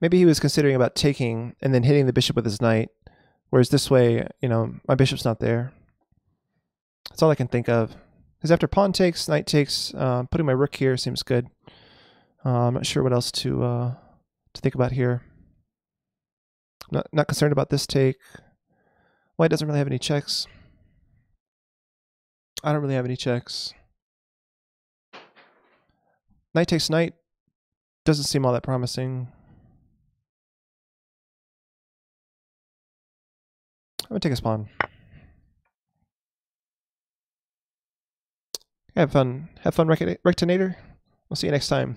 Maybe he was considering about taking and then hitting the bishop with his knight, whereas this way, you know, my bishop's not there. That's all I can think of. Because after pawn takes, knight takes, putting my rook here seems good. I'm not sure what else to think about here. Not concerned about this take. White doesn't really have any checks. I don't really have any checks. Knight takes knight doesn't seem all that promising. I'm gonna take his pawn. Have fun, Rectinator. We'll see you next time.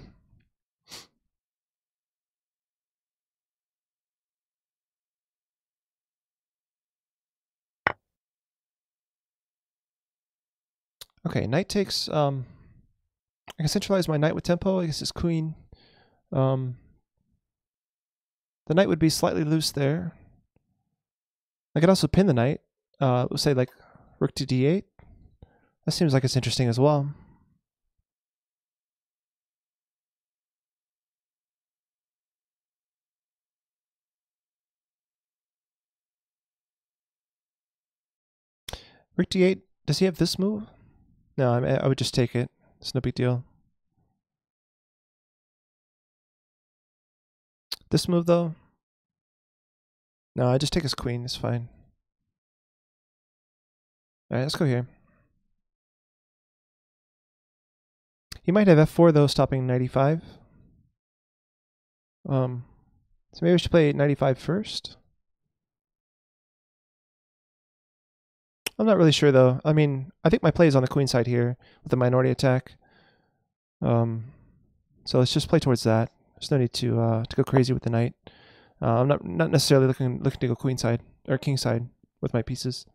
Okay, knight takes. I can centralize my knight with tempo. I guess his queen. The knight would be slightly loose there. I could also pin the knight. We'll say like rook to d8. That seems like it's interesting as well. Rook d8. Does he have this move? No, I would just take it. It's no big deal. This move though? No, I just take his queen. It's fine. All right, let's go here. He might have f4 though, stopping knight e5. So maybe we should play knight e5 first. I'm not really sure though. I mean, I think my play is on the queen side here with the minority attack. So let's just play towards that. There's no need to go crazy with the knight. I'm not necessarily looking to go queen side or king side with my pieces.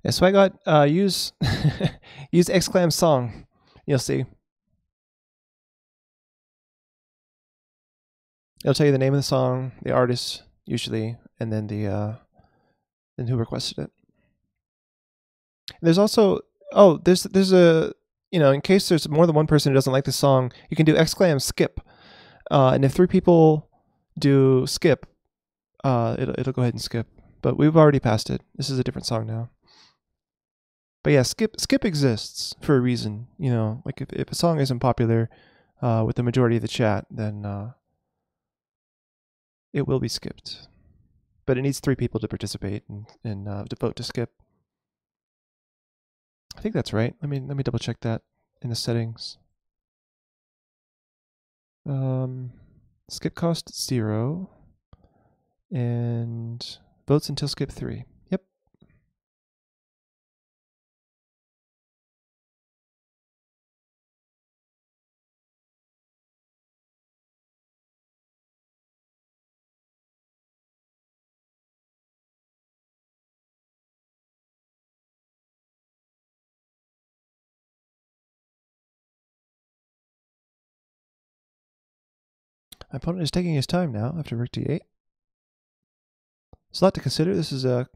Yeah, so I got use use exclam song. You'll see. It'll tell you the name of the song, the artist usually, and then then who requested it. There's also there's a, you know, in case there's more than one person who doesn't like the song, you can do exclam skip, and if 3 people do skip, it'll go ahead and skip. But we've already passed it. This is a different song now. But yeah, skip exists for a reason. You know, like if a song isn't popular with the majority of the chat, then it will be skipped. But it needs 3 people to participate and to vote to skip. I think that's right. Let me double check that in the settings. Skip cost 0 and votes until skip 3. Yep. My opponent is taking his time now after rook d8. There's a lot to consider. There's a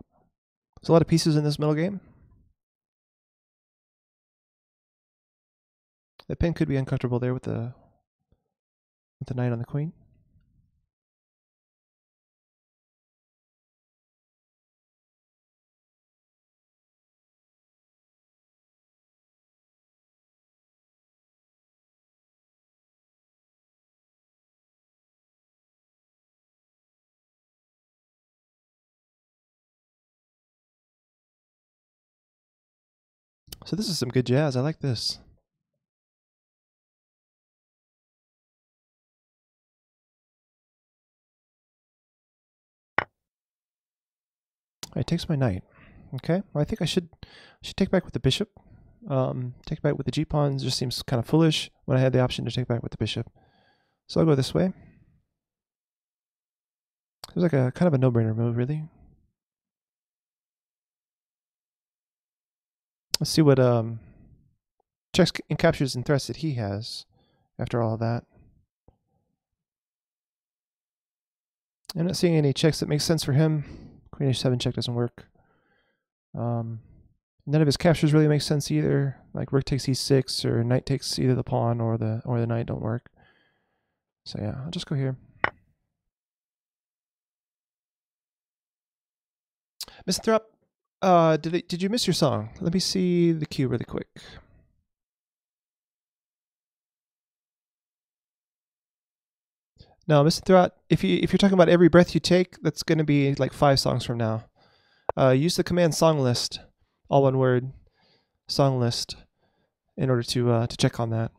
lot of pieces in this middle game. The pin could be uncomfortable there with the knight on the queen. So this is some good jazz. I like this. It takes my knight. Okay. Well, I think I should take back with the bishop. Take back with the g-pawns just seems kind of foolish when I had the option to take back with the bishop. So I'll go this way. It's like a kind of a no-brainer move, really. Let's see what checks and captures and threats that he has after all of that. I'm not seeing any checks that make sense for him. Queen h7 check doesn't work. None of his captures really make sense either. Like rook takes e6 or knight takes either the pawn or the knight don't work. So yeah, I'll just go here. Mr. Throp, did you miss your song? Let me see the cue really quick. No, Mr. Throt, if you're talking about every breath you take, that's going to be like 5 songs from now. Use the command song list, all one word, song list, in order to check on that.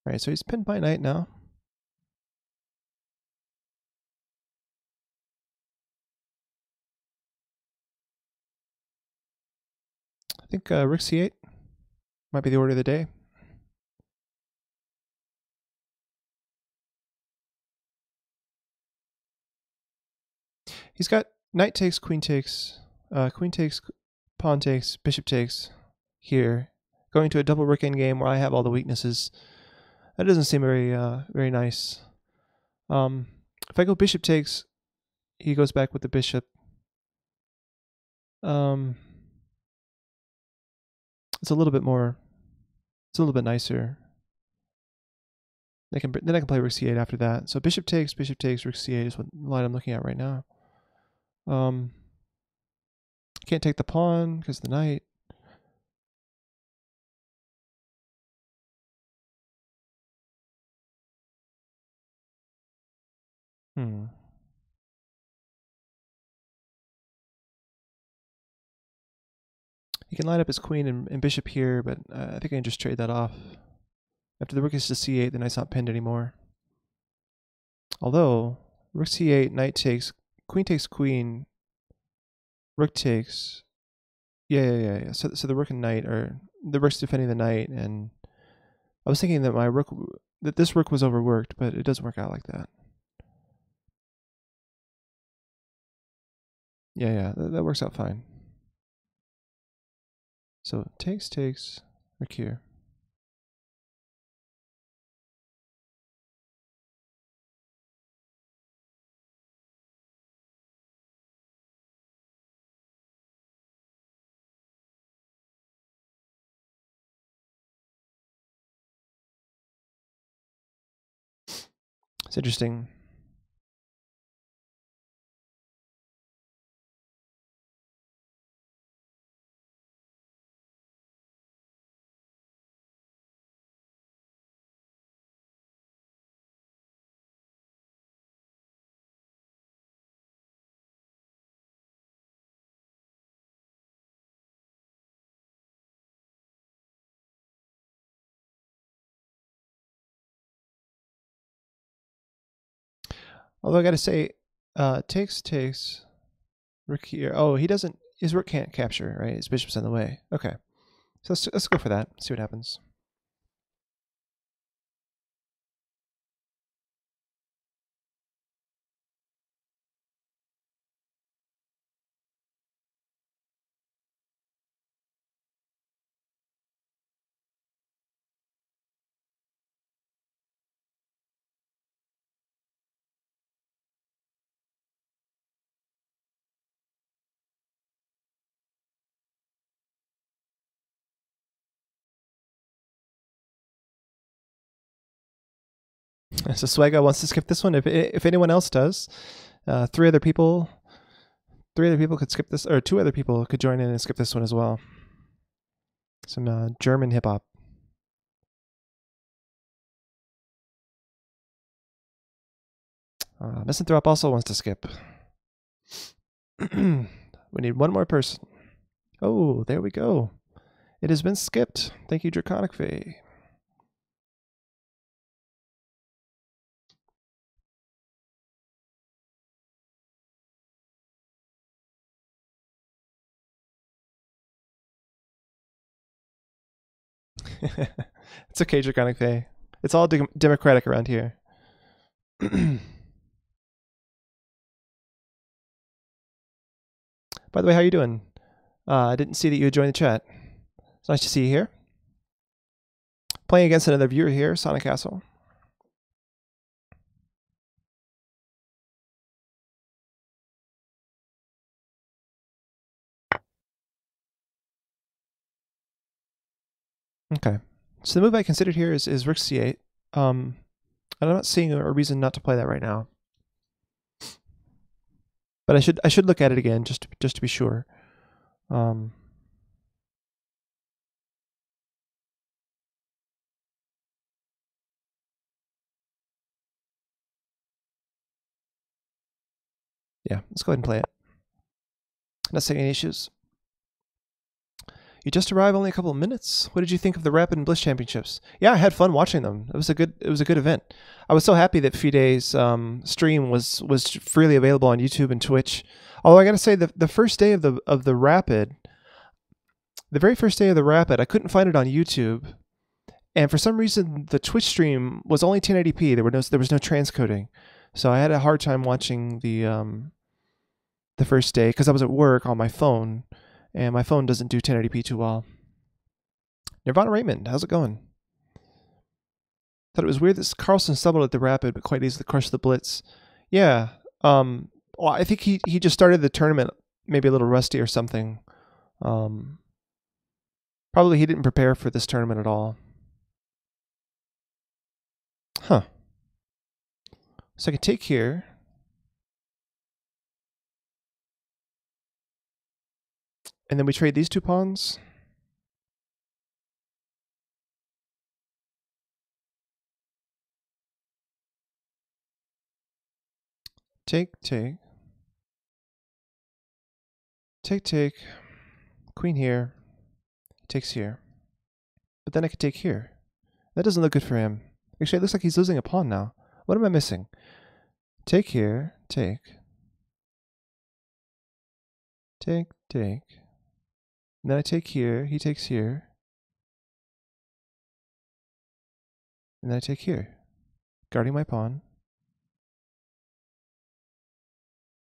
All right, so he's pinned by knight now. I think rook c8 might be the order of the day. He's got knight takes, queen takes, pawn takes, bishop takes here. Going to a double rook endgame where I have all the weaknesses. That doesn't seem very nice. If I go bishop takes, he goes back with the bishop. It's a little bit more. It's a little bit nicer. Then I can play rook c8 after that. So bishop takes, rook c8 is what line I'm looking at right now. Can't take the pawn because the knight. He can line up his queen and bishop here, but I think I can just trade that off. After the rook is to c8, the knight's not pinned anymore. Although, rook c8, knight takes, queen, rook takes. Yeah. So the rook and knight are, the rook's defending the knight, and I was thinking that this rook was overworked, but it doesn't work out like that. Yeah, that works out fine. So takes, rook here. It's interesting. Although I gotta say, takes rook here. Oh, he doesn't. His rook can't capture, right? His bishop's in the way. Okay, so let's go for that. See what happens. So Swagga wants to skip this one. If anyone else does, three other people could skip this, or two other people could join in and skip this one as well. Some German hip hop. Misanthrope also wants to skip. We need one more person. Oh, there we go. It has been skipped. Thank you, Draconic Fae. It's okay, Draconic Fae. It's all democratic around here. By the way, how you doing? I didn't see that you had joined the chat. It's nice to see you here. Playing against another viewer here, Sonic Castle. Okay. So the move I considered here is rook c8. I'm not seeing a reason not to play that right now. But I should look at it again just to be sure. Yeah, let's go ahead and play it. Not seeing any issues. You just arrived only a couple of minutes. What did you think of the Rapid and Bliss Championships? Yeah, I had fun watching them. It was a good event. I was so happy that Fide's stream was freely available on YouTube and Twitch. Although I got to say the first day of the Rapid, the very first day of the Rapid, I couldn't find it on YouTube, and for some reason the Twitch stream was only 1080p. There was no transcoding, so I had a hard time watching the first day because I was at work on my phone. And my phone doesn't do 1080p too well. Nirvana Raymond, how's it going? Thought it was weird that Carlsen stumbled at the Rapid, but quite easily crushed the Blitz. Yeah. Well, I think he just started the tournament maybe a little rusty or something. Probably he didn't prepare for this tournament at all. Huh. So I can take here. And then we trade these two pawns. Take, take. Take, take. Queen here. Takes here. But then I could take here. That doesn't look good for him. Actually, it looks like he's losing a pawn now. What am I missing? Take here. Take. Take, take. And then I take here. He takes here. And then I take here. Guarding my pawn.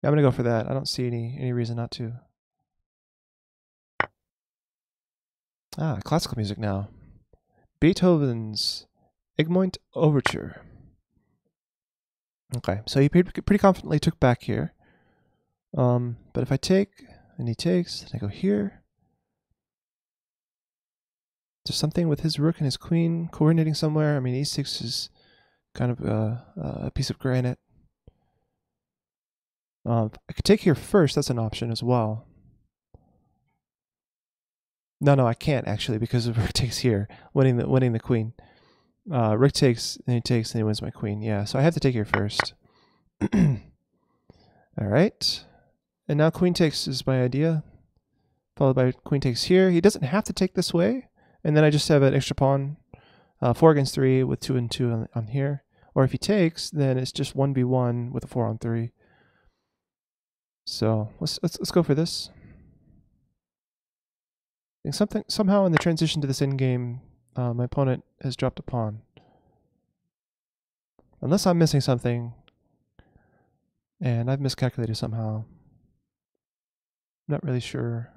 Yeah, I'm going to go for that. I don't see any reason not to. Ah, classical music now. Beethoven's Egmont Overture. Okay, so he pretty confidently took back here. But if I take, and he takes, then I go here. There's something with his rook and his queen coordinating somewhere. I mean, e6 is kind of a piece of granite. I could take here first. That's an option as well. No, I can't actually because of rook takes here, winning the queen. Rook takes, and he takes, and he wins my queen. Yeah, so I have to take here first. All right, and now queen takes is my idea, followed by queen takes here. He doesn't have to take this way, and then I just have an extra pawn, 4 against 3 with 2 and 2 on here. Or if he takes, then it's just 1v1 with a 4-on-3. So let's go for this. And somehow in the transition to this endgame, my opponent has dropped a pawn. Unless I'm missing something, and I've miscalculated somehow. I'm not really sure.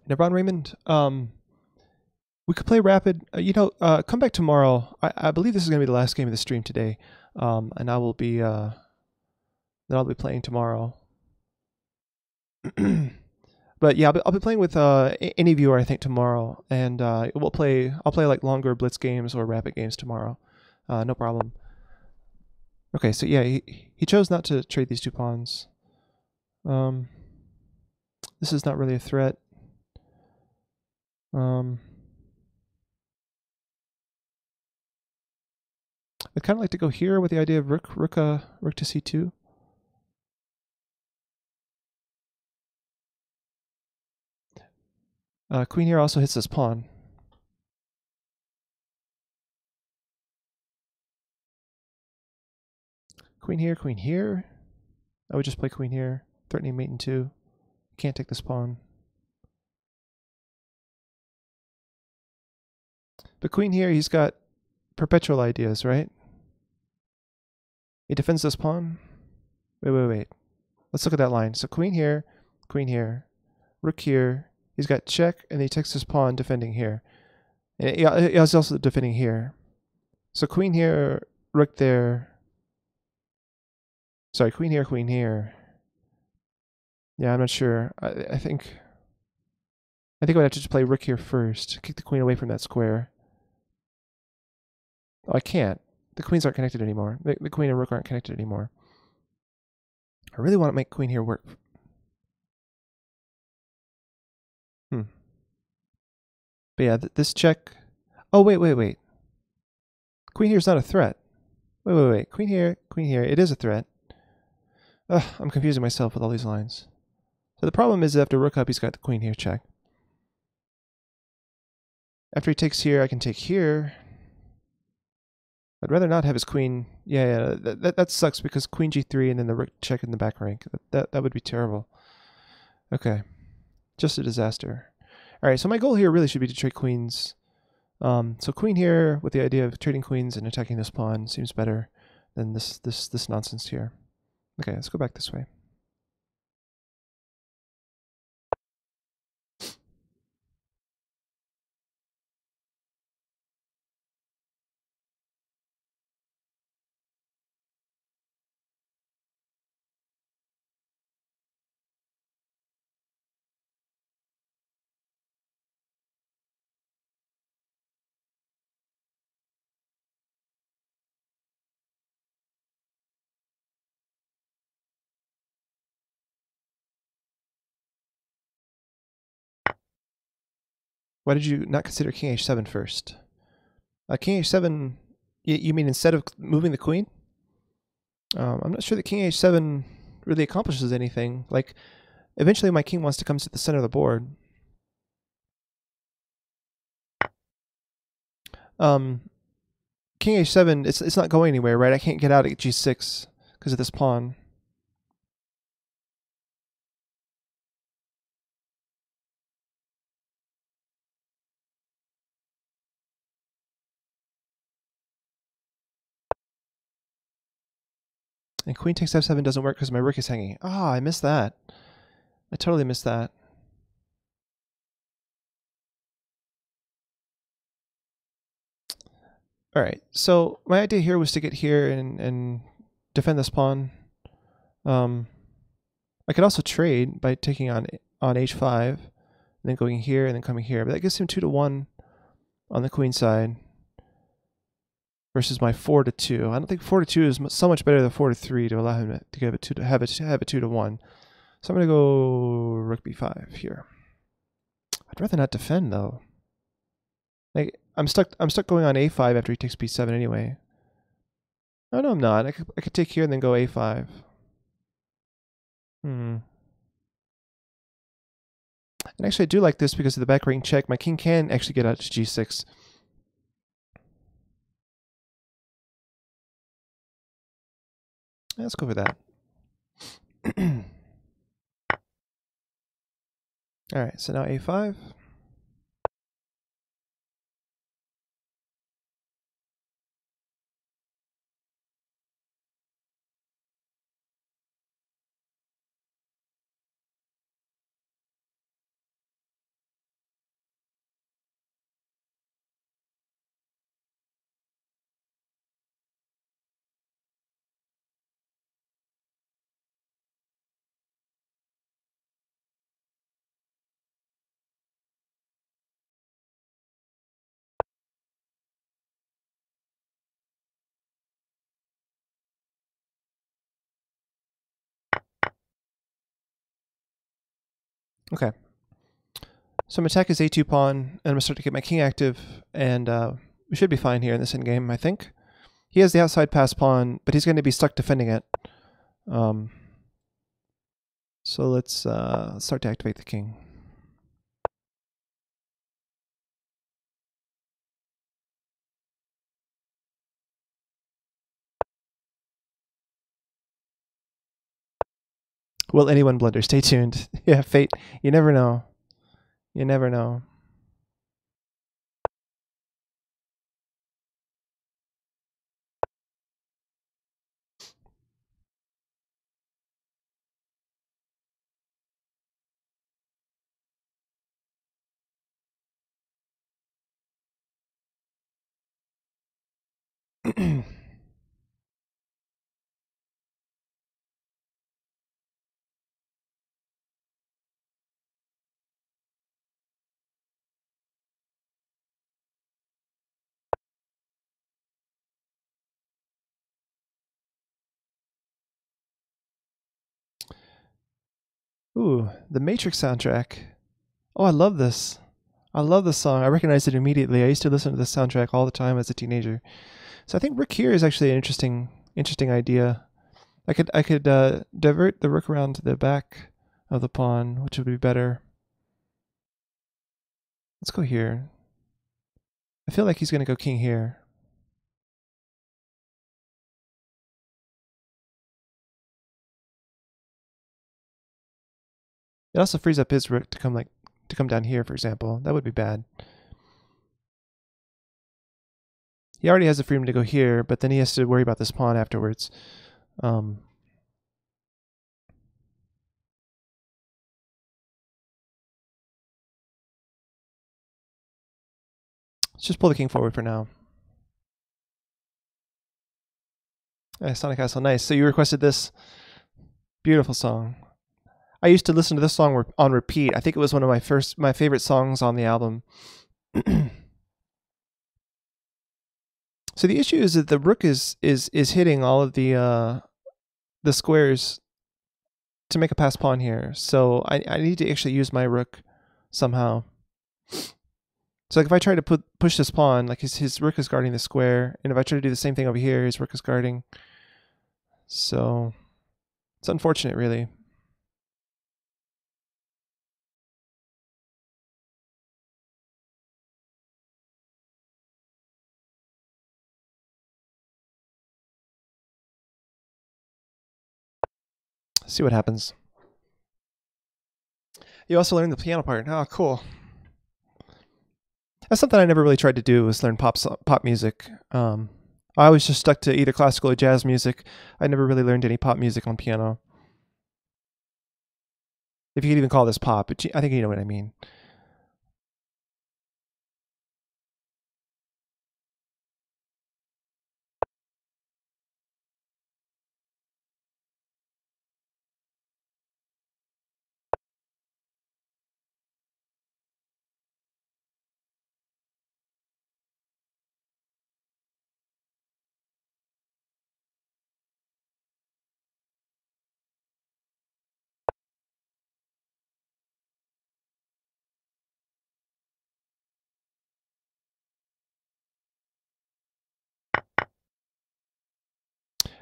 Nevron Raymond, we could play rapid. Come back tomorrow. I believe this is going to be the last game of the stream today, and I will be I'll be playing tomorrow. But yeah, I'll be playing with any viewer I think tomorrow, and I'll play like longer blitz games or rapid games tomorrow. No problem. Okay, so yeah, he chose not to trade these 2 pawns. This is not really a threat. I'd kind of like to go here with the idea of rook to c2. Queen here also hits this pawn. Queen here, queen here. I would just play queen here, threatening mate in 2. Can't take this pawn. But queen here, he's got perpetual ideas, right? He defends this pawn. Wait. Let's look at that line. So queen here, rook here. He's got check, and he takes his pawn defending here. And he's also defending here. So queen here, rook there. Sorry, queen here. Yeah, I'm not sure. I think I would have to just play rook here first. Kick the queen away from that square. Oh, I can't. The queens aren't connected anymore. The queen and rook aren't connected anymore. I really want to make queen here work. But yeah, this check. Oh, wait. Queen here's not a threat. Wait. Queen here. It is a threat. Ugh, I'm confusing myself with all these lines. So the problem is after rook up, he's got the queen here check. After he takes here, I can take here. I'd rather not have his queen. Yeah, that sucks because queen g3 and then the rook check in the back rank. That would be terrible. Okay, just a disaster. All right, so my goal here really should be to trade queens. So queen here with the idea of trading queens and attacking this pawn seems better than this nonsense here. Okay, let's go back this way. Why did you not consider king h7 first? King h7, you mean instead of moving the queen? I'm not sure that king h7 really accomplishes anything. Like, eventually my king wants to come to the center of the board. King h7, it's not going anywhere, right? I can't get out at g6 because of this pawn. And queen takes f7 doesn't work because my rook is hanging. Ah, I missed that. I totally missed that. Alright, so my idea here was to get here and defend this pawn. I could also trade by taking on h5, and then going here and then coming here. But that gives him 2-1 on the queen side versus my 4-2. I don't think 4-2 is so much better than 4-3 to allow him to give it have a 2-1. So I'm gonna go rook b5 here. I'd rather not defend though. Like I'm stuck going on a5 after he takes b7 anyway. Oh no, I'm not. I could take here and then go a5. And actually I do like this because of the back rank check. My king can actually get out to g6. Let's go for that. All right, so now a5. Okay. So I'm attack his a2 pawn, and I'm going to start to get my king active, and we should be fine here in this endgame, I think. He has the outside pass pawn, but he's going to be stuck defending it. So let's start to activate the king. Will anyone blunder? Stay tuned. Yeah, fate. You never know. You never know. Ooh, the Matrix soundtrack. Oh, I love this. I love this song. I recognized it immediately. I used to listen to this soundtrack all the time as a teenager. So I think rook here is actually an interesting idea. I could divert the rook around to the back of the pawn, which would be better. Let's go here. I feel like he's going to go king here. It also frees up his rook to come down here, for example. That would be bad. He already has the freedom to go here, but then he has to worry about this pawn afterwards. Let's just pull the king forward for now. Sonic Castle, nice. So you requested this. Beautiful song. I used to listen to this song on repeat. I think it was one of my favorite songs on the album. So the issue is that the rook is hitting all of the squares to make a pass pawn here. So I need to actually use my rook somehow. So like if I try to push this pawn, like his rook is guarding the square, and if I try to do the same thing over here, his rook is guarding. So it's unfortunate, really. See what happens. You also learned the piano part. Oh, cool. That's something I never really tried to do, was learn pop music. I was just stuck to either classical or jazz music. I never really learned any pop music on piano. If you could even call this pop, but I think you know what I mean.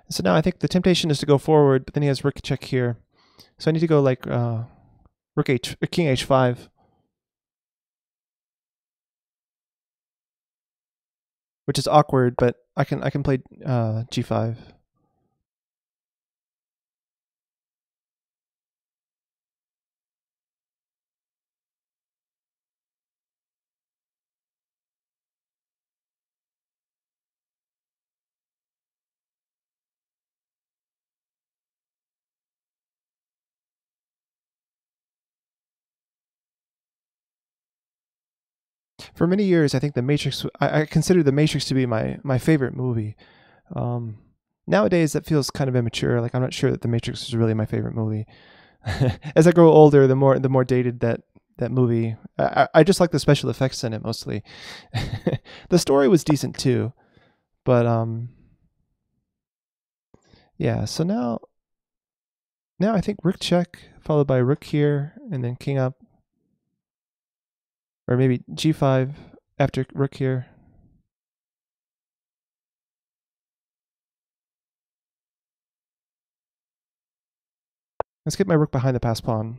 So now I think the temptation is to go forward, but then he has rook check here. So I need to go like rook h, king h5. Which is awkward, but I can play g5. For many years, I think The Matrix. I considered The Matrix to be my favorite movie. Nowadays, that feels kind of immature. Like I'm not sure that The Matrix is really my favorite movie. As I grow older, the more dated that movie. I just like the special effects in it mostly. The story was decent too, but yeah. So now I think rook check followed by rook here and then king up, or maybe g5 after rook here. Let's get my rook behind the passed pawn,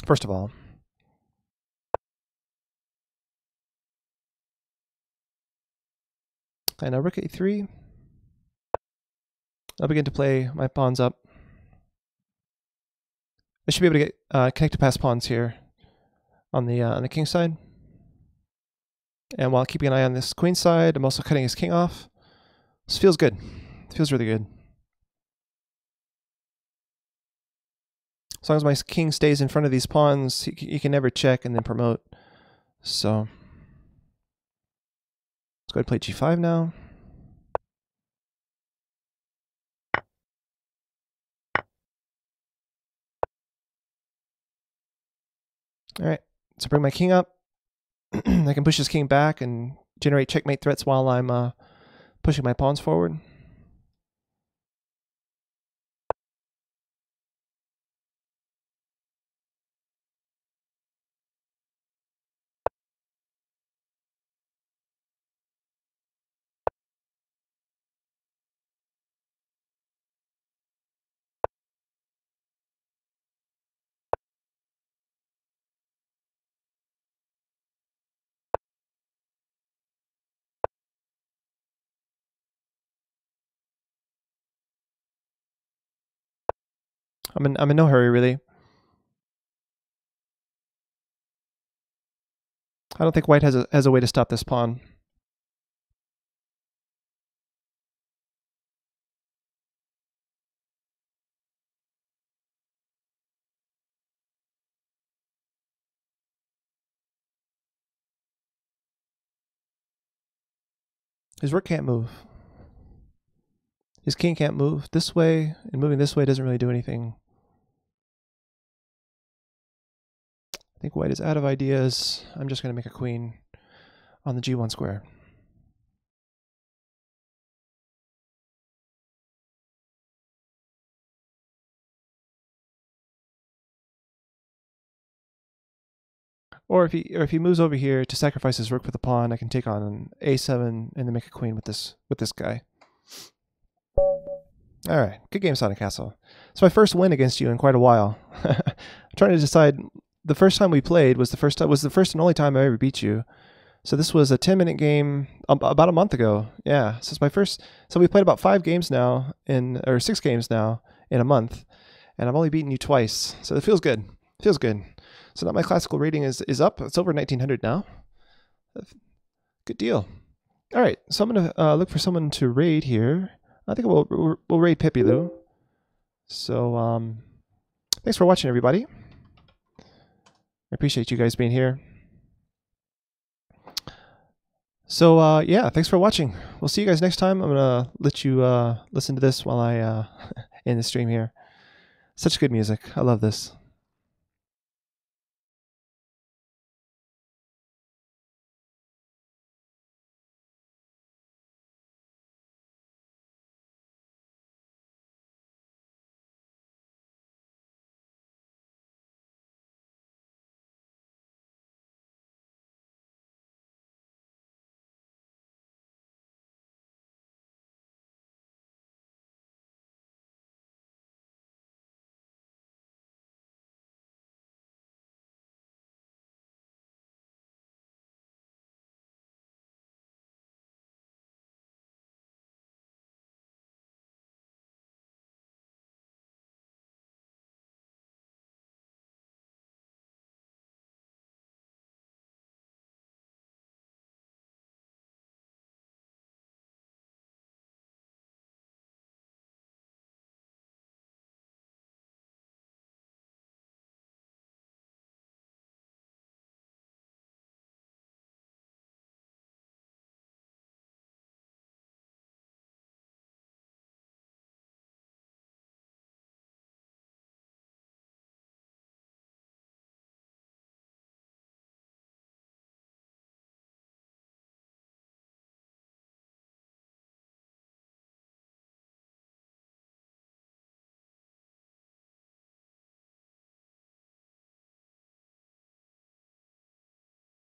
first of all. And now rook a3. I'll begin to play my pawns up. I should be able to get connected passed pawns here on the king side. And while keeping an eye on this queen side, I'm also cutting his king off. This feels good. It feels really good. As long as my king stays in front of these pawns, he can never check and then promote. So let's go ahead and play g5 now. All right, so bring my king up. I can push this king back and generate checkmate threats while I'm pushing my pawns forward. I'm in no hurry, really. I don't think white has a way to stop this pawn. His rook can't move. His king can't move this way, and moving this way doesn't really do anything. I think white is out of ideas. I'm just going to make a queen on the g1 square. Or if he moves over here to sacrifice his rook for the pawn, I can take on an a7 and then make a queen with this guy. All right, good game, Sonic Castle. It's my first win against you in quite a while. I'm trying to decide. The first time we played was the first and only time I ever beat you. So this was a 10-minute game about a month ago. Yeah, so it's my first. So we played about 5 games now or 6 games now in a month, and I've only beaten you twice. So it feels good. It feels good. So now my classical rating is up. It's over 1900 now. Good deal. All right, so I'm gonna look for someone to raid here. I think we'll raid Pippi though. So thanks for watching, everybody. I appreciate you guys being here. So yeah, thanks for watching. We'll see you guys next time. I'm gonna let you listen to this while I end the stream here. Such good music. I love this.